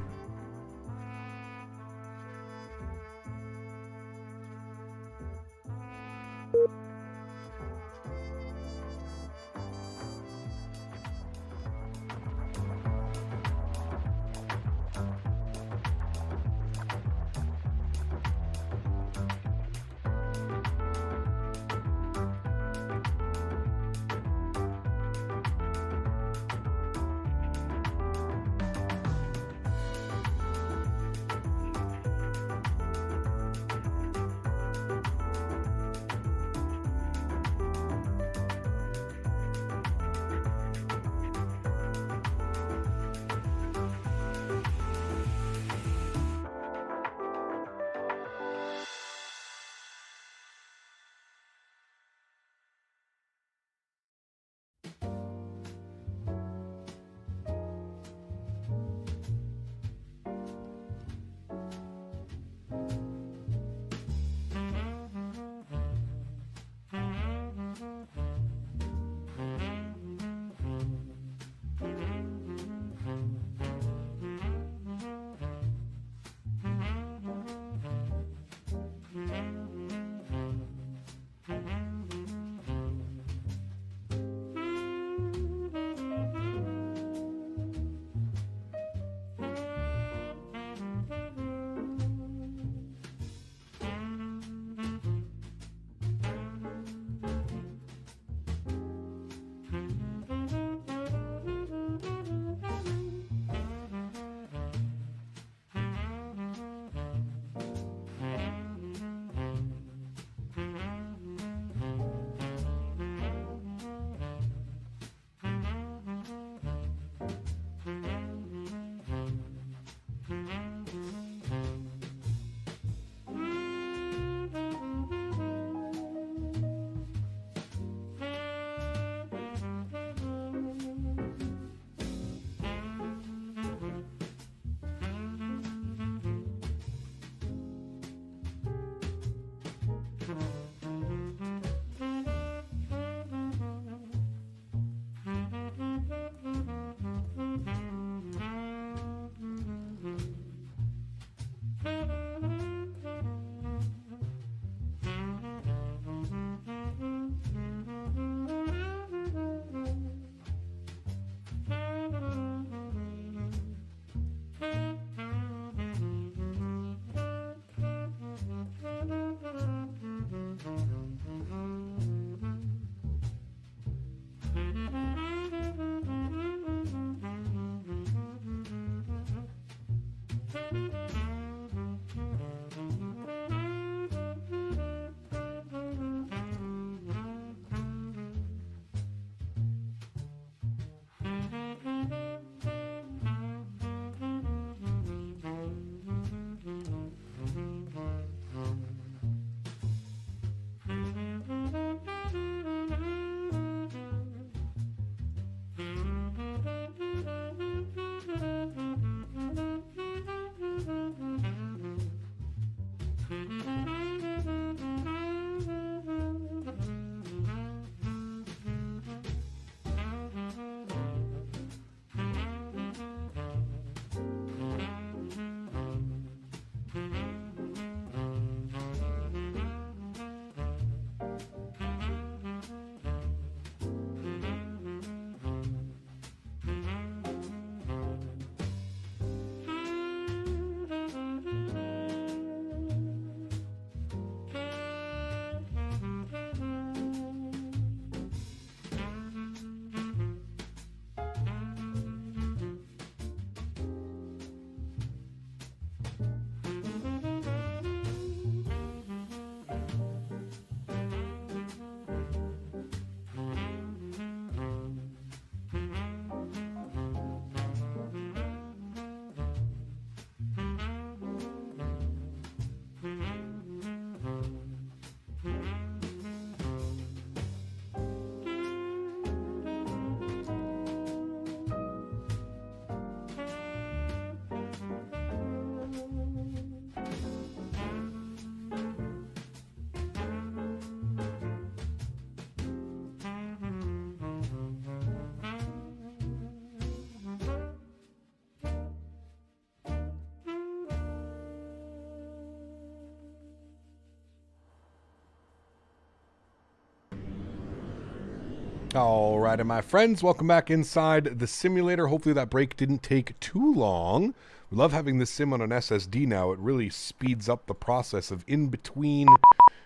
Speaker 1: Alrighty, my friends, welcome back inside the simulator. Hopefully that break didn't take too long. We love having this sim on an SSD now. It really speeds up the process of in between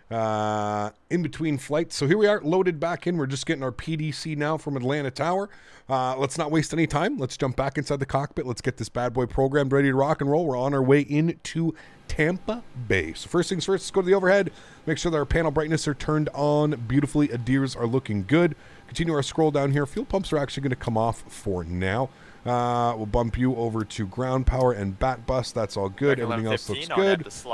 Speaker 1: flights. So here we are, loaded back in. We're just getting our PDC now from Atlanta Tower. Let's not waste any time. Let's jump back inside the cockpit. Let's get this bad boy programmed, ready to rock and roll. We're on our way into Tampa Bay. So first things first, let's go to the overhead. Make sure that our panel brightness are turned on beautifully. Adirs are looking good. Continue our scroll down here. Fuel pumps are actually going to come off for now. We'll bump you over to ground power and bat bus. That's all good. Everything else looks good. Just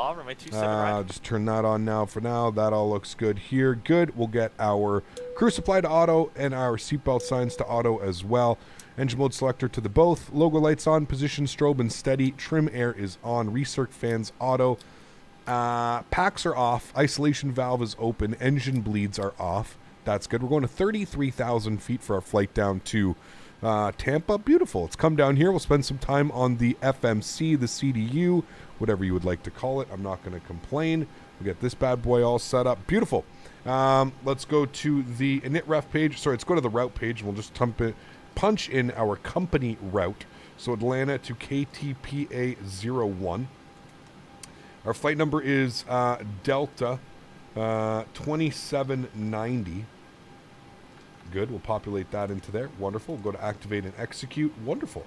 Speaker 1: turn that on now for now. That all looks good here. Good. We'll get our crew supply to auto and our seatbelt signs to auto as well. Engine mode selector to the both. Logo lights on. Position strobe and steady. Trim air is on. Recirc fans auto. Packs are off. Isolation valve is open. Engine bleeds are off. That's good. We're going to 33,000 feet for our flight down to Tampa. Beautiful. Let's come down here. We'll spend some time on the FMC, the CDU, whatever you would like to call it. I'm not going to complain. We'll get this bad boy all set up. Beautiful. Let's go to the init ref page. Sorry, let's go to the route page. We'll just punch in our company route. So Atlanta to KTPA 01. Our flight number is Delta 2790. Good. We'll populate that into there. Wonderful. We'll go to activate and execute. Wonderful.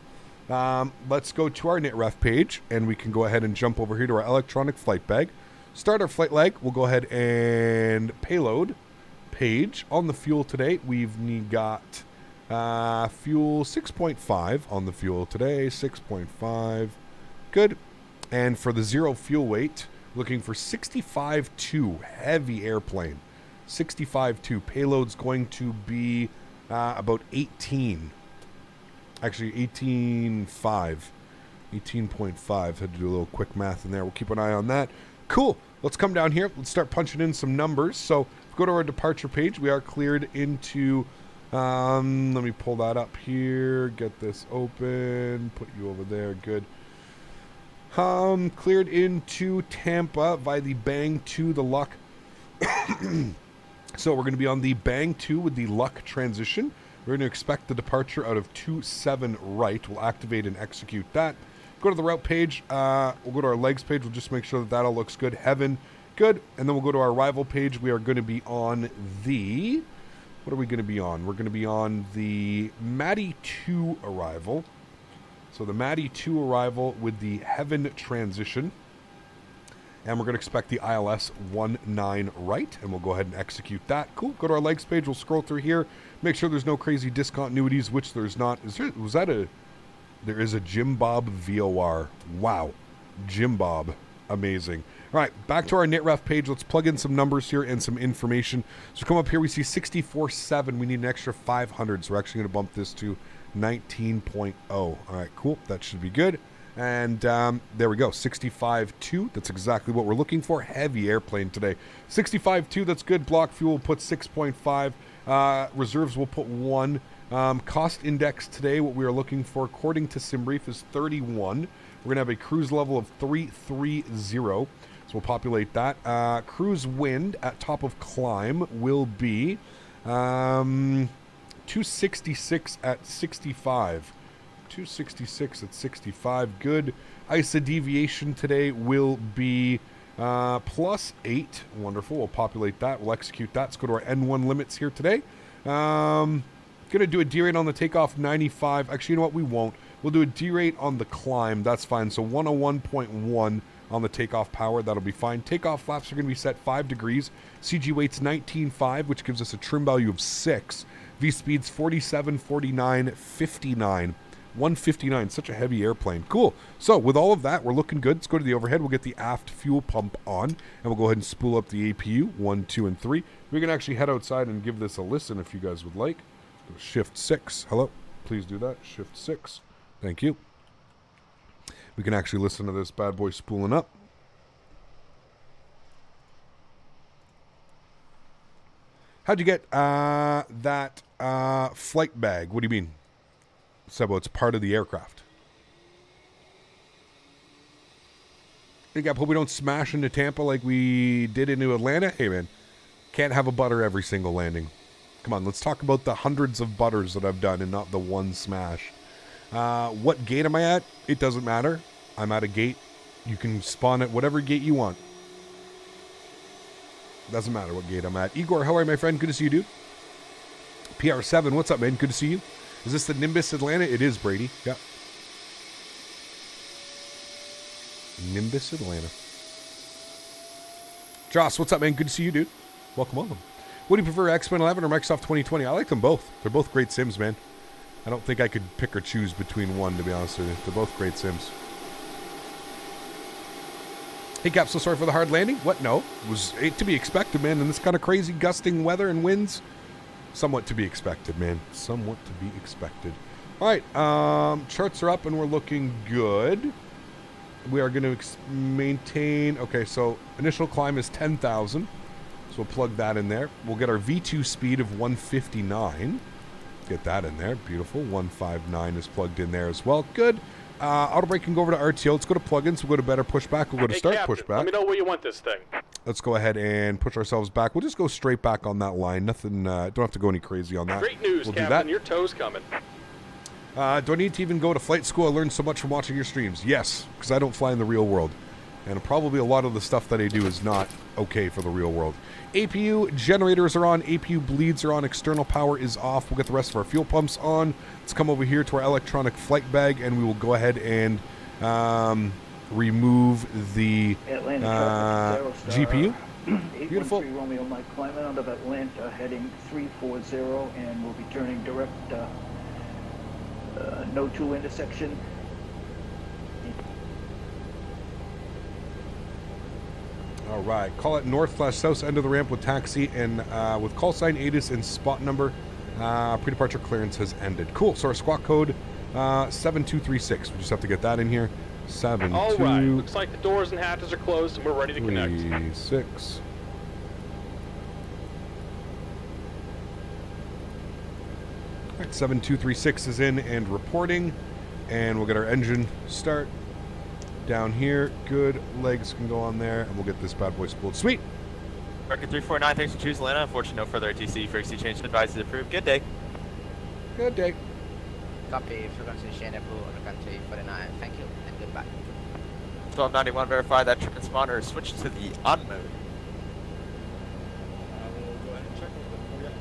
Speaker 1: Let's go to our nitref page, and we can go ahead and jump over here to our electronic flight bag. Start our flight leg. We'll go ahead and payload page. On the fuel today, we've got fuel 6.5 on the fuel today. 6.5. Good. And for the zero fuel weight, looking for 65.2 heavy airplane. 65.2. Payload's going to be about 18. Actually, 18.5. 18.5. Had to do a little quick math in there. We'll keep an eye on that. Cool. Let's come down here. Let's start punching in some numbers. So, if we go to our departure page, we are cleared into... let me pull that up here. Get this open. Put you over there. Good. Cleared into Tampa via the Bang 2, the Luck. So we're going to be on the Bang 2 with the Luck transition. We're going to expect the departure out of 27 right. We'll activate and execute that. Go to the route page. We'll go to our legs page. We'll just make sure that all looks good. Heaven, good. And then we'll go to our arrival page. We are going to be on the... What are we going to be on? We're going to be on the Matty 2 arrival. So the Matty 2 arrival with the Heaven transition. And we're going to expect the ILS 19 right. And we'll go ahead and execute that. Cool. Go to our legs page. We'll scroll through here. Make sure there's no crazy discontinuities, which there's not. There is a Jim Bob VOR. Wow. Jim Bob. Amazing. All right. Back to our nitref page. Let's plug in some numbers here and some information. So come up here. We see 64.7. We need an extra 500. So we're actually going to bump this to 19.0. All right, cool. That should be good. And there we go. 65.2. That's exactly what we're looking for. Heavy airplane today. 65.2. That's good. Block fuel. We'll put 6.5. Reserves will put 1. Cost index today, what we are looking for, according to SimBrief, is 31. We're going to have a cruise level of 330. So we'll populate that. Cruise wind at top of climb will be 266 at 65. 266 at 65. Good. ISA deviation today will be +8. Wonderful. We'll populate that. We'll execute that. Let's go to our N1 limits here today. Going to do a D-rate on the takeoff, 95. Actually, you know what? We won't. We'll do a D-rate on the climb. That's fine. So 101.1 on the takeoff power. That'll be fine. Takeoff flaps are going to be set 5 degrees. CG weight's 19.5, which gives us a trim value of 6. V-speed's 47, 49, 59. 159, such a heavy airplane. Cool. So with all of that, we're looking good. Let's go to the overhead. We'll get the aft fuel pump on, and we'll go ahead and spool up the APU 1, 2, and 3. We can actually head outside and give this a listen if you guys would like. Shift 6. Hello. Please do that. Shift 6. Thank you. We can actually listen to this bad boy spooling up. How'd you get that flight bag? What do you mean? Sebo, it's part of the aircraft. Hey, hope we don't smash into Tampa like we did into Atlanta. Hey, man, can't have a butter every single landing. Come on, let's talk about the hundreds of butters that I've done and not the one smash. What gate am I at? It doesn't matter. I'm at a gate. You can spawn at whatever gate you want. Doesn't matter what gate I'm at. Igor, how are you, my friend? Good to see you, dude. PR7, what's up, man? Good to see you. Is this the Nimbus Atlanta? It is, Brady. Yeah. Nimbus Atlanta. Joss, what's up, man? Good to see you, dude. Welcome, welcome. What do you prefer, X-Men 11 or Microsoft 2020? I like them both. They're both great sims, man. I don't think I could pick or choose between one, to be honest with you. They're both great sims. Hey, Cap, so sorry for the hard landing. What? No. It was to be expected, man. In this kind of crazy gusting weather and winds, somewhat to be expected, man. Somewhat to be expected. All right. Charts are up, and we're looking good. We are going to maintain... Okay, so initial climb is 10,000. So we'll plug that in there. We'll get our V2 speed of 159. Get that in there. Beautiful. 159 is plugged in there as well. Good. Auto brake can go over to RTO. Let's go to plugins. We'll go to better pushback. We'll go to start pushback.
Speaker 7: Let me know where you want this thing.
Speaker 1: Let's go ahead and push ourselves back. We'll just go straight back on that line. Nothing. Don't have to go any crazy on that.
Speaker 7: Great news,
Speaker 1: we'll
Speaker 7: Captain. Your toe's coming.
Speaker 1: Do I need to even go to flight school? I learned so much from watching your streams. Yes, because I don't fly in the real world. And probably a lot of the stuff that I do is not okay for the real world. APU generators are on. APU bleeds are on. External power is off. We'll get the rest of our fuel pumps on. Let's come over here to our electronic flight bag, and we will go ahead and remove the GPU. Beautiful.
Speaker 12: Romeo Mike climbing out of Atlanta, heading 340, and we'll be turning direct no 2 intersection.
Speaker 1: All right, call it north/south end of the ramp with taxi and with call sign ATIS and spot number. Pre-departure clearance has ended. Cool. So our squawk code 7236. We just have to get that in here. 7236.
Speaker 7: All right. Looks like the doors and hatches are closed and we're ready to connect.
Speaker 1: 36. All right, 7236 is in and reporting, and we'll get our engine start. Down here, good. Legs can go on there, and we'll get this bad boy spooled. Sweet.
Speaker 8: Record 349, thanks for choosing Atlanta. Unfortunately, no further ATC. Frequency change advice is approved. Good day.
Speaker 1: Good day.
Speaker 13: Copy, frequency change approved on the country 49. Thank you, and goodbye.
Speaker 8: 1291, verify that transponder is switched to the on mode.
Speaker 11: I will go ahead and check with them.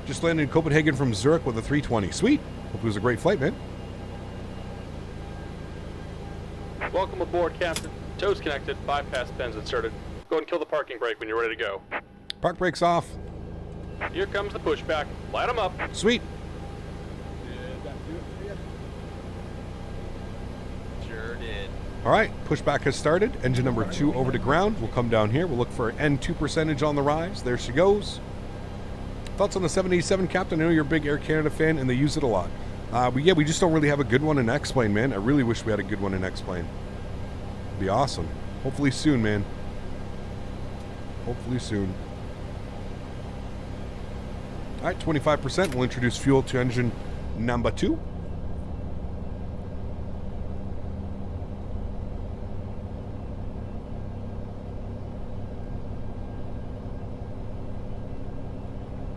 Speaker 1: Just landed in Copenhagen from Zurich with a 320. Sweet. Hope it was a great flight, man.
Speaker 7: Welcome aboard, Captain. Toes connected, bypass pins inserted. Go and kill the parking brake when you're ready to go.
Speaker 1: Park brakes off.
Speaker 7: Here comes the pushback. Light them up.
Speaker 1: Sweet.
Speaker 8: Sure did.
Speaker 1: All right, pushback has started. Engine number 2 over to ground. We'll come down here. We'll look for N2 percentage on the rise. There she goes. Thoughts on the 787, Captain? I know you're a big Air Canada fan, and they use it a lot. Yeah, we just don't really have a good one in X-Plane, man. I really wish we had a good one in X-Plane. It'd be awesome. Hopefully soon, man. Hopefully soon. All right, 25%. We'll introduce fuel to engine number 2.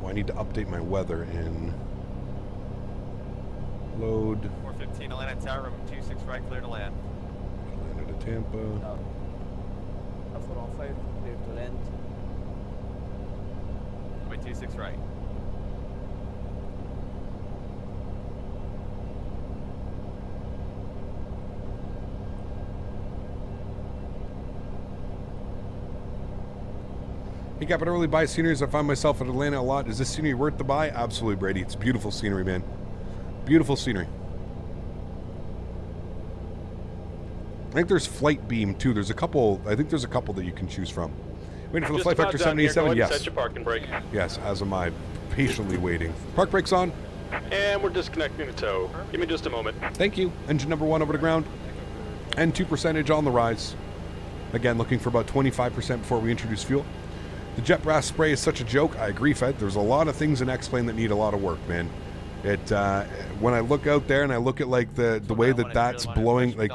Speaker 1: Oh, I need to update my weather in... Load.
Speaker 8: 415 Atlanta Tower, room 26 right, clear to land.
Speaker 1: Atlanta to Tampa.
Speaker 3: Alpha on 5, clear to land.
Speaker 8: Wait, 26 right.
Speaker 1: Hey, Cap, I don't really buy scenery as I find myself in Atlanta a lot. Is this scenery worth the buy? Absolutely, Brady. It's beautiful scenery, man. Beautiful scenery. I think there's Flight Beam too. There's a couple. I think there's a couple that you can choose from. Waiting for the Flight Vector 787. Yes.
Speaker 7: Set your parking brake.
Speaker 1: Yes, as am I. Patiently waiting. Park brakes on.
Speaker 7: And we're disconnecting the tow. Give me just a moment.
Speaker 1: Thank you. Engine number 1 over to ground. N2 percentage on the rise. Again, looking for about 25% before we introduce fuel. The jet brass spray is such a joke. I agree, Fed. There's a lot of things in X-Plane that need a lot of work, man. It when I look out there and I look at like the way that that's blowing, like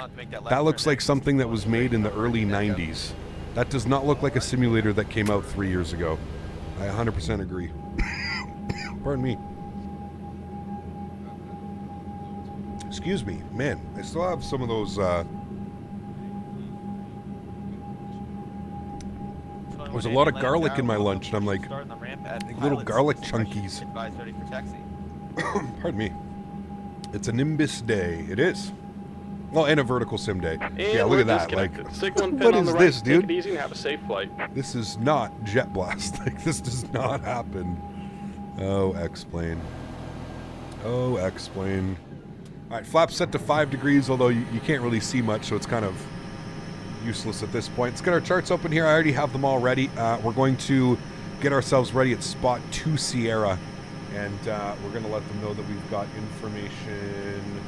Speaker 1: that looks like something that was made in the early 90s. That does not look like a simulator that came out 3 years ago. I 100% agree. Pardon me. Excuse me, man. I still have some of those. There's a lot of garlic in my lunch, and I'm like little garlic chunkies.
Speaker 8: Advise ready for taxi.
Speaker 1: Pardon me. It's a Nimbus day. It is. Well, and a vertical sim day.
Speaker 7: And
Speaker 1: yeah, look at that. Like,
Speaker 7: stick one pin
Speaker 1: what
Speaker 7: on
Speaker 1: is
Speaker 7: the
Speaker 1: this,
Speaker 7: right,
Speaker 1: dude?
Speaker 7: Take it easy and have a safe flight.
Speaker 1: This is not Jet Blast. Like, this does not happen. Oh, X-Plane. Oh, X-Plane. All right, flaps set to 5 degrees, although you can't really see much, so it's kind of useless at this point. Let's get our charts open here. I already have them all ready. We're going to get ourselves ready at spot 2 Sierra, and we're going to let them know that we've got information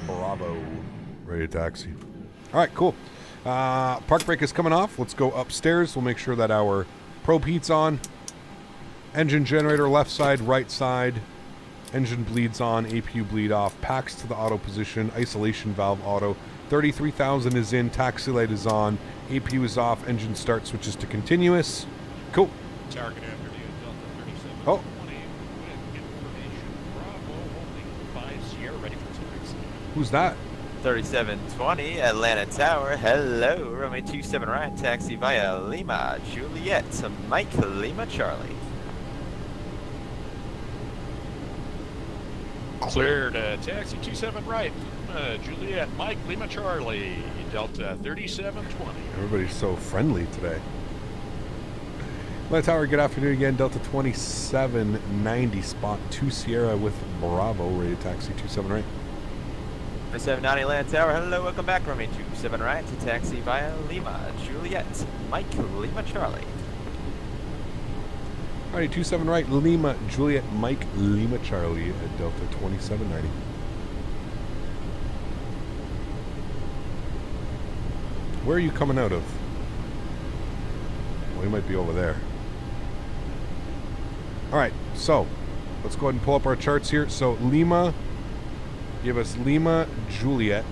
Speaker 1: Bravo ready to taxi. All right, cool. Park brake is coming off. Let's go upstairs. We'll make sure that our probe heat's on. Engine generator left side, right side. Engine bleeds on, APU bleed off. Packs to the auto position. Isolation valve auto. 33,000 is in. Taxi light is on. APU is off. Engine start switches to continuous. Cool.
Speaker 14: Target afternoon, Delta 37.
Speaker 1: Oh.
Speaker 14: 20 with information. Bravo holding 5 Sierra ready for taxi.
Speaker 1: Who's that?
Speaker 8: 3720 Atlanta Tower. Hello, runway 27 right. Taxi via Lima Juliet to Mike Lima Charlie.
Speaker 14: Cleared taxi 27 right. Juliet, Mike, Lima, Charlie, Delta 3720.
Speaker 1: Everybody's so friendly today. Atlanta Tower, good afternoon again. Delta 2790, spot 2 Sierra with Bravo, ready to taxi 27 right.
Speaker 8: 2790 Atlanta Tower. Hello, welcome back. Runway 27 right to taxi via Lima Juliet, Mike Lima Charlie.
Speaker 1: Alrighty, 27 right, Lima, Juliet, Mike, Lima, Charlie at Delta 2790. Where are you coming out of? Well, you might be over there. Alright, so let's go ahead and pull up our charts here. So Lima, give us Lima, Juliet,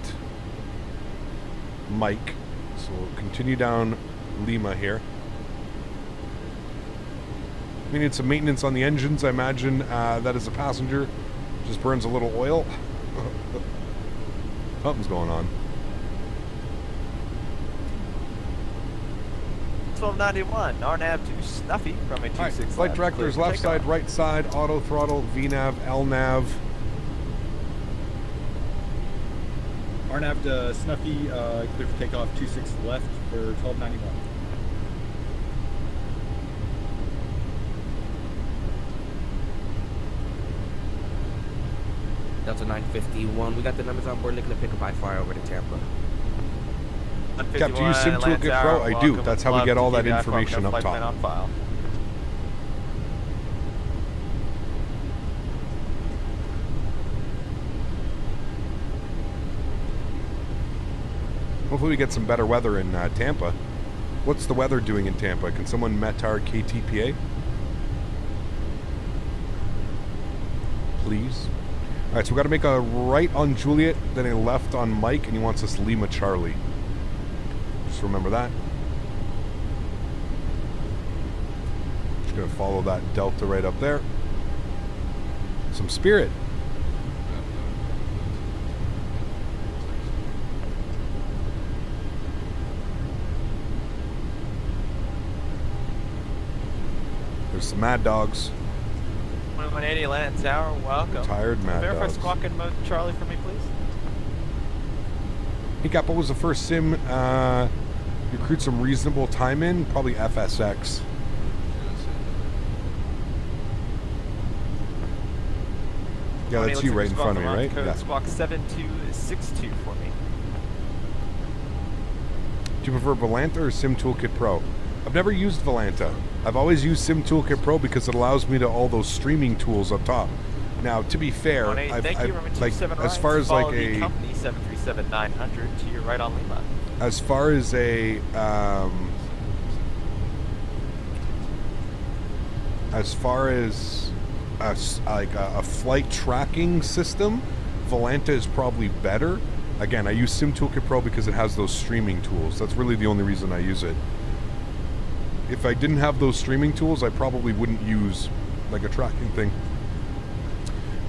Speaker 1: Mike. So we'll continue down Lima here. We need some maintenance on the engines. I imagine that as a passenger just burns a little oil. Something's going on.
Speaker 8: 1291 RNAV to Snuffy from a 26.
Speaker 1: Flight directors left side, right side, auto throttle, VNAV, LNAV.
Speaker 11: RNAV to Snuffy, clear for takeoff 26 left for 1291.
Speaker 15: Delta 951. We got the numbers on board looking to pick up I-Fire over to Tampa.
Speaker 1: Cap, do you use Sim Toolkit Pro? I do. That's how we get all that information up top. Hopefully we get some better weather in Tampa. What's the weather doing in Tampa? Can someone met our KTPA? Please. Alright, so we've got to make a right on Juliet, then a left on Mike, and he wants us Lima Charlie. Just remember that. Just going to follow that Delta right up there. Some Spirit. There's some Mad Dogs.
Speaker 8: 180 Atlanta Tower, welcome.
Speaker 1: Retired Mad
Speaker 8: Verify
Speaker 1: Dogs.
Speaker 8: squawk in mode Charlie for me, please.
Speaker 1: Hey Cap, what was the first sim you accrued some reasonable time in? Probably FSX. Yeah, that's you right in front of me, right? Yeah.
Speaker 8: Squawk 7262 for me.
Speaker 1: Do you prefer Volanta or Sim Toolkit Pro? I've never used Volanta. I've always used Sim Toolkit Pro because it allows me to all those streaming tools up top. Now, to be fair, I've like as far as like a
Speaker 8: company 737-900 to your right on Lima.
Speaker 1: As far as a a flight tracking system, Volanta is probably better. Again, I use Sim Toolkit Pro because it has those streaming tools. That's really the only reason I use it. if I didn't have those streaming tools, I probably wouldn't use like a tracking thing.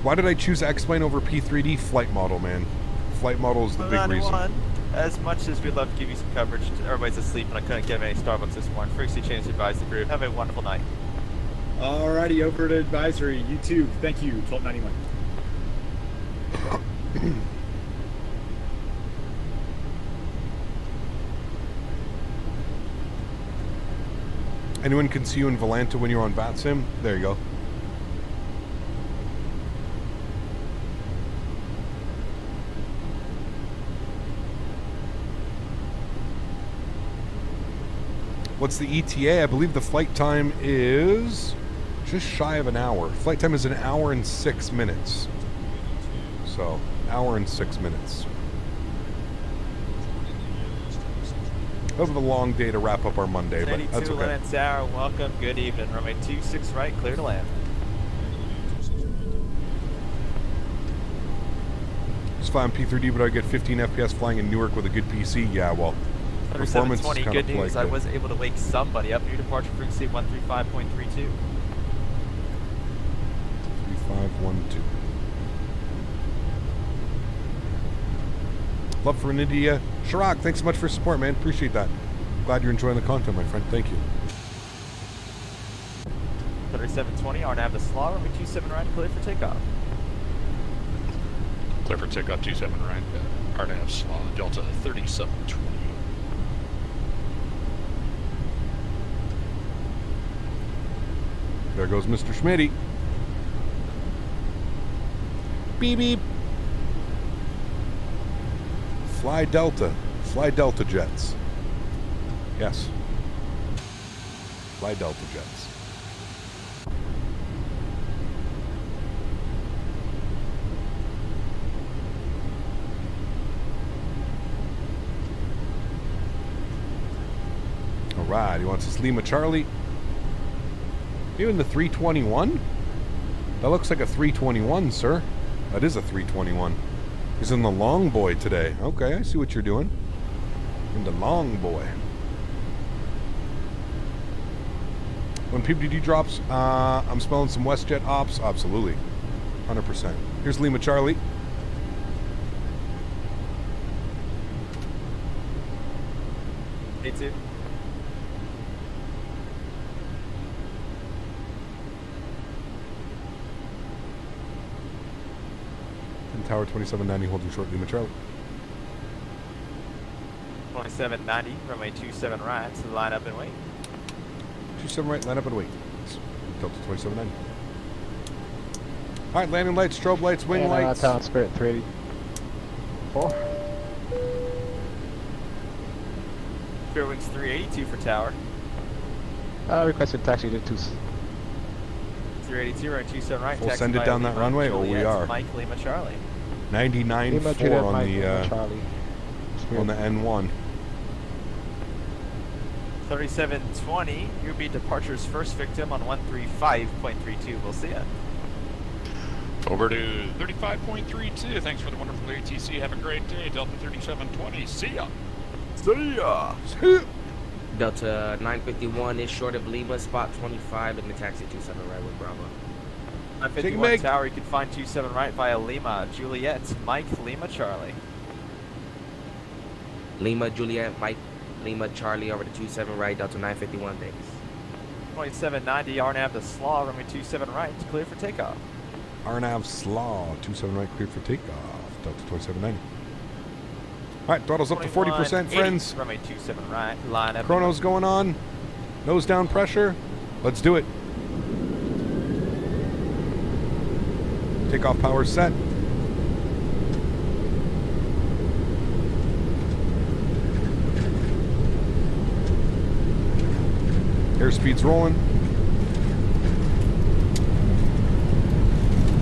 Speaker 1: Why did I choose X-Plane over P3D? Flight model, man. Flight model is the big reason.
Speaker 8: As much as we'd love to give you some coverage, everybody's asleep and I couldn't give any Starbucks this morning. Frequency change advised the group. Have a wonderful night.
Speaker 11: Alrighty, over to advisory. YouTube, thank you. 1291.
Speaker 1: Anyone can see you in Volanta when you're on VATSIM? There you go. What's the ETA? I believe the flight time is just shy of an hour. Flight time is an hour and 6 minutes. So, hour and 6 minutes. That was a long day to wrap up our Monday, but that's okay.
Speaker 8: Lennon Tower, welcome, good evening. Runway 26 right, clear to land.
Speaker 1: It's fine, P3D, but I get 15 FPS flying in Newark with a good PC. Yeah, well, performance is
Speaker 8: 20,
Speaker 1: kind
Speaker 8: good
Speaker 1: of
Speaker 8: news,
Speaker 1: like
Speaker 8: I was able to wake somebody up. New departure frequency 135.32.
Speaker 1: 3512. Love for Nadya. Chirac, thanks so much for support, man. Appreciate that. Glad you're enjoying the content, my friend. Thank you.
Speaker 8: 3720, RNAV the slaw, runway 27 right, clear for takeoff.
Speaker 14: Clear for takeoff 27 right. RNAV slaw, Delta 3720.
Speaker 1: There goes Mr. Smitty. Beep beep. Fly Delta. Fly Delta jets. Yes. Fly Delta jets. Alright, he wants his Lima Charlie. Even the 321? That looks like a 321, sir. That is a 321. He's in the long boy today. Okay, I see what you're doing. In the long boy. When PBD drops, I'm smelling some WestJet ops. Absolutely. 100%. Here's Lima Charlie.
Speaker 8: A2.
Speaker 1: Tower 2790 holding short, Lima Charlie.
Speaker 8: 2790, runway 27 right, so line up and wait.
Speaker 1: 27 right, line up and wait. Delta 2790. Alright, landing lights, strobe lights, wing lights.
Speaker 16: Town Spirit 384.
Speaker 8: Spirit wings 382 for tower.
Speaker 16: Requested taxi to
Speaker 8: 382, runway 27 right.
Speaker 1: We'll send it down that runway? Oh, we are.
Speaker 8: Mike Lima Charlie.
Speaker 1: 99.4 on the N1.
Speaker 8: 3720, you'll be departure's first victim on 135.32. We'll see ya.
Speaker 14: Over to 35.32. Thanks for the wonderful ATC. Have a great day. Delta 3720. See ya.
Speaker 8: See ya.
Speaker 15: Delta 951 is short of Lima, spot 25 in the taxi 27 right with Bravo.
Speaker 8: 951 tower, you can find 27 right via Lima, Juliet, Mike, Lima, Charlie.
Speaker 15: Lima, Juliet, Mike, Lima, Charlie over to 27 right, Delta 951, thanks.
Speaker 8: 2790, RNAV the slaw, runway 27 right, clear for takeoff.
Speaker 1: RNAV slaw, 27 right, clear for takeoff, Delta 2790. Alright, throttle's up to 40%, friends.
Speaker 8: Runway 27 right, line up.
Speaker 1: Chrono's going on. Nose down pressure. Let's do it. Takeoff power set. Airspeed's rolling.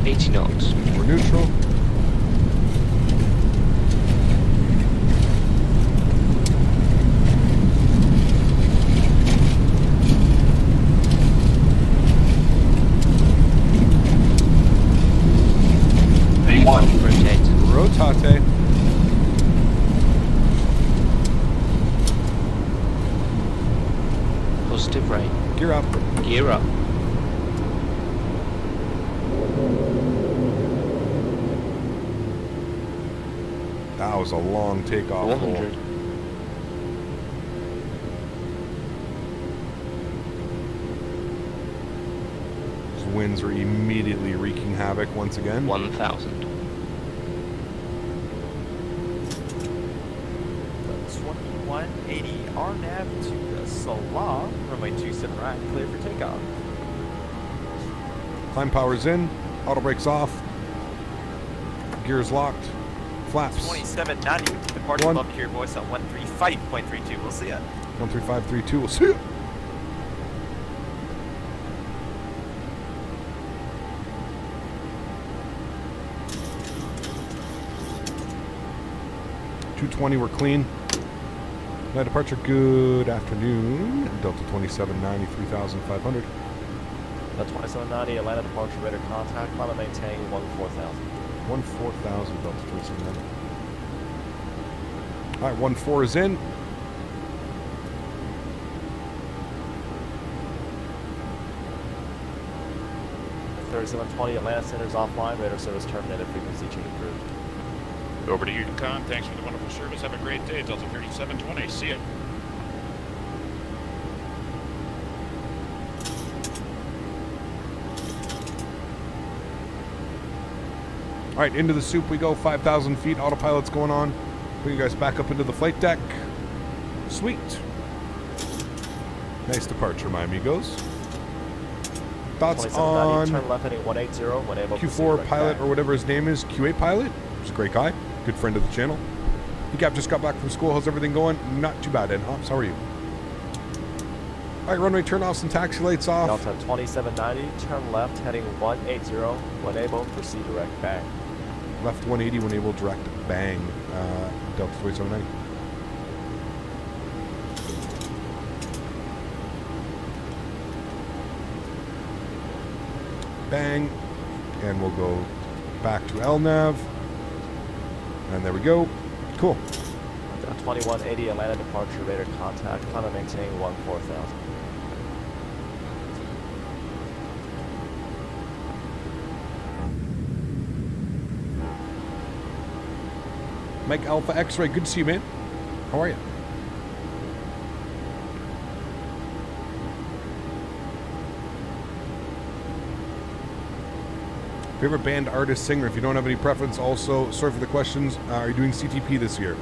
Speaker 6: 80 knots.
Speaker 1: We're neutral. Rotate.
Speaker 6: Positive
Speaker 5: right.
Speaker 1: Gear up.
Speaker 5: Gear up.
Speaker 1: That was a long takeoff.
Speaker 5: 400.
Speaker 1: Those winds are immediately wreaking havoc once again.
Speaker 5: 1,000.
Speaker 8: 2180 RNAV to Salah, runway 27 right, clear for takeoff.
Speaker 1: Climb power's in, auto brakes off, gears locked, flaps.
Speaker 8: 2790, departure above your voice on 135.32. We'll see ya.
Speaker 1: 13532. We'll see ya. .220, we're clean. Night departure, good afternoon. Delta 2790, 3,500.
Speaker 17: Delta 2790, Atlanta departure radar contact, climb and maintain 14,000.
Speaker 1: 14,000, Delta 2790. All right, 14 is in.
Speaker 17: .3720, Atlanta Center's offline, radar service terminated, frequency change approved.
Speaker 14: Over to Unicon. Thanks for the wonderful service. Have a great day. Delta 3720. See ya.
Speaker 1: All right, into the soup we go. 5,000 feet. Autopilot's going on. Put you guys back up into the flight deck. Sweet. Nice departure, my amigos. Thoughts on
Speaker 17: turn left heading 180 when able
Speaker 1: Q4 pilot or whatever his name is. Q8 pilot. He's a great guy. Good friend of the channel. Cap just got back from school. How's everything going? Not too bad, Ed Hops. How are you? All right, runway turn-offs and taxi lights off.
Speaker 17: Delta 2790, turn left heading 180 when able, proceed direct bang.
Speaker 1: Left 180 when able, direct bang. Delta 2790. Bang. And we'll go back to LNAV. And there we go. Cool.
Speaker 17: 2180 Atlanta departure radar contact. Climb and maintain 14,000.
Speaker 1: Mike Alpha X-Ray, good to see you, man. How are you? Favorite band, artist, singer? If you don't have any preference, also, sorry for the questions. Are you doing CTP this year?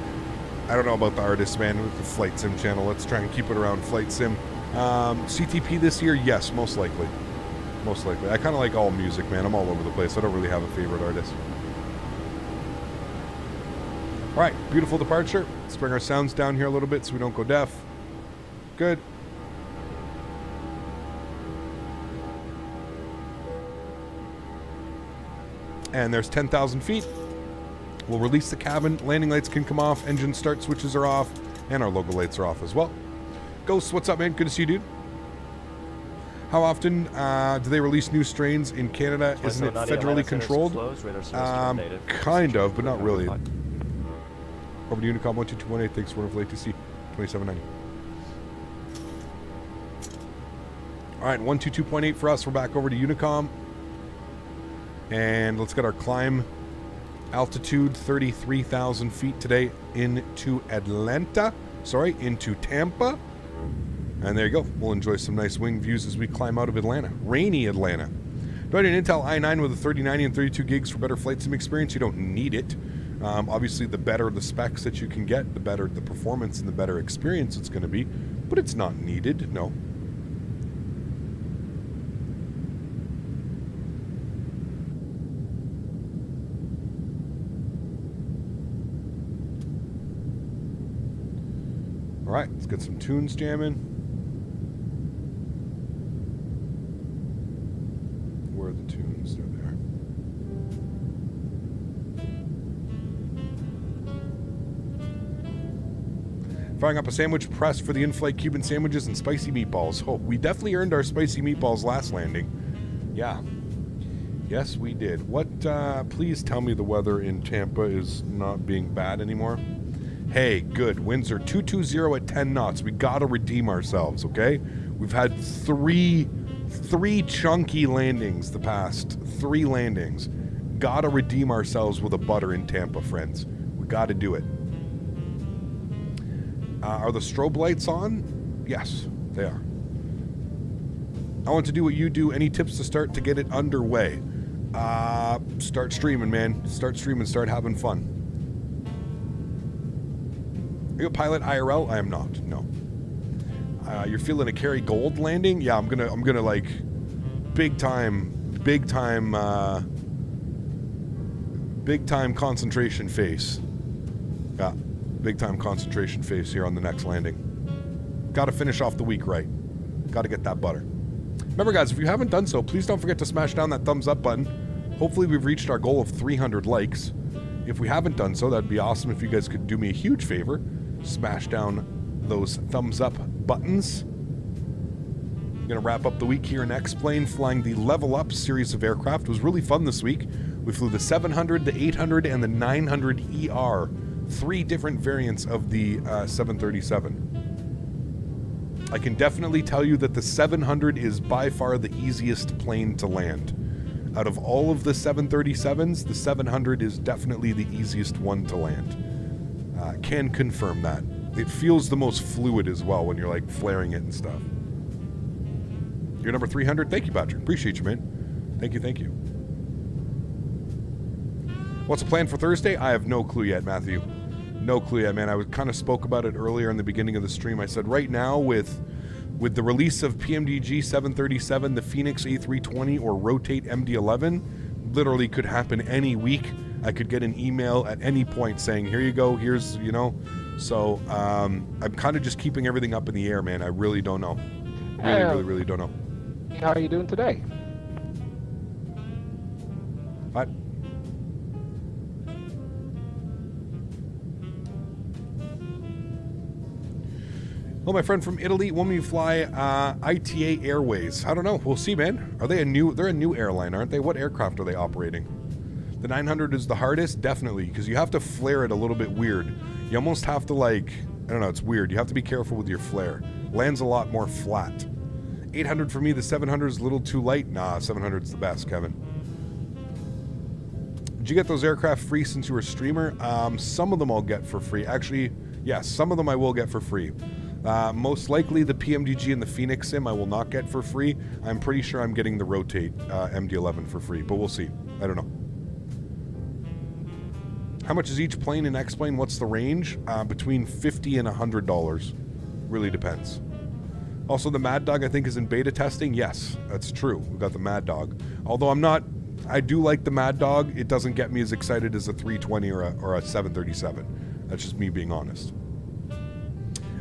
Speaker 1: I don't know about the artist, man, with the Flight Sim channel. Let's try and keep it around Flight Sim. CTP this year? Yes, most likely. Most likely. I kind of like all music, man. I'm all over the place. I don't really have a favorite artist. All right, beautiful departure. Let's bring our sounds down here a little bit so we don't go deaf. Good. And there's 10,000 feet. We'll release the cabin. Landing lights can come off. Engine start switches are off. And our logo lights are off as well. Ghost, what's up, man? Good to see you, dude. How often do they release new strains in Canada? Isn't it federally controlled? Kind of, but not really. Over to Unicom 12218. Thanks for wonderful ATC 2790. All right, 122.8 for us. We're back over to Unicom. And let's get our climb altitude, 33,000 feet today into into Tampa. And there you go. We'll enjoy some nice wing views as we climb out of Atlanta. Rainy Atlanta. Do I need an Intel i9 with a 3090 and 32 gigs for better flight sim experience? You don't need it. Obviously, the better the specs that you can get, the better the performance and the better experience it's going to be. But it's not needed, no. All right, let's get some tunes jamming. Where are the tunes? They're there. Firing up a sandwich press for the in-flight Cuban sandwiches and spicy meatballs. Oh, we definitely earned our spicy meatballs last landing. Yeah. Yes, we did. What, please tell me the weather in Tampa is not being bad anymore. Hey, good. Winds are 220 at 10 knots. We gotta redeem ourselves, okay? We've had three chunky landings the past 3 landings. Gotta redeem ourselves with a butter in Tampa, friends. We gotta do it. Are the strobe lights on? Yes, they are. I want to do what you do. Any tips to start to get it underway? Start streaming, man. Start streaming, start having fun. Are you a pilot IRL? I am not, no. You're feeling a carry gold landing? Yeah, I'm gonna like big time concentration face. Yeah, big time concentration face here on the next landing. Gotta finish off the week right. Gotta get that butter. Remember guys, if you haven't done so, please don't forget to smash down that thumbs up button. Hopefully we've reached our goal of 300 likes. If we haven't done so, that'd be awesome if you guys could do me a huge favor. Smash down those thumbs up buttons. I'm gonna wrap up the week here in X-Plane flying the LevelUP series of aircraft. It was really fun this week. We flew the 700, the 800, and the 900 ER. 3 different variants of the 737. I can definitely tell you that the 700 is by far the easiest plane to land. Out of all of the 737s, the 700 is definitely the easiest one to land. Can confirm that. It feels the most fluid as well when you're like flaring it and stuff. You're number 300. Thank you, Patrick. Appreciate you, man. Thank you, thank you. What's the plan for Thursday? I have no clue yet, Matthew. No clue yet, man. I kind of spoke about it earlier in the beginning of the stream. I said right now with the release of PMDG 737, the Phoenix A320, or Rotate MD-11, literally could happen any week. I could get an email at any point saying, here you go, here's, you know. So I'm kind of just keeping everything up in the air, man. I really don't know. Really don't know.
Speaker 16: How are you doing today?
Speaker 1: What? Oh, my friend from Italy, when we fly ITA Airways. I don't know. We'll see, man. They're a new airline, aren't they? What aircraft are they operating? The 900 is the hardest, definitely, because you have to flare it a little bit weird. You almost have to like, I don't know, it's weird. You have to be careful with your flare. Lands a lot more flat. 800 for me, the 700 is a little too light. Nah, 700 is the best, Kevin. Did you get those aircraft free since you were a streamer? Some of them I'll get for free. Actually, yes, some of them I will get for free. Most likely the PMDG and the Phoenix Sim I will not get for free. I'm pretty sure I'm getting the Rotate MD-11 for free, but we'll see. I don't know. How much is each plane in X-Plane? What's the range? Between $50 and $100. Really depends. Also, the Mad Dog I think is in beta testing. Yes, that's true. We've got the Mad Dog. Although I do like the Mad Dog. It doesn't get me as excited as a 320 or a 737. That's just me being honest.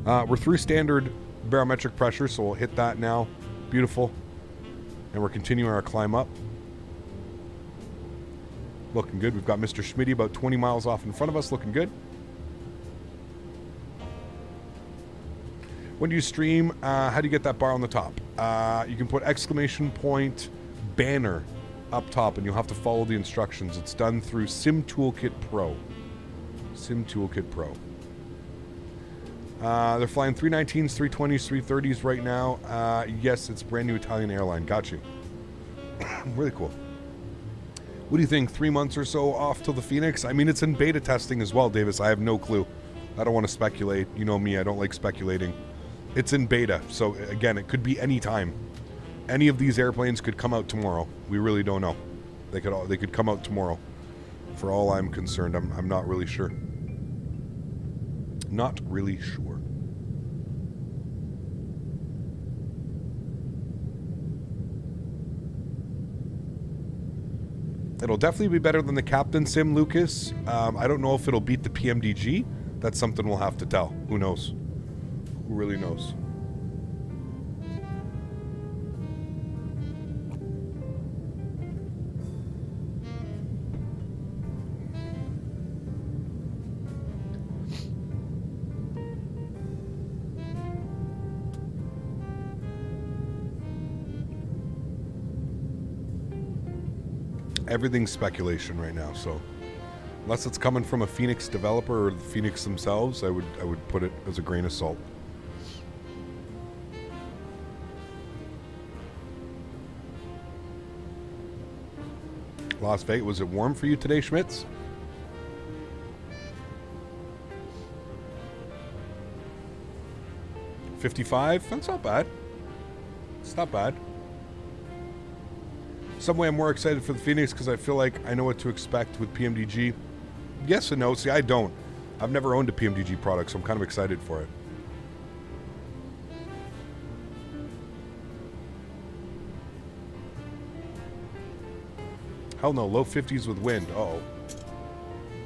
Speaker 1: We're through standard barometric pressure, so we'll hit that now. Beautiful. And we're continuing our climb up. Looking good. We've got Mr. Smitty about 20 miles off in front of us. Looking good. When do you stream? How do you get that bar on the top? You can put exclamation point banner up top, and you'll have to follow the instructions. It's done through Sim Toolkit Pro. Sim Toolkit Pro. They're flying 319s, 320s, 330s right now. Yes, it's brand new Italian airline. Got you. Really cool. What do you think? 3 months or so off till the Phoenix? I mean, it's in beta testing as well, Davis. I have no clue. I don't want to speculate. You know me, I don't like speculating. It's in beta, so again, it could be any time. Any of these airplanes could come out tomorrow. We really don't know. They could come out tomorrow. For all I'm concerned, I'm not really sure. Not really sure. It'll definitely be better than the Captain Sim, Lucas. I don't know if it'll beat the PMDG. That's something we'll have to tell. Who knows? Who really knows? Everything's speculation right now, so unless it's coming from a Phoenix developer or the Phoenix themselves, I would put it as a grain of salt. Las Vegas. Was it warm for you today, Schmitz? $55? That's not bad. It's not bad. Some way I'm more excited for the Phoenix because I feel like I know what to expect with PMDG. Yes and no. See, I don't. I've never owned a PMDG product, so I'm kind of excited for it. Hell no, low 50s with wind. Uh-oh.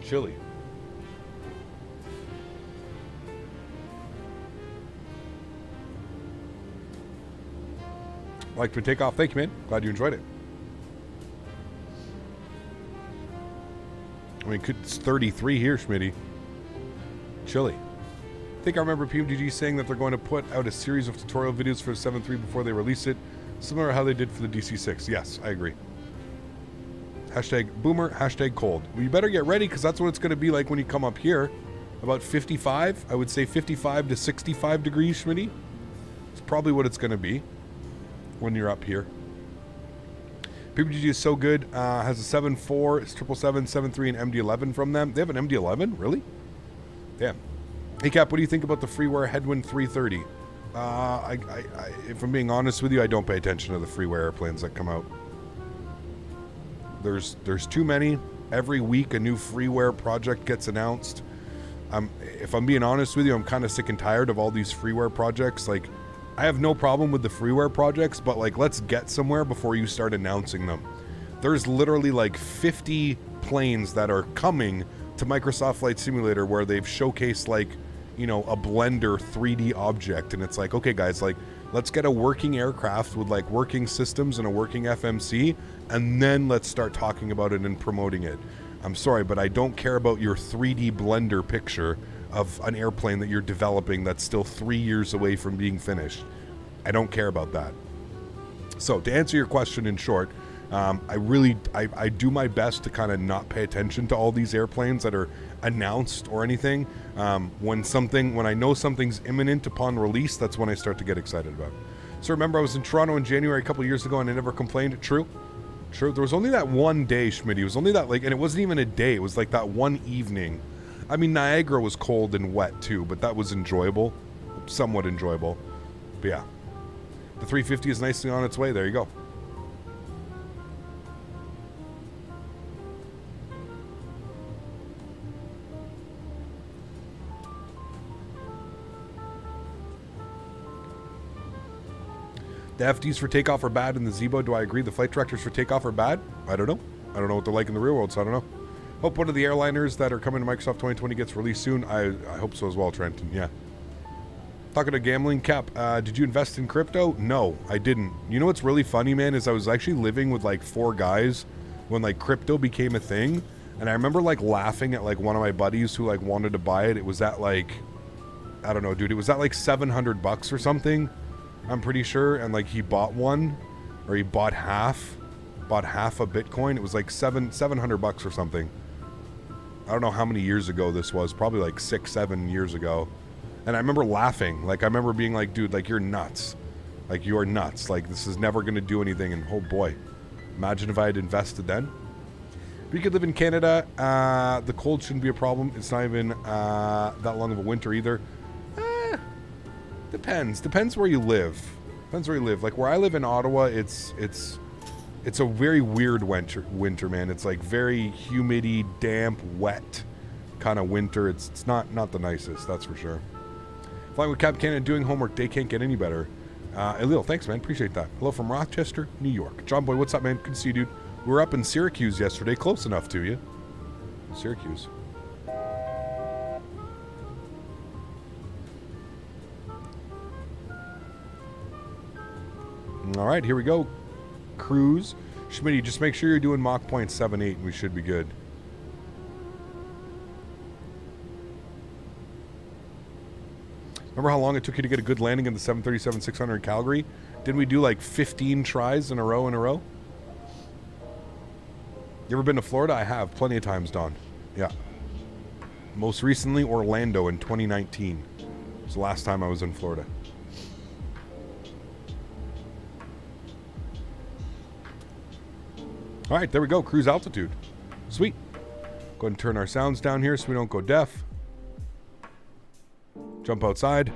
Speaker 1: Chilly. Like to take off. Thank you, man. Glad you enjoyed it. I mean, it's 33 here, Smitty. Chilly. I think I remember PMDG saying that they're going to put out a series of tutorial videos for the 7.3 before they release it, similar to how they did for the DC6. Yes, I agree. Hashtag boomer, hashtag cold. Well, you better get ready because that's what it's going to be like when you come up here. About 55, I would say 55 to 65 degrees, Smitty. It's probably what it's going to be when you're up here. PMDG is so good. Has a 7.4, 777, 7.3, and MD11 from them. They have an MD11? Really? Damn. Hey, Cap, what do you think about the freeware Headwind 330? If I'm being honest with you, I don't pay attention to the freeware airplanes that come out. There's too many. Every week a new freeware project gets announced. If I'm being honest with you, I'm kind of sick and tired of all these freeware projects. Like, I have no problem with the freeware projects, but like, let's get somewhere before you start announcing them. There's literally like 50 planes that are coming to Microsoft Flight Simulator where they've showcased like, you know, a Blender 3D object, and it's like, okay guys, like, let's get a working aircraft with like working systems and a working FMC, and then let's start talking about it and promoting it. I'm sorry, but I don't care about your 3D Blender picture of an airplane that you're developing that's still 3 years away from being finished. I don't care about that. So to answer your question in short, I do my best to kind of not pay attention to all these airplanes that are announced or anything. When I know something's imminent upon release, that's when I start to get excited about it. So remember, I was in Toronto in January a couple years ago and I never complained. True. There was only that one day, Schmitty. It was only that, like, and it wasn't even a day. It was like that one evening. I mean, Niagara was cold and wet too, but that was enjoyable. Somewhat enjoyable. But yeah. The 350 is nicely on its way. There you go. The FDs for takeoff are bad in the Zebo. Do I agree? The flight directors for takeoff are bad? I don't know. I don't know what they're like in the real world, so I don't know. Hope one of the airliners that are coming to Microsoft 2020 gets released soon. I hope so as well, Trenton. Yeah. Talking to gambling, Cap, did you invest in crypto? No, I didn't. You know what's really funny, man, is I was actually living with like 4 guys when like crypto became a thing. And I remember like laughing at like one of my buddies who like wanted to buy it. It was at like, I don't know, dude. It was at like $700 or something. I'm pretty sure. And like he bought one, or he bought half a Bitcoin. It was like $700 or something. I don't know how many years ago this was. Probably like 6-7 years ago. And I remember laughing. Like, I remember being like, dude, like, you're nuts. Like, you are nuts. Like, this is never going to do anything. And, oh, boy. Imagine if I had invested then. But you could live in Canada. The cold shouldn't be a problem. It's not even that long of a winter either. Depends. Depends where you live. Depends where you live. Like, where I live in Ottawa, it's a very weird winter, man. It's, like, very humidity, damp, wet kind of winter. It's not the nicest, that's for sure. Flying with Cap Canada, doing homework. They can't get any better. Elil, thanks, man. Appreciate that. Hello from Rochester, New York. John Boy, what's up, man? Good to see you, dude. We were up in Syracuse yesterday. Close enough to you. Syracuse. All right, here we go. Cruise. Schmitty, just make sure you're doing Mach 0.78 and we should be good. Remember how long it took you to get a good landing in the 737-600 in Calgary? Didn't we do like 15 tries in a row? You ever been to Florida? I have. Plenty of times, Don. Yeah. Most recently, Orlando in 2019. It was the last time I was in Florida. All right, there we go. Cruise altitude. Sweet. Go ahead and turn our sounds down here so we don't go deaf. Jump outside.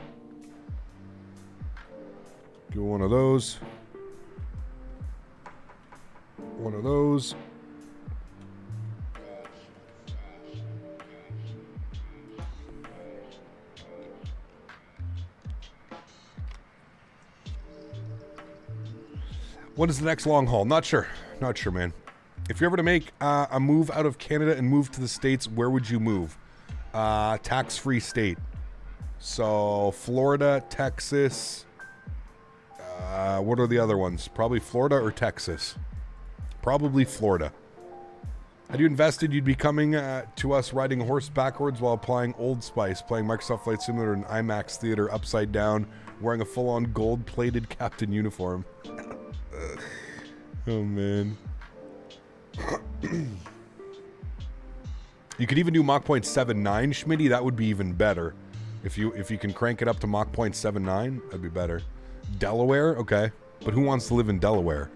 Speaker 1: Do one of those. One of those. What is the next long haul? Not sure. Not sure, man. If you're ever to make a move out of Canada and move to the States, where would you move? Tax-free state. So, Florida, Texas. What are the other ones? Probably Florida or Texas. Probably Florida. Had you invested, you'd be coming to us riding a horse backwards while applying Old Spice, playing Microsoft Flight Simulator in IMAX Theater upside down, wearing a full-on gold-plated captain uniform. Oh, man. You could even do Mach 0.79, Smitty. That would be even better. If you can crank it up to Mach 0.79, that'd be better. Delaware? Okay. But who wants to live in Delaware?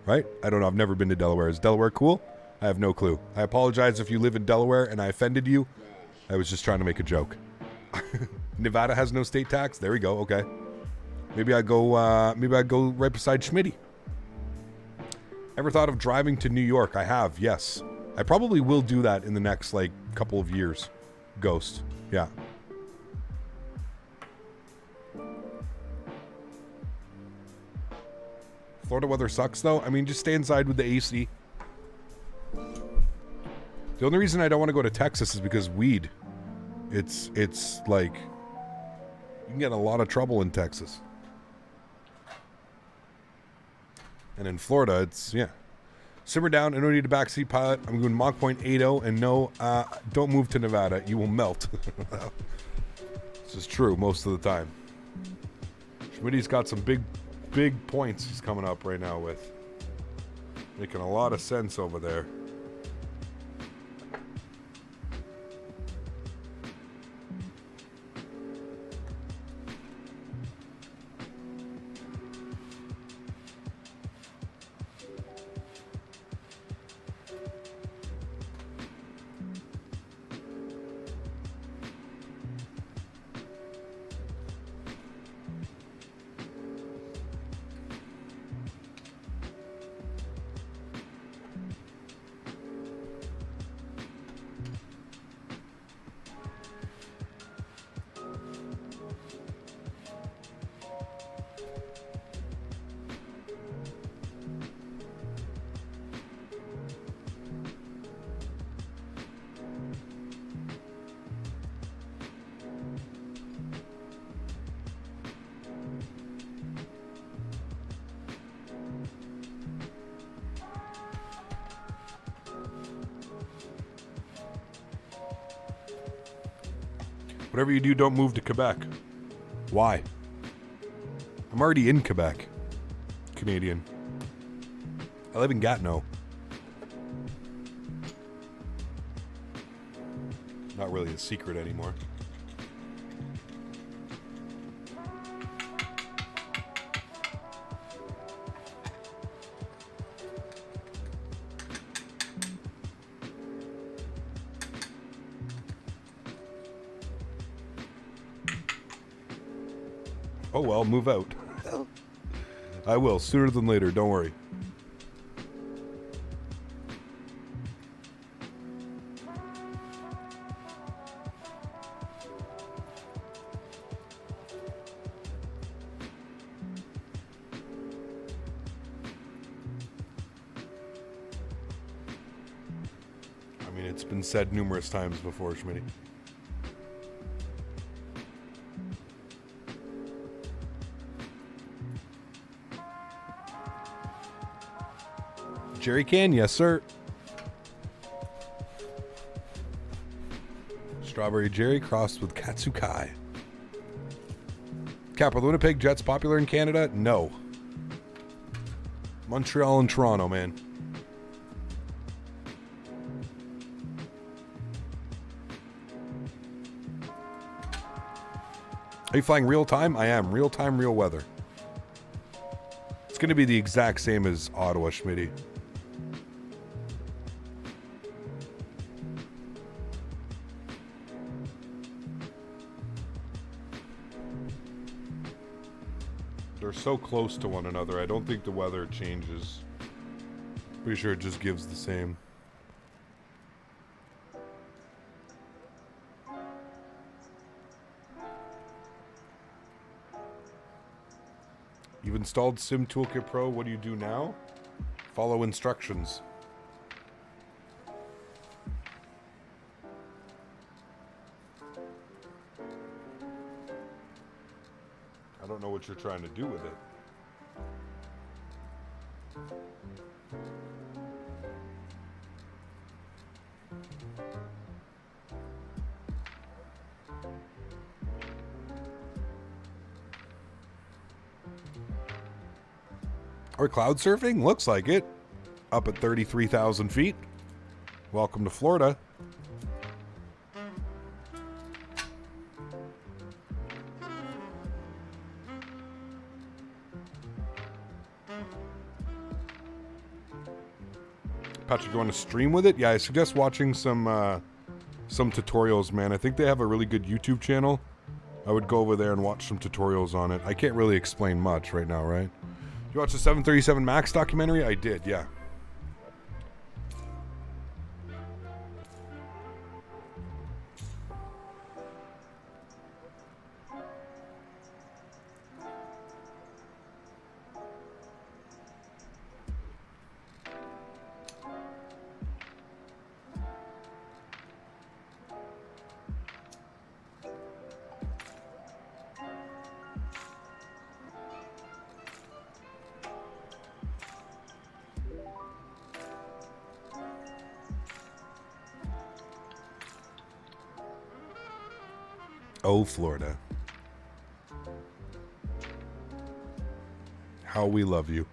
Speaker 1: Right? I don't know. I've never been to Delaware. Is Delaware cool? I have no clue. I apologize if you live in Delaware and I offended you. I was just trying to make a joke. Nevada has no state tax? There we go. Okay. Maybe I go right beside Smitty. Ever thought of driving to New York? I have, yes. I probably will do that in the next, like, couple of years. Ghost. Yeah. Florida weather sucks, though. I mean, just stay inside with the AC. The only reason I don't want to go to Texas is because weed. It's like, you can get in a lot of trouble in Texas. And in Florida, it's, yeah. Simmer down. I don't need a backseat pilot. I'm going Mach 0.80. And no, don't move to Nevada. You will melt. This is true most of the time. Schmitty's got some big points he's coming up right now with. Making a lot of sense over there. Whatever you do, don't move to Quebec. Why? I'm already in Quebec. Canadian. I live in Gatineau. Not really a secret anymore. Oh well, move out. I will, sooner than later, don't worry. I mean, it's been said numerous times before, Smitty. Jerry can, yes sir. Strawberry Jerry crossed with Katsukai. Cap, are the Winnipeg Jets popular in Canada? No. Montreal and Toronto, man. Are you flying real time? I am. Real time, real weather. It's going to be the exact same as Ottawa, Smitty. They're so close to one another. I don't think the weather changes. Pretty sure it just gives the same. You've installed Sim Toolkit Pro. What do you do now? Follow instructions. I don't know what you're trying to do with it. Or cloud surfing? Looks like it. Up at 33,000 feet. Welcome to Florida. Patrick, you want to stream with it? Yeah, I suggest watching some tutorials, man. I think they have a really good YouTube channel. I would go over there and watch some tutorials on it. I can't really explain much right now, right? You watched the 737 MAX documentary? I did, yeah. Oh, Florida. How we love you.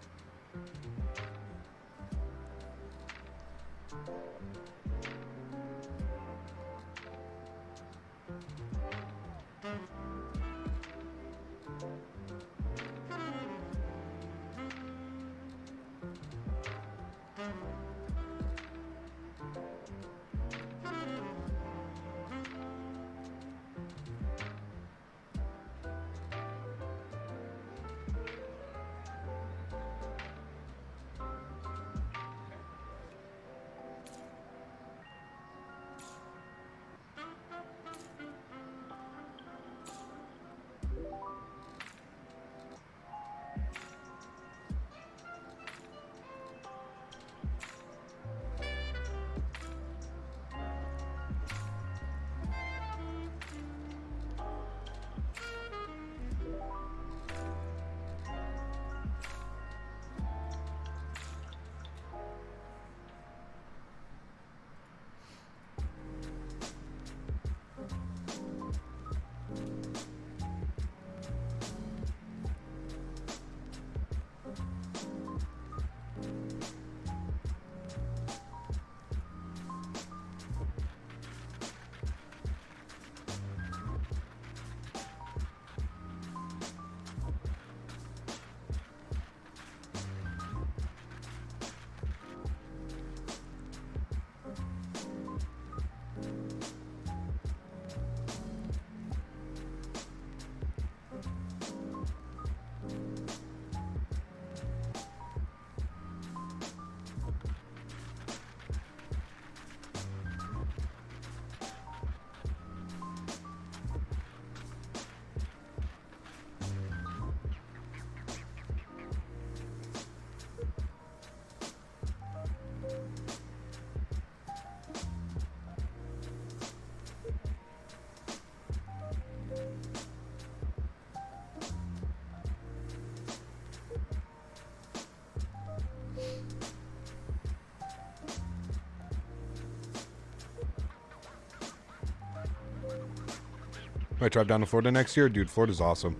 Speaker 1: Might drive down to Florida next year. Dude, Florida's awesome.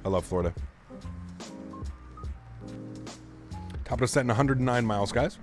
Speaker 1: I love Florida. Top of the set in 109 miles, guys.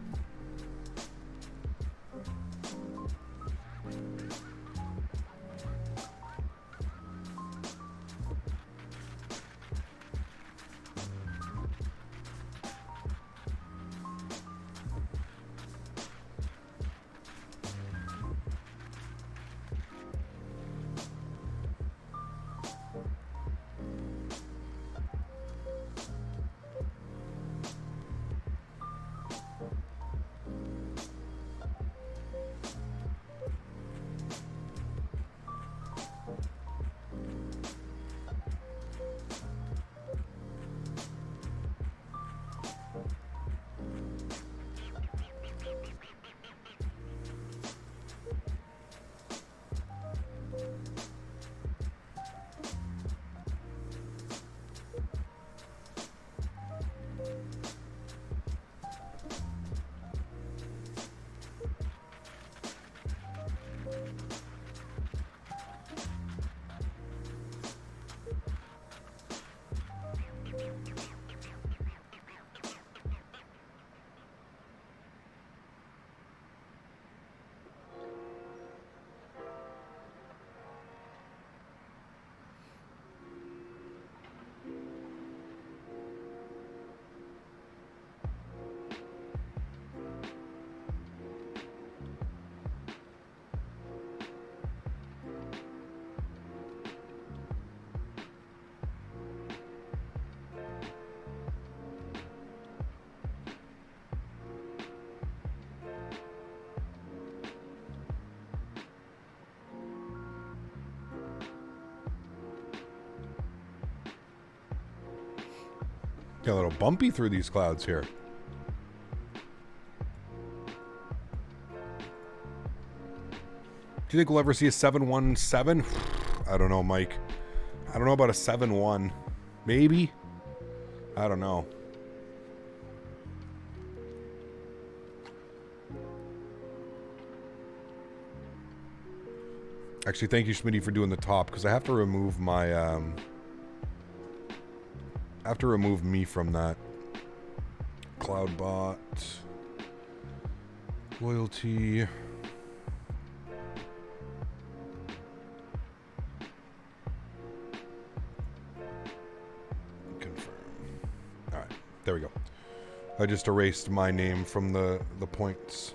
Speaker 1: Get a little bumpy through these clouds here. Do you think we'll ever see a 717? I don't know, Mike. I don't know about a 7-1. Maybe? I don't know. Actually, thank you, Smitty, for doing the top, because I have to remove my, I have to remove me from that. Cloudbot. Loyalty. Confirm. All right, there we go. I just erased my name from the points.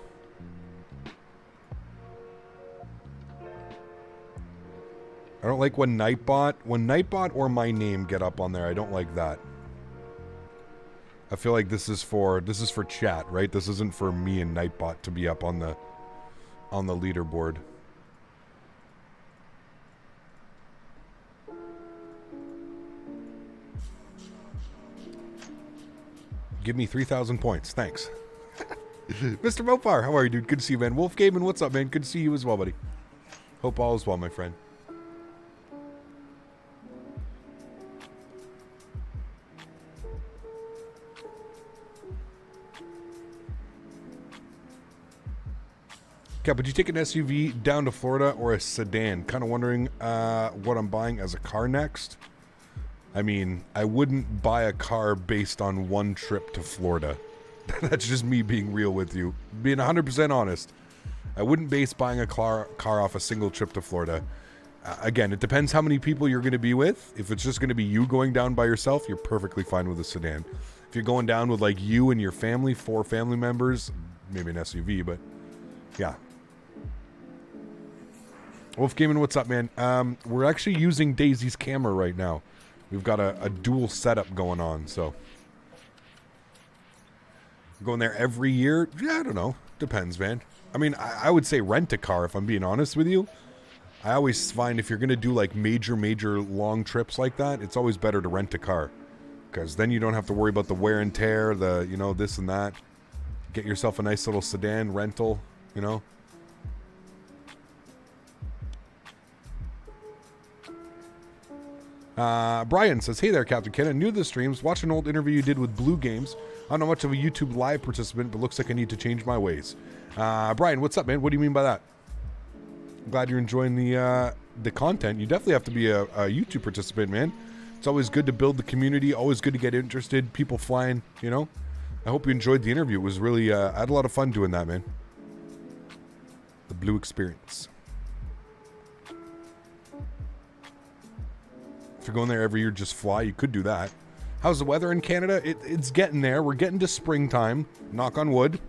Speaker 1: I don't like when Nightbot or my name get up on there. I don't like that. I feel like this is for chat, right? This isn't for me and Nightbot to be up on the leaderboard. Give me 3,000 points. Thanks. Mr. Mopar, how are you, dude? Good to see you, man. Wolf Gaiman, what's up, man? Good to see you as well, buddy. Hope all is well, my friend. Cap, would you take an SUV down to Florida or a sedan? Kind of wondering what I'm buying as a car next. I mean, I wouldn't buy a car based on one trip to Florida. That's just me being real with you. Being 100% honest. I wouldn't base buying a car off a single trip to Florida. Again, it depends how many people you're going to be with. If it's just going to be you going down by yourself, you're perfectly fine with a sedan. If you're going down with like you and your family, 4 family members, maybe an SUV, but yeah. Wolf Gaming, what's up, man? We're actually using Daisy's camera right now. We've got a dual setup going on, so. Going there every year? Yeah, I don't know. Depends, man. I mean, I would say rent a car, if I'm being honest with you. I always find if you're going to do like major long trips like that, it's always better to rent a car. Because then you don't have to worry about the wear and tear, the, you know, this and that. Get yourself a nice little sedan rental, you know. Brian says, hey there, Captain Ken. I'm new to the streams. Watch an old interview you did with Blue Games. I'm not much of a YouTube live participant, but looks like I need to change my ways. Brian, what's up, man? What do you mean by that? I'm glad you're enjoying the content. You definitely have to be a YouTube participant, man. It's always good to build the community. Always good to get interested. People flying, you know. I hope you enjoyed the interview. It was really, I had a lot of fun doing that, man. The Blue experience. If you're going there every year, just fly. You could do that. How's the weather in Canada? It's getting there. We're getting to springtime. Knock on wood.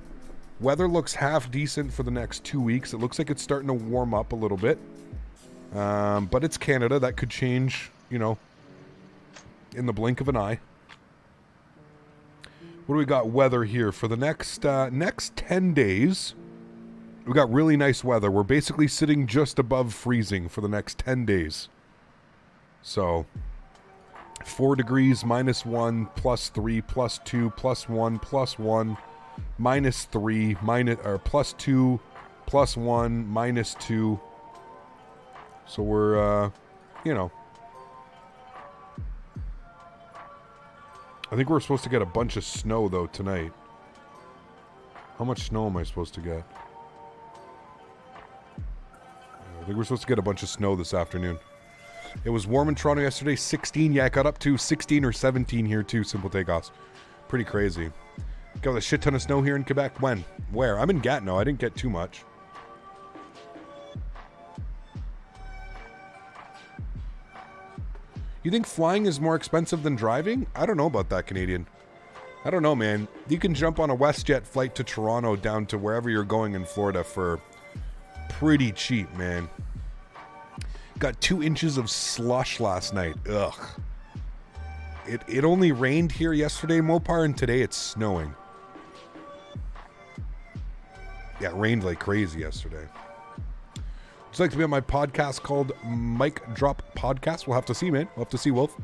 Speaker 1: Weather looks half decent for the next 2 weeks. It looks like it's starting to warm up a little bit. But it's Canada. That could change, you know, in the blink of an eye. What do we got weather here for the next 10 days? We got really nice weather. We're basically sitting just above freezing for the next 10 days. So, 4 degrees, -1, +3, +2, +1, +1, -3, +2, +1, -2. So we're, you know. I think we're supposed to get a bunch of snow, though, tonight. How much snow am I supposed to get? I think we're supposed to get a bunch of snow this afternoon. It was warm in Toronto yesterday, 16. Yeah, it got up to 16 or 17 here too, simple takeoffs. Pretty crazy. Got a shit ton of snow here in Quebec. When? Where? I'm in Gatineau. I didn't get too much. You think flying is more expensive than driving? I don't know about that, Canadian. I don't know, man. You can jump on a WestJet flight to Toronto down to wherever you're going in Florida for pretty cheap, man. Got 2 inches of slush last night. Ugh. It only rained here yesterday, Mopar, and today it's snowing. Yeah, it rained like crazy yesterday. Would you like to be on my podcast called Mic Drop Podcast? We'll have to see, man. We'll have to see, Wolf.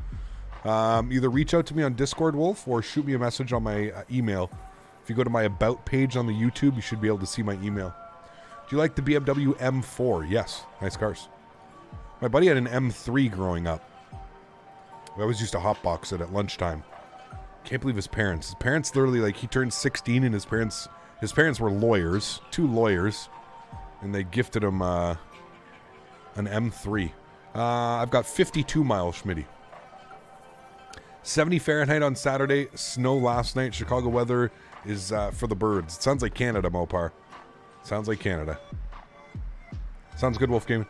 Speaker 1: Either reach out to me on Discord, Wolf, or shoot me a message on my email. If you go to my About page on the YouTube, you should be able to see my email. Do you like the BMW M4? Yes. Nice cars. My buddy had an M3 growing up. We always used to hotbox it at lunchtime. Can't believe his parents. His parents literally, like, he turned 16 and his parents were lawyers, 2 lawyers, and they gifted him an M3. I've got 52 miles, Smitty. 70 Fahrenheit on Saturday. Snow last night. Chicago weather is for the birds. It sounds like Canada, Mopar. Sounds like Canada. Sounds good, Wolf Gaming.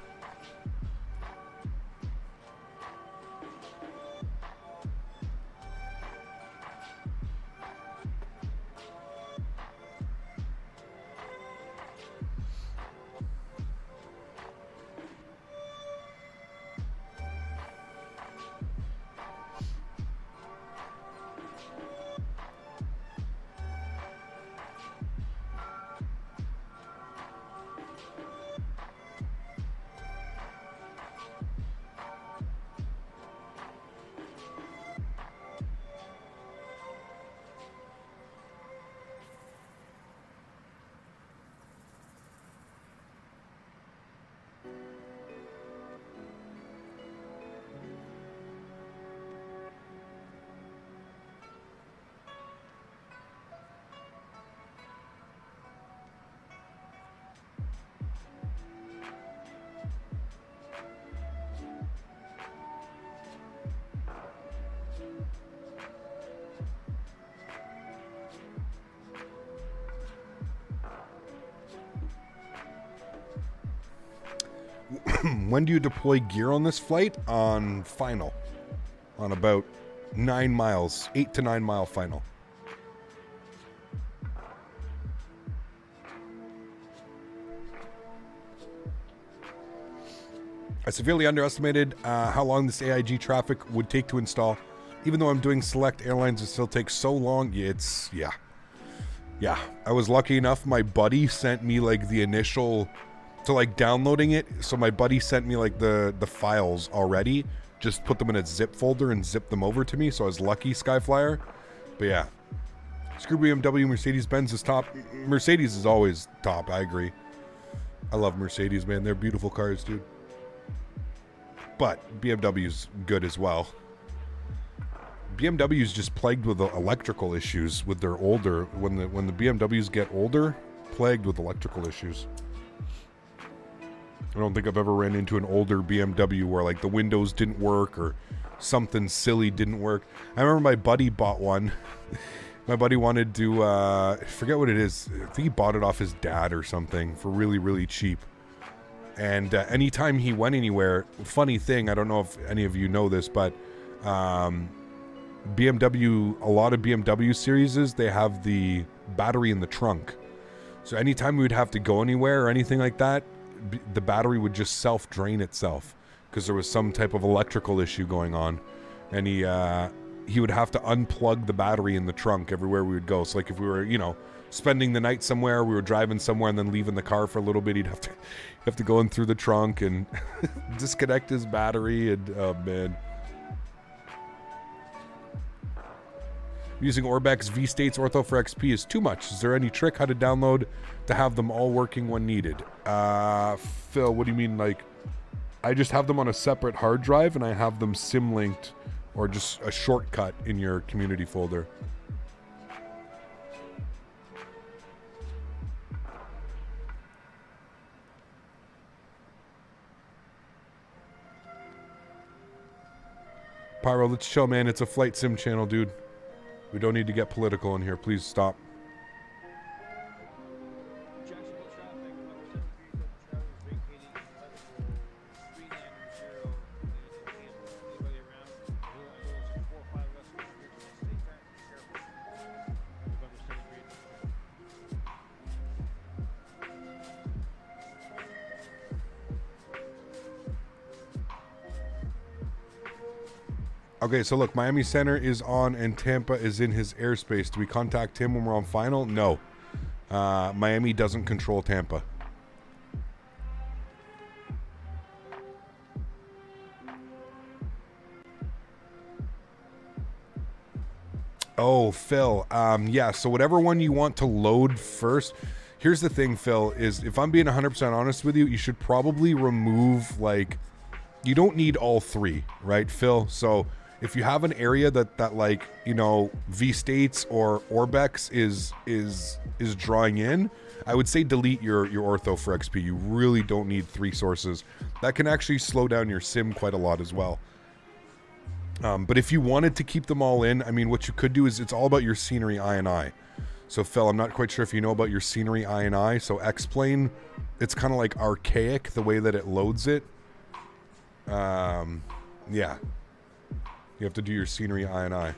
Speaker 1: When do you deploy gear on this flight? On final. On about 9 miles. 8 to 9 mile final. I severely underestimated how long this AIG traffic would take to install. Even though I'm doing select airlines, it still takes so long. Yeah. I was lucky enough. My buddy sent me like the initial to like downloading it. So my buddy sent me like the files already. Just put them in a zip folder and zip them over to me. So I was lucky, Skyflyer. But yeah. Screw BMW, Mercedes-Benz is top. Mercedes is always top, I agree. I love Mercedes, man. They're beautiful cars, dude. But BMW's good as well. BMW's just plagued with electrical issues with their older, when the BMWs get older, plagued with electrical issues. I don't think I've ever ran into an older BMW where like the windows didn't work or something silly didn't work. I remember my buddy bought one. My buddy wanted to, I forget what it is. I think he bought it off his dad or something for really, really cheap. And anytime he went anywhere, funny thing, I don't know if any of you know this, but BMW, a lot of BMW series, they have the battery in the trunk. So anytime we would have to go anywhere or anything like that, the battery would just self-drain itself because there was some type of electrical issue going on. And he would have to unplug the battery in the trunk everywhere we would go. So like if we were, spending the night somewhere, we were driving somewhere and then leaving the car for a little bit, he'd have to go in through the trunk and disconnect his battery. And oh man. Using Orbex V-States Ortho for XP is too much. Is there any trick how to download to have them all working when needed? Phil, what do you mean? Like, I just have them on a separate hard drive and I have them sim-linked or just a shortcut in your community folder. Pyro, let's chill, man. It's a flight sim channel, dude. We don't need to get political in here. Please stop. Okay, so look, Miami Center is on and Tampa is in his airspace. Do we contact him when we're on final? No. Miami doesn't control Tampa. Oh, Phil. Yeah, so whatever one you want to load first. Here's the thing, Phil, is if I'm being 100% honest with you, you should probably remove, like, you don't need all three, right, Phil? So if you have an area that like, you know, V-States or Orbex is drawing in, I would say delete your ortho for XP. You really don't need 3 sources. That can actually slow down your sim quite a lot as well. But if you wanted to keep them all in, I mean, what you could do is it's all about your scenery I. So Phil, I'm not quite sure if you know about your scenery I. So X-Plane, it's kind of like archaic the way that it loads it. Yeah. You have to do your scenery I.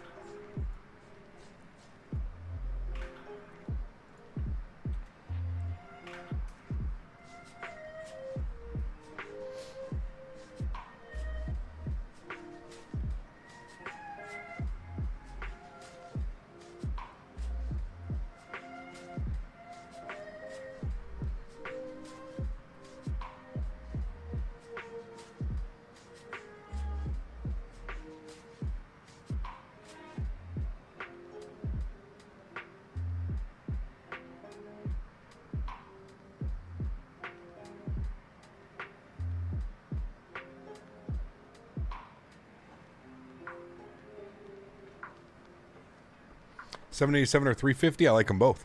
Speaker 1: 787 or 350, I like them both.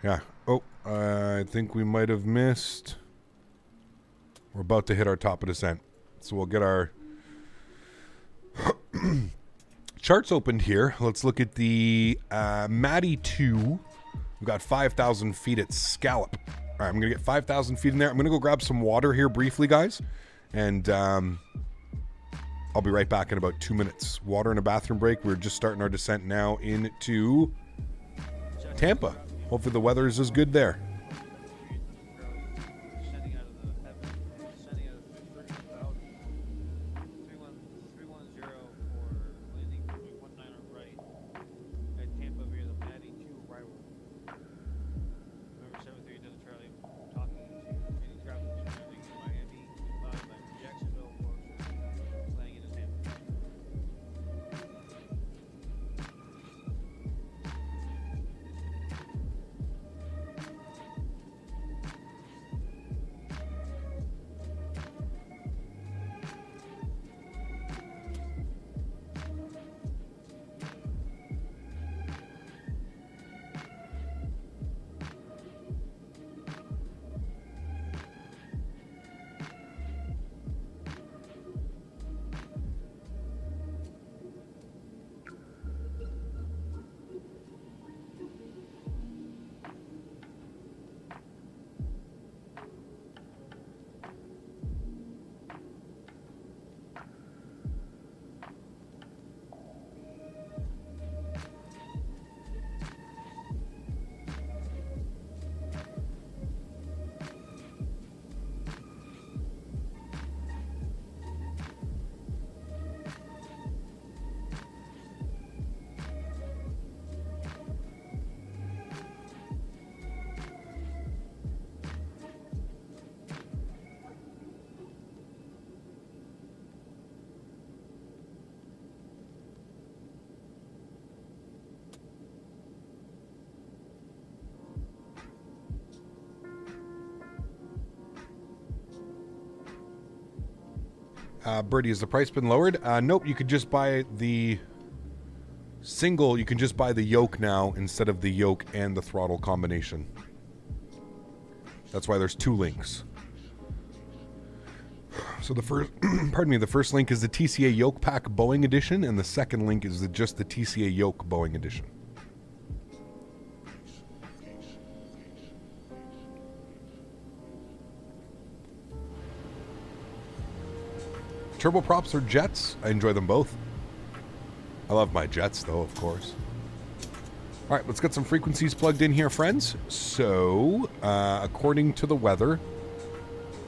Speaker 1: Yeah. Oh, I think we might have missed. We're about to hit our top of descent. So we'll get our charts opened here. Let's look at the Matty 2. We've got 5,000 feet at Scallop. All right, I'm going to get 5,000 feet in there. I'm going to go grab some water here briefly, guys. And I'll be right back in about 2 minutes. Water and a bathroom break. We're just starting our descent now into Tampa. Hopefully the weather is as good there. Birdie, has the price been lowered? Nope, you could just buy the single. You can just buy the yoke now instead of the yoke and the throttle combination. That's why there's 2 links. So the first, pardon me, the first link is the TCA Yoke Pack Boeing Edition, and the second link is just the TCA Yoke Boeing Edition. Turboprops or jets? I enjoy them both. I love my jets, though, of course. All right, let's get some frequencies plugged in here, friends. So, according to the weather,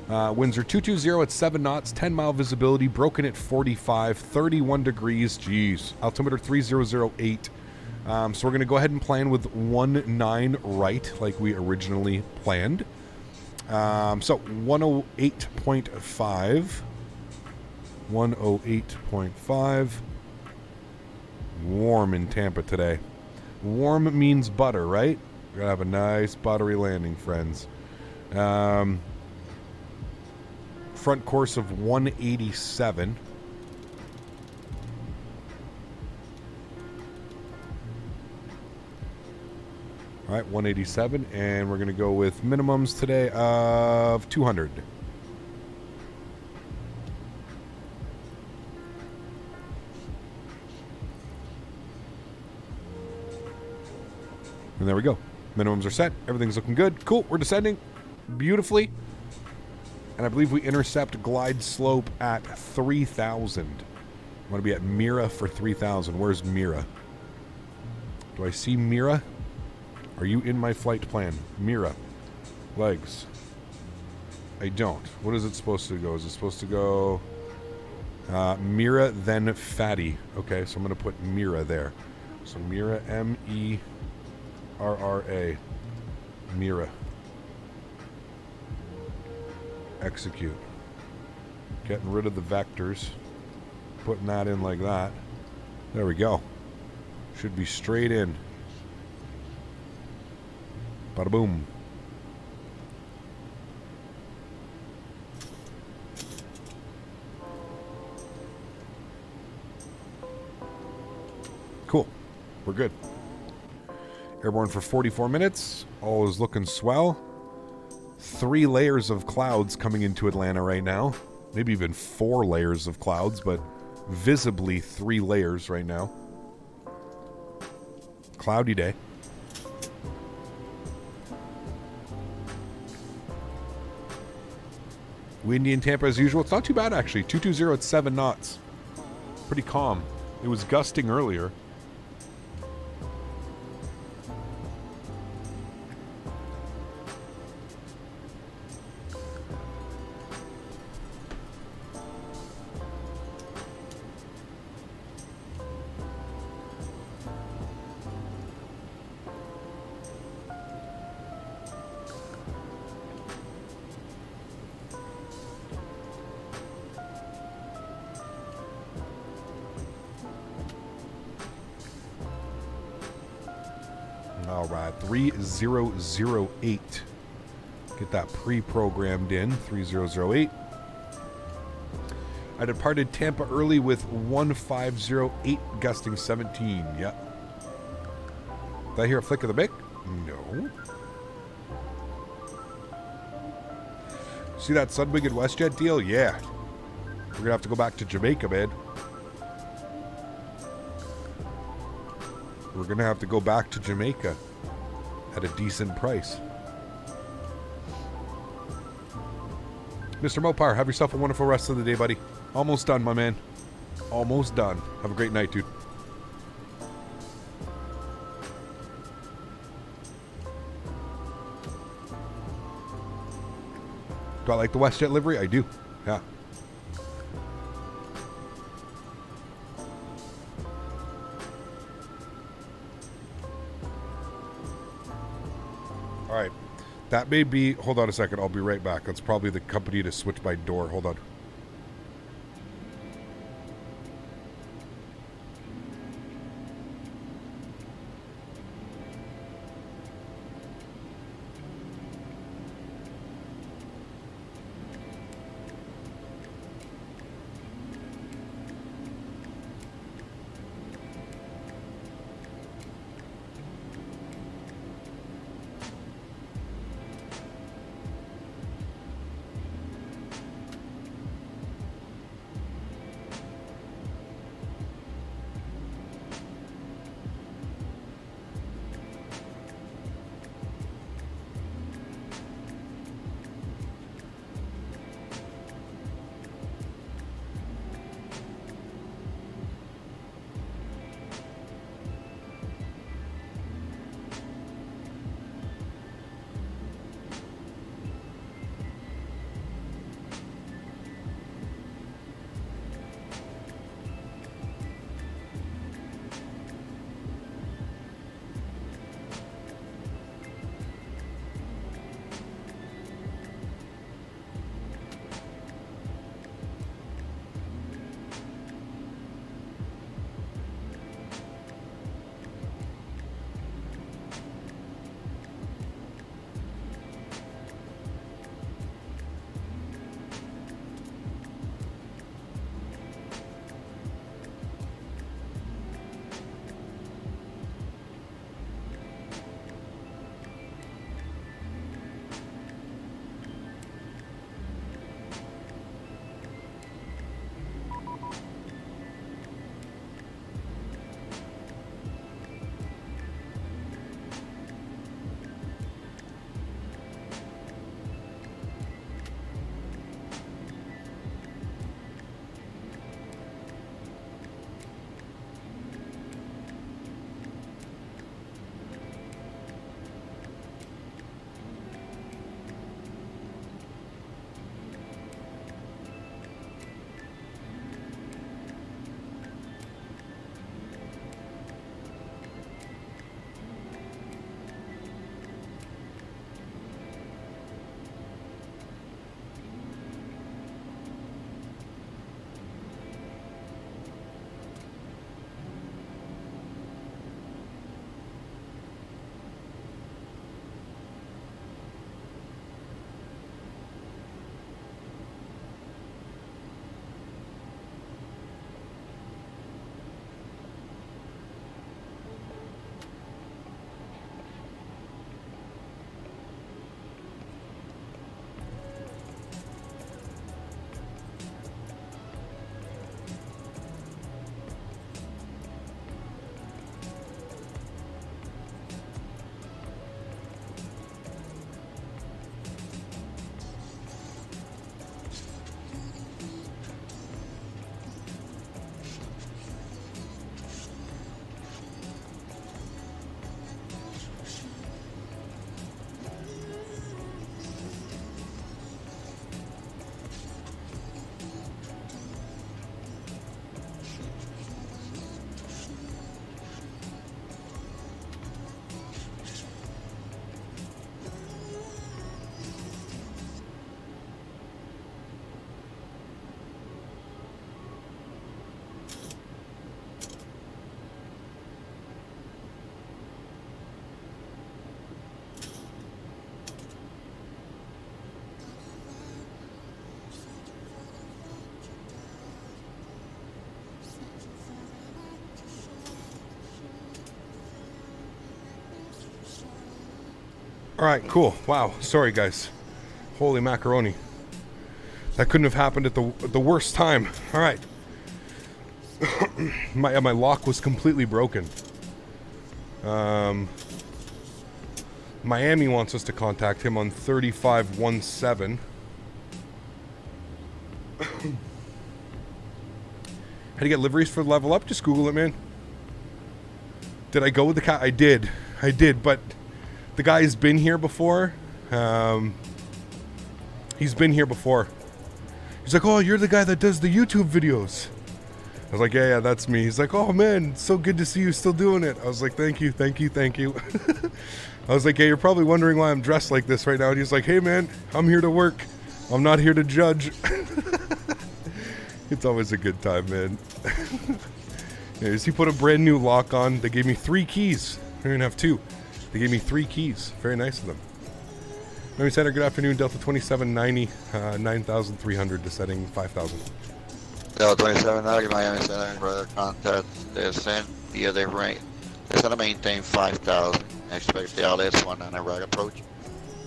Speaker 1: winds are 220 at 7 knots, 10-mile visibility, broken at 45, 31 degrees. Jeez. Altimeter 3008. So we're going to go ahead and plan with 19 right, like we originally planned. So 108.5. 108.5. Warm warm in Tampa today. Warm means butter, right? We're gonna have a nice buttery landing, friends. Front course of 187. All right, 187, and we're gonna go with minimums today of 200. And there we go. Minimums are set. Everything's looking good. Cool. We're descending beautifully. And I believe we intercept glide slope at 3,000. I'm going to be at Mira for 3,000. Where's Mira? Do I see Mira? Are you in my flight plan? Mira. Legs. I don't. What is it supposed to go? Is it supposed to go Mira, then Fatty? Okay, so I'm going to put Mira there. So Mira, M-E-R-R-A. Mira. Execute. Getting rid of the vectors. Putting that in like that. There we go. Should be straight in. Bada boom. Cool. We're good. Airborne for 44 minutes. All is looking swell. 3 layers of clouds coming into Atlanta right now. Maybe even 4 layers of clouds, but visibly 3 layers right now. Cloudy day. Windy in Tampa as usual. It's not too bad actually. 220 at 7 knots. Pretty calm. It was gusting earlier. All right, 3008. Get that pre-programmed in, 3008. I departed Tampa early with 1508, gusting 17. Yep. Did I hear a flick of the mic? No. See that Sunwing and WestJet deal? Yeah. We're going to have to go back to Jamaica, man. We're going to have to go back to Jamaica at a decent price. Mr. Mopar, have yourself a wonderful rest of the day, buddy. Almost done, my man. Almost done. Have a great night, dude. Do I like the WestJet livery? I do. Yeah. All right. That may be... Hold on a second. I'll be right back. That's probably the company to switch my door. Hold on. All right, cool. Wow, sorry guys. Holy macaroni. That couldn't have happened at the worst time. All right. my lock was completely broken. Miami wants us to contact him on 3517. How to get liveries for Level Up? Just Google it, man. Did I go with the cat? I did, but the guy's been here before. He's been here before. He's like, oh, you're the guy that does the YouTube videos. I was like, yeah, that's me. He's like, oh man, so good to see you still doing it. I was like, thank you. I was like, yeah, you're probably wondering why I'm dressed like this right now. And he's like, hey man, I'm here to work. I'm not here to judge. It's always a good time, man. Anyways, he put a brand new lock on. They gave me 3 keys. I didn't have 2. They gave me 3 keys. Very nice of them. Miami Center, good afternoon. Delta 2790, 9,300 to setting 5,000.
Speaker 18: Delta 2790, Miami Center, brother, contact. They're sent via their range. They're going to maintain 5,000. Expect the LS1 on a right approach.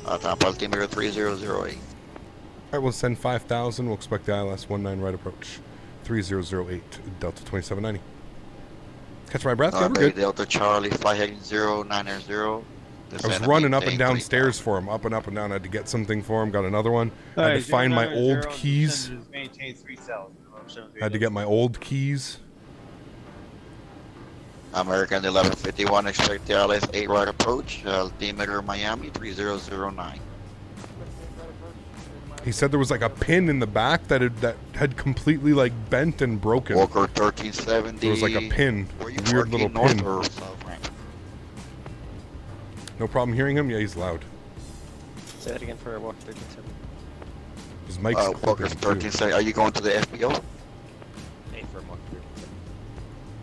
Speaker 18: Tampa altimeter 3008.
Speaker 1: All right, we'll send 5,000. We'll expect the ILS-19 right approach. 3008, Delta 2790. Catch my breath? Yeah, we're good.
Speaker 18: Delta Charlie, flight heading 0990.
Speaker 1: I was running up and down stairs for him. Up and down. I had to get something for him. Got another one. I had to find my old keys. I had to get my old keys.
Speaker 18: American 1151, expect the LS8 right approach. Altimeter Miami 3009.
Speaker 1: He said there was like a pin in the back that had completely like bent and broken.
Speaker 18: Walker 1370.
Speaker 1: There was like a pin, weird little pin. No problem hearing him? Yeah, he's loud.
Speaker 17: Say that again for Walker 1370.
Speaker 1: His mic's
Speaker 18: Walker 1370. Are you going to the FBO?
Speaker 17: Hey, for Walker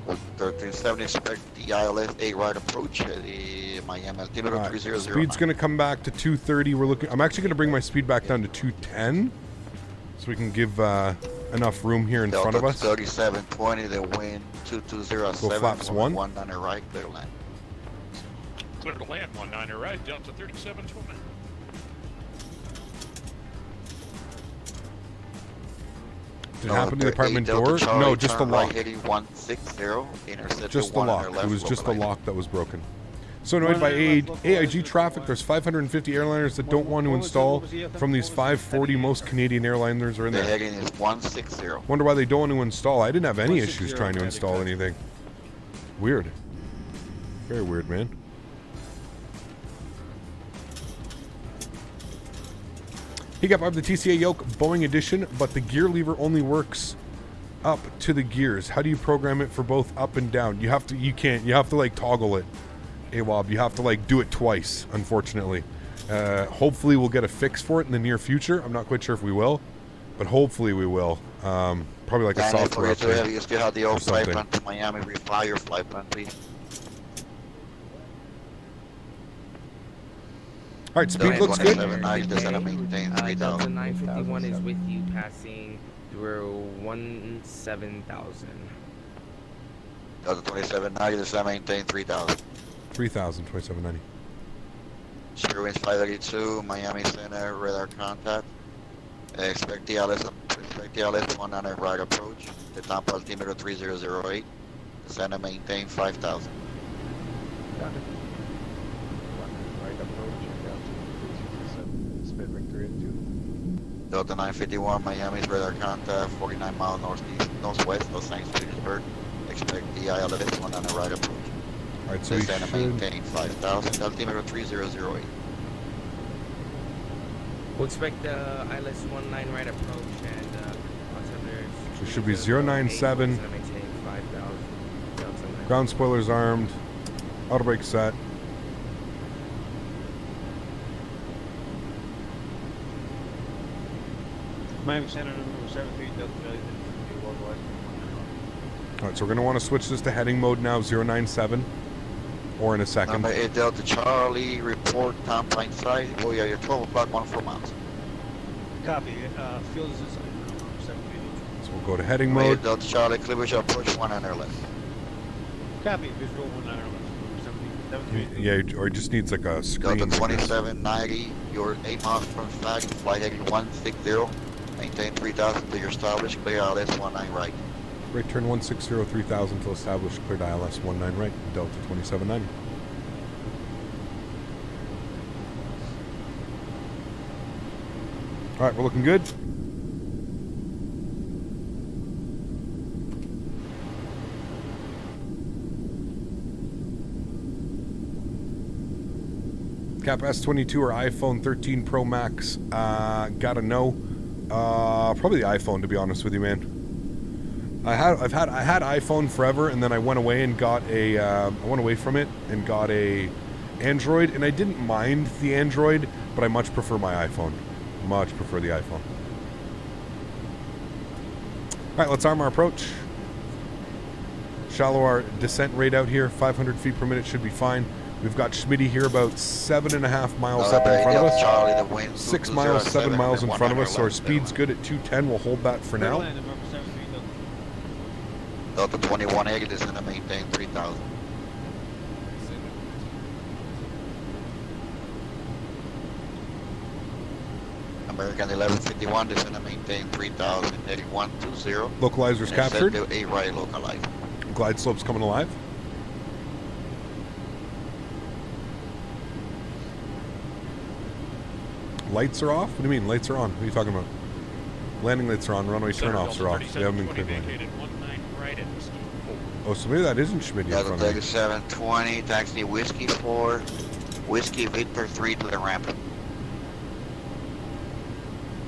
Speaker 18: 1370, expect the ILS-8 right approach. The Miami altimeter 3009.
Speaker 1: Speed's going to come back to 230. I'm actually going to bring my speed back down to 210 so we can give enough room here in front of us.
Speaker 18: 3720, the wind 2207.
Speaker 1: Go flaps 1.
Speaker 18: 1 on the right, clear to land.
Speaker 14: Clear to land, 19 right, Delta 3720.
Speaker 1: Did it happen to the apartment door? No, just the lock. Just the lock. It was just the lock that was broken. So annoyed by AIG traffic, there's 550 airliners that don't want to install from these 540 most Canadian airliners are in there.
Speaker 18: The heading is 160.
Speaker 1: Wonder why they don't want to install. I didn't have any issues trying to install anything. Weird. Very weird, man. He got the TCA yoke Boeing edition, but the gear lever only works up to the gears. How do you program it for both up and down? You have to like toggle it. AWOB, you have to like do it twice, unfortunately. Hopefully we'll get a fix for it in the near future. I'm not quite sure if we will, but hopefully we will. Probably like a software update.
Speaker 18: You still have the old flight plan to Miami, refly your flight plan, please.
Speaker 1: All right, speed looks good.
Speaker 15: Delta 951 is with you, passing through 17,000.
Speaker 18: Delta 2790, this I maintain 3,000.
Speaker 1: 3,000, 2790.
Speaker 18: Zero winds 582, Miami Center, radar contact. Expect the LS1 on a right approach. The Tampa altimeter 3008. Center maintain 5,000.
Speaker 16: Got it. Right approach, speed vector into.
Speaker 18: Delta 951, Miami's radar contact, 49 miles northwest, Los Angeles, Petersburg. Expect the ILS1 on a right approach.
Speaker 1: Alright, so you
Speaker 18: should maintain 5,000, altimeter 3008.
Speaker 15: We'll expect the ILS-19 right approach and
Speaker 1: so it should be 097. Ground spoilers armed. Auto brake set.
Speaker 9: Miami Center number 73, Delta Charlie, worldwide.
Speaker 1: Alright, so we're going to want to switch this to heading mode now, 097. Or in a second.
Speaker 18: Number 8, Delta Charlie, report Tampa inside. Oh yeah, you're 12 o'clock, 14 miles.
Speaker 9: Copy, field is inside, 73.
Speaker 1: So we'll go to heading mode.
Speaker 18: Delta Charlie, cleavage approach 1 on our left.
Speaker 9: Copy, visual 1 on our left, 73.
Speaker 1: Yeah, or it just needs like a screen.
Speaker 18: Delta 2790, you're 8 miles from flag, flight heading 160. Maintain 3000 to your established, clear ILS 19 right.
Speaker 1: Right turn 160, 3000 till established, cleared ILS 19 right, Delta 2790. All right, we're looking good. Cap S22 or iPhone 13 Pro Max? Gotta know. Probably the iPhone, to be honest with you, man. I had iPhone forever, and then I went away and got a. I went away from it and got a Android, and I didn't mind the Android, but I much prefer my iPhone. Much prefer the iPhone. All right, let's arm our approach. Shallow our descent rate out here, 500 feet per minute should be fine. We've got Smitty here about 7.5 miles up in front of us.
Speaker 18: Charlie, the wind
Speaker 1: 6 miles, 7 miles in front of us, so our speed's good at 210. We'll hold that for now.
Speaker 18: Delta 2180 is going to maintain 3000. American 1151 is going to maintain 3000, heading 120.
Speaker 1: Localizers captured.
Speaker 18: Set to 8 right localized.
Speaker 1: Glide slope's coming alive. Lights are off? What do you mean? Lights are on. What are you talking about? Landing lights are on. Runway turn-offs are off. They haven't been cleared. Oh, so maybe that isn't Schmidt in front of me.
Speaker 18: 3720, taxi Whiskey 4, Whiskey Victor 3 to the ramp.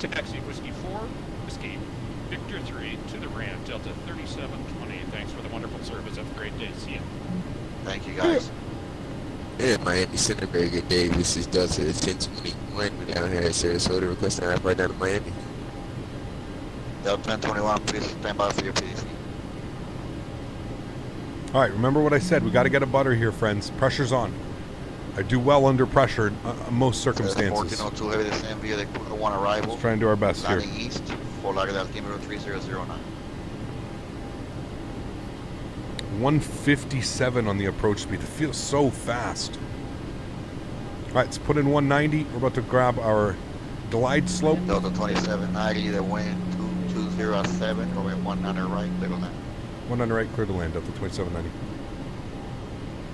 Speaker 14: Taxi Whiskey 4, Whiskey Victor 3 to the ramp, Delta 3720. Thanks for the wonderful service. Have a great day. See you.
Speaker 18: Thank you, guys.
Speaker 10: Yeah, Miami Center, very good day. This is Delta 1021. We're down here at Sarasota, requesting a right down to Miami.
Speaker 18: Delta 1021, please stand by for your PDC.
Speaker 1: All right, remember what I said. We got to get a butter here, friends. Pressure's on. I do well under pressure in most circumstances.
Speaker 18: 1402 heavy descent via the Kuka 1 arrival.
Speaker 1: Let's try and do our best here.
Speaker 18: Landing east, Fort Lauderdale, altimeter 3009.
Speaker 1: 157 on the approach speed. It feels so fast. All right, let's put in 190. We're about to grab our glide slope.
Speaker 18: Delta 2790, the wind 2207, going 100 right, clear to land.
Speaker 1: 100 right, clear to land, Delta 2790.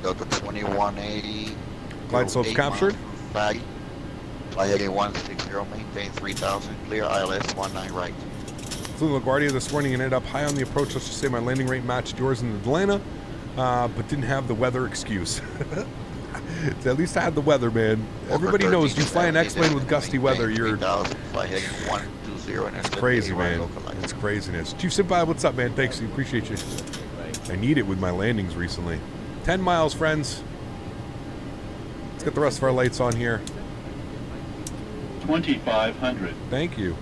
Speaker 18: Delta 2180.
Speaker 1: Glide slope's captured.
Speaker 18: Flag heading 160, maintain 3000, clear ILS 19 right.
Speaker 1: Flew LaGuardia this morning and ended up high on the approach. Let's just say my landing rate matched yours in Atlanta, but didn't have the weather excuse. So at least I had the weather, man. Everybody knows you fly an X-plane with gusty weather, you're... It's crazy, man. It's craziness. Chief Simpai, what's up, man? Thanks. I appreciate you. I need it with my landings recently. 10 miles, friends. Let's get the rest of our lights on here.
Speaker 19: 2500.
Speaker 1: Thank you.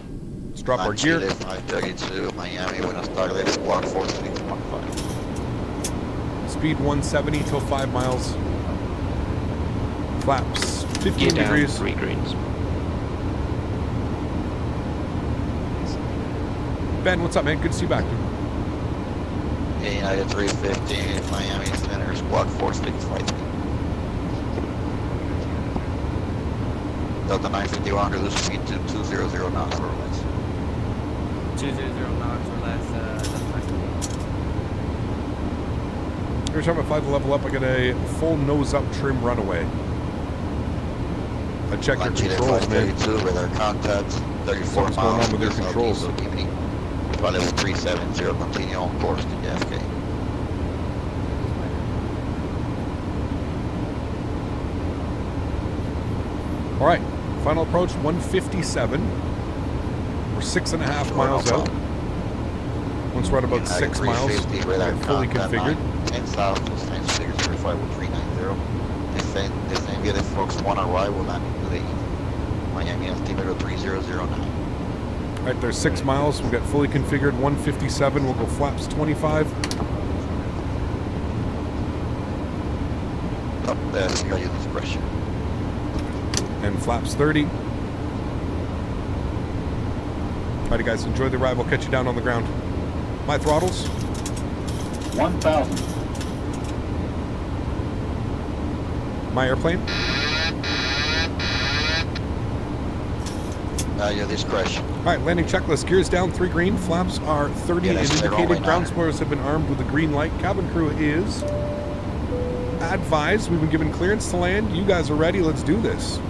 Speaker 1: Let's drop our gear.
Speaker 18: 532, Miami, Buenos Tardes, squawk 4615.
Speaker 1: Speed 170 till 5 miles. Flaps 15
Speaker 6: Gear down,
Speaker 1: degrees.
Speaker 6: 3 greens.
Speaker 1: Ben, what's up, man? Good to see you back, dude.
Speaker 18: United 315, Miami Center, squawk 4653. Delta 951, reduce speed to 200 knots or less.
Speaker 15: 200 knots or less,
Speaker 1: Every time I fly the level up, I get a full nose-up trim runaway. I check your controls, man.
Speaker 18: With our contacts, 34
Speaker 1: Something's going
Speaker 18: miles
Speaker 1: on with your controls.
Speaker 18: Level 370, continue on course to JFK.
Speaker 1: All right, final approach 157. We're 6.5 miles out. Once we're at about 6 miles, we're fully configured.
Speaker 18: 10 south, descent figures 390. Descent via the Fox 1 arrival, landing to the east. Miami altimeter 3009.
Speaker 1: All right, there's 6 miles. We've got fully configured 157. We'll go flaps 25.
Speaker 18: Up there, you got your discretion.
Speaker 1: And flaps 30. Alrighty, guys, enjoy the ride. We'll catch you down on the ground. My throttles.
Speaker 19: 1000.
Speaker 1: My airplane?
Speaker 18: Your discretion.
Speaker 1: All right, landing checklist. Gears down, 3 green. Flaps are 30
Speaker 18: Yeah,
Speaker 1: as
Speaker 18: that's
Speaker 1: indicated.
Speaker 18: right,
Speaker 1: Ground spoilers have been armed with a green light. Cabin crew is advised. We've been given clearance to land. You guys are ready. Let's do this.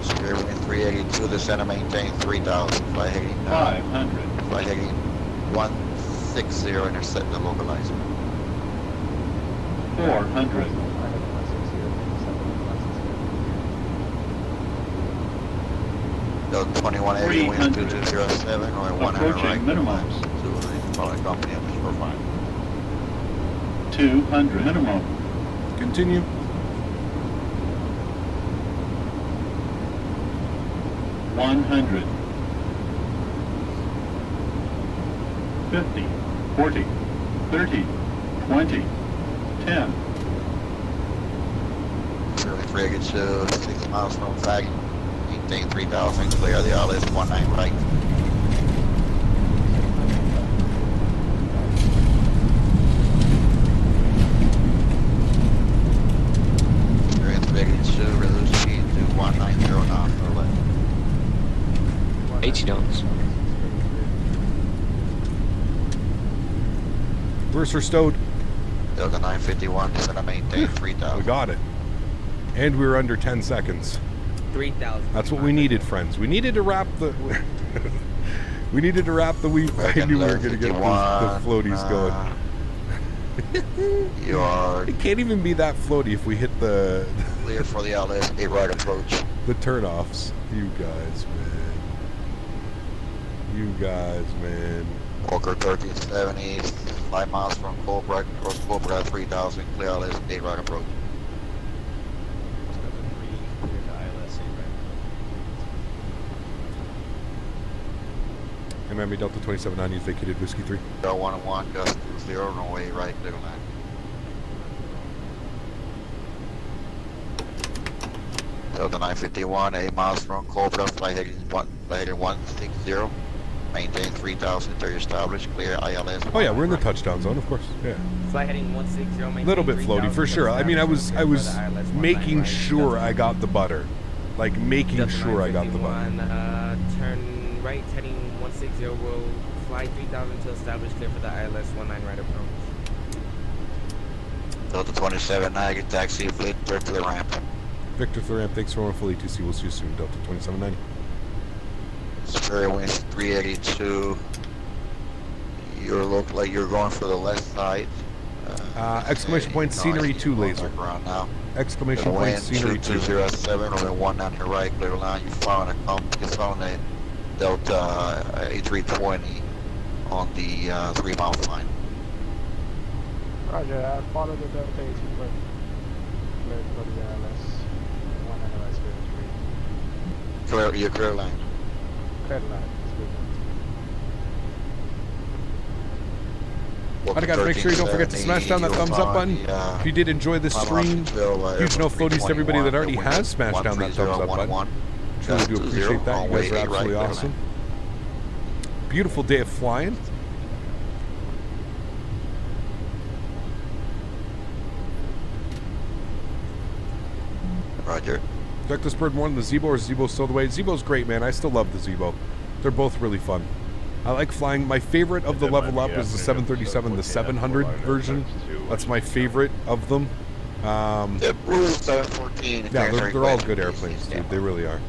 Speaker 18: Spirit wind 382, the center maintain 3000. Fly heading
Speaker 19: 500.
Speaker 18: Fly heading 160, intercept the localizer.
Speaker 19: 400.
Speaker 18: Delta 2180, wind 2207, or 100 right.
Speaker 19: Minimums.
Speaker 18: To the following company on the shore 5.
Speaker 19: 200 minimum.
Speaker 1: Continue.
Speaker 19: 100. 50, 40, 30, 20, 10.
Speaker 18: Shirley Frigate 6 miles from Faten. Maintain 3000, clear the ILS 19 right. Shirley Frigate 2, reduce speed to 190 knots or less.
Speaker 6: 80 knots.
Speaker 1: Where's her stowed?
Speaker 18: Delta 951, center maintain 3000.
Speaker 1: We got it. And we were under 10 seconds.
Speaker 15: 3,000.
Speaker 1: That's what we needed, friends. We needed to wrap the... we needed to wrap the week. I knew we were going to get the floaties going. It can't even be that floaty if we hit the...
Speaker 18: Clear for the ILS 8 right approach.
Speaker 1: The turnoffs. You guys, man. You guys, man.
Speaker 18: Walker 1370, 5 miles from Cobra, cross Cobra 3000, clear ILS 8 right approach.
Speaker 1: Miami Delta 2790 is vacated Whiskey 3.
Speaker 18: 101, gust 20, runway right, clear line. Delta 951, 8 miles from Cobra, flight heading 160, maintain 3000, area established, clear ILS.
Speaker 1: Oh yeah, we're in the touchdown zone, of course. Yeah.
Speaker 15: Flight heading 160, maintain
Speaker 1: Little bit floaty for sure. I mean, I was making sure I got the butter, like making sure I got the butter.
Speaker 15: Turn right, heading 160. Will fly 3000 to establish clear for the ILS 19 right approach.
Speaker 18: Delta 2790, taxi Victor to the ramp.
Speaker 1: Victor to the ramp. Thanks for one full ETC. We'll see you soon. Delta 2790.
Speaker 18: Spirit winds 382. You look like you're going for the left side.
Speaker 1: Exclamation point scenery 2 laser.
Speaker 18: Now.
Speaker 1: Exclamation point scenery 2.
Speaker 18: 2207 or 1 on your right, clear line. You found a Delta A320 on the 3 mile line.
Speaker 16: Roger, I follow the Delta A320. Clear for the ILS 19
Speaker 18: Clear, your clear line.
Speaker 16: Clear line.
Speaker 1: I gotta make sure you don't forget to smash down that thumbs up button. If you did enjoy this stream, huge no floaties to everybody that already has smashed down that thumbs up button. Truly do appreciate that. You guys are absolutely awesome. Beautiful day of flying.
Speaker 18: Roger.
Speaker 1: Douglas Bird more than the Zebo, or Zebo still the way? Zebo's great, man. I still love the Zebo. They're both really fun. I like flying. My favorite of the Level Up is the 737, the 700 version. That's my favorite of them.
Speaker 18: The Rule 714.
Speaker 1: Yeah, they're all good airplanes, dude. They really are.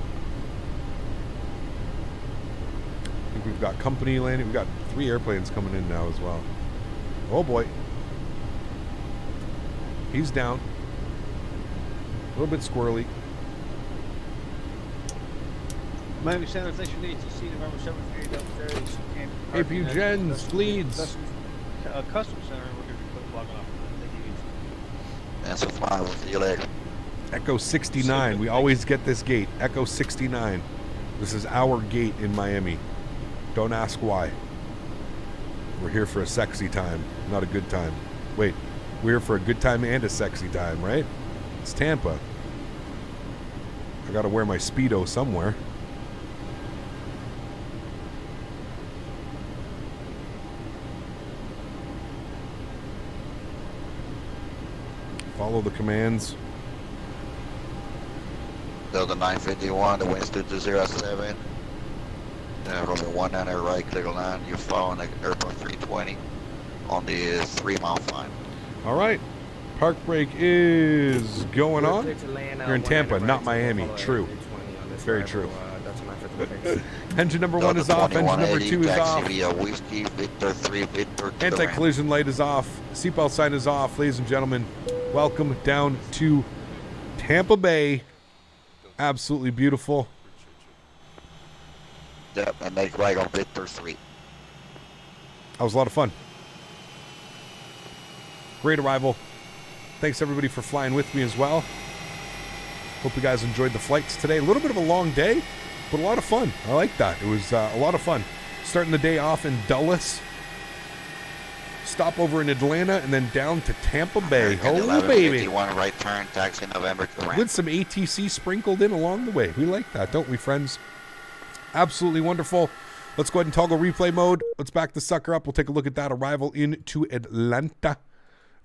Speaker 1: I think we've got company landing. We've got 3 airplanes coming in now as well. Oh boy. He's down. A little bit squirrely.
Speaker 9: Miami Center Station needs to see November 7th, 8th upstairs.
Speaker 1: APU Gens, leads.
Speaker 9: Custom Center, we're going to be logging off.
Speaker 18: That's a fly. We'll see you later.
Speaker 1: Echo 69. We always get this gate. Echo 69. This is our gate in Miami. Don't ask why. We're here for a sexy time, not a good time. Wait, we're here for a good time and a sexy time, right? It's Tampa. I gotta wear my Speedo somewhere. Follow the commands.
Speaker 18: Delta 951, the wind's 2207. From the 19 right, clear to land. You're following the airport 320 on the 3 mile fine.
Speaker 1: All right. Park break is going on. You're in Tampa, not Miami. True. Very true. Engine number 1 is off. Engine number 2 is off.
Speaker 18: Whiskey, Victor 3, Victor.
Speaker 1: Anti-collision light is off. Seatbelt sign is off. Ladies and gentlemen, welcome down to Tampa Bay. Absolutely beautiful.
Speaker 18: Yep, and make right on Victor 3.
Speaker 1: That was a lot of fun. Great arrival. Thanks everybody for flying with me as well. Hope you guys enjoyed the flights today. A little bit of a long day, but a lot of fun. I like that. It was a lot of fun. Starting the day off in Dulles. Stop over in Atlanta and then down to Tampa Bay. Oh, baby.
Speaker 18: Right turn, taxi November to
Speaker 1: with some ATC sprinkled in along the way. We like that, don't we, friends? Absolutely wonderful. Let's go ahead and toggle replay mode. Let's back the sucker up. We'll take a look at that arrival into Atlanta.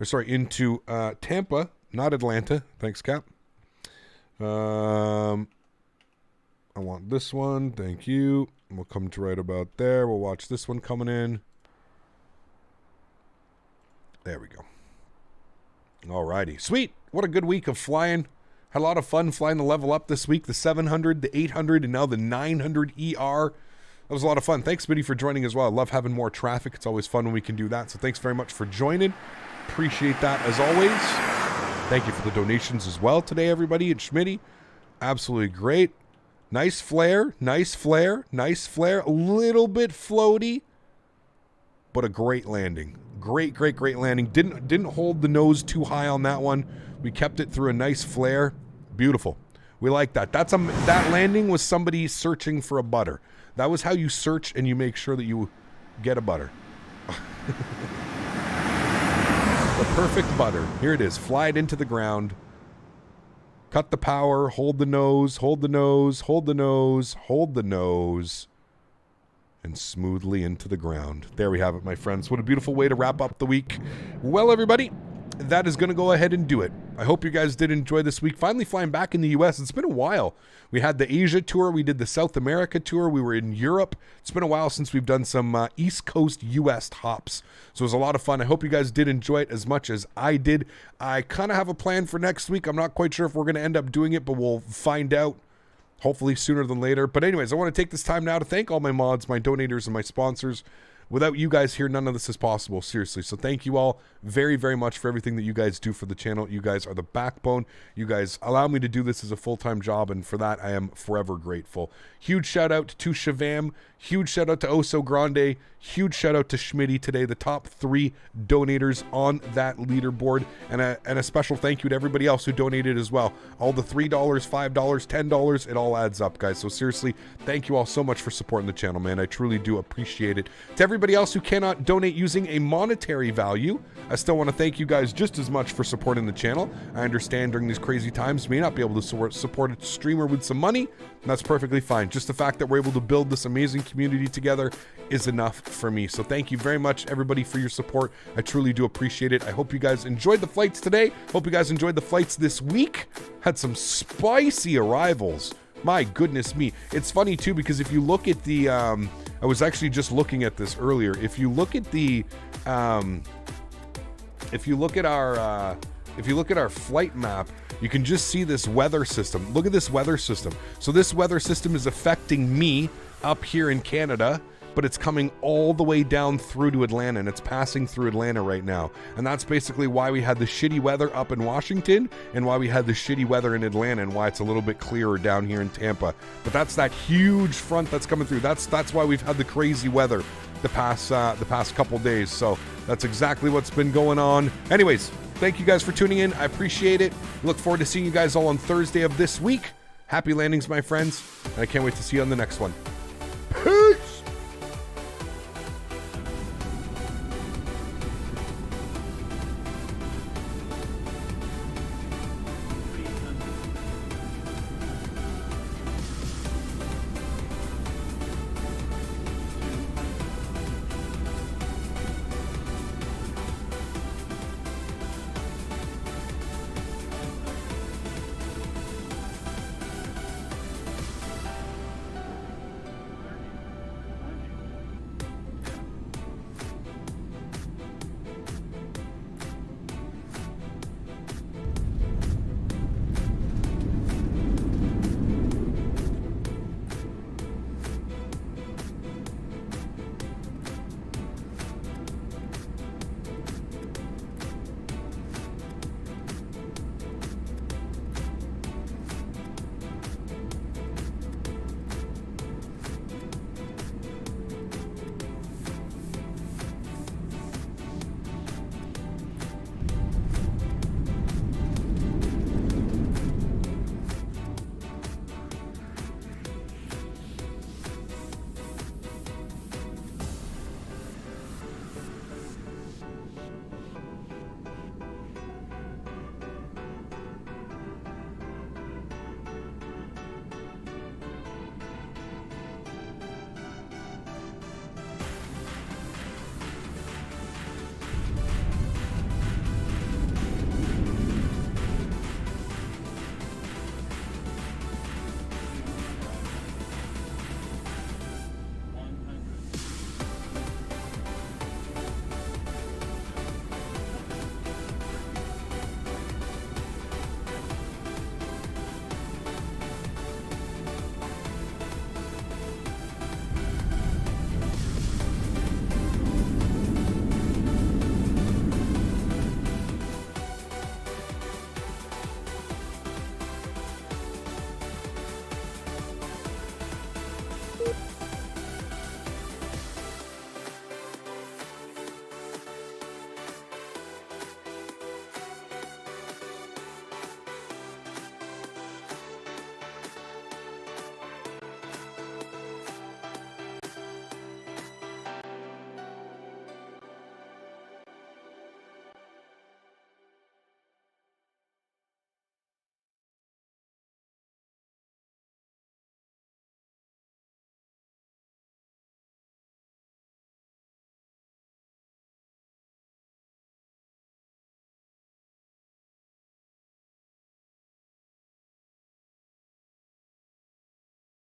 Speaker 1: Or sorry, into Tampa, not Atlanta. Thanks, Cap. I want this one. Thank you. We'll come to right about there. We'll watch this one coming in. There we go. Alrighty. Sweet. What a good week of flying. Had a lot of fun flying the level up this week. The 700, the 800, and now the 900 ER. That was a lot of fun. Thanks, Smitty, for joining as well. I love having more traffic. It's always fun when we can do that. So thanks very much for joining. Appreciate that as always. Thank you for the donations as well today, everybody. And Smitty, absolutely great. Nice flare, nice flare, nice flare. A little bit floaty, but a great landing. Great landing. Didn't hold the nose too high on that one. We kept it through a nice flare. Beautiful. We like that. That landing was somebody searching for a butter. That was how you search and you make sure that you get a butter. The perfect butter. Here it is. Fly it into the ground. Cut the power. Hold the nose. Hold the nose. Hold the nose. Hold the nose. And smoothly into the ground. There we have it, my friends. What a beautiful way to wrap up the week. Well, everybody, that is going to go ahead and do it. I hope you guys did enjoy this week. Finally flying back in the U.S. It's been a while. We had the Asia tour. We did the South America tour. We were in Europe. It's been a while since we've done some East Coast U.S. hops. So it was a lot of fun. I hope you guys did enjoy it as much as I did. I kind of have a plan for next week. I'm not quite sure if we're going to end up doing it, but we'll find out. Hopefully sooner than later. But anyways, I want to take this time now to thank all my mods, my donators, and my sponsors. Without you guys here, none of this is possible, seriously. So thank you all very, very much for everything that you guys do for the channel. You guys are the backbone. You guys allow me to do this as a full-time job, and for that, I am forever grateful. Huge shout-out to Shavam. Huge shout-out to Oso Grande. Huge shout-out to Smitty today, the top 3 donators on that leaderboard. And a special thank you to everybody else who donated as well. All the $3, $5, $10, it all adds up, guys. So seriously, thank you all so much for supporting the channel, man. I truly do appreciate it. To everybody else who cannot donate using a monetary value, I still want to thank you guys just as much for supporting the channel. I understand during these crazy times, you may not be able to support a streamer with some money, and that's perfectly fine. Just the fact that we're able to build this amazing community together is enough for me. So thank you very much, everybody, for your support. I truly do appreciate it. I hope you guys enjoyed the flights today. Hope you guys enjoyed the flights this week. Had some spicy arrivals. My goodness me. It's funny too, because if you look at the I was actually just looking at this earlier. If you look at the if you look at our flight map, you can just see this weather system. Look at this weather system. So this weather system is affecting me up here in Canada, but it's coming all the way down through to Atlanta, and it's passing through Atlanta right now. And that's basically why we had the shitty weather up in Washington and why we had the shitty weather in Atlanta and why it's a little bit clearer down here in Tampa. But that's that huge front that's coming through. That's why we've had the crazy weather the past couple days. So that's exactly what's been going on. Anyways, thank you guys for tuning in. I appreciate it. Look forward to seeing you guys all on Thursday of this week. Happy landings, my friends, and I can't wait to see you on the next one.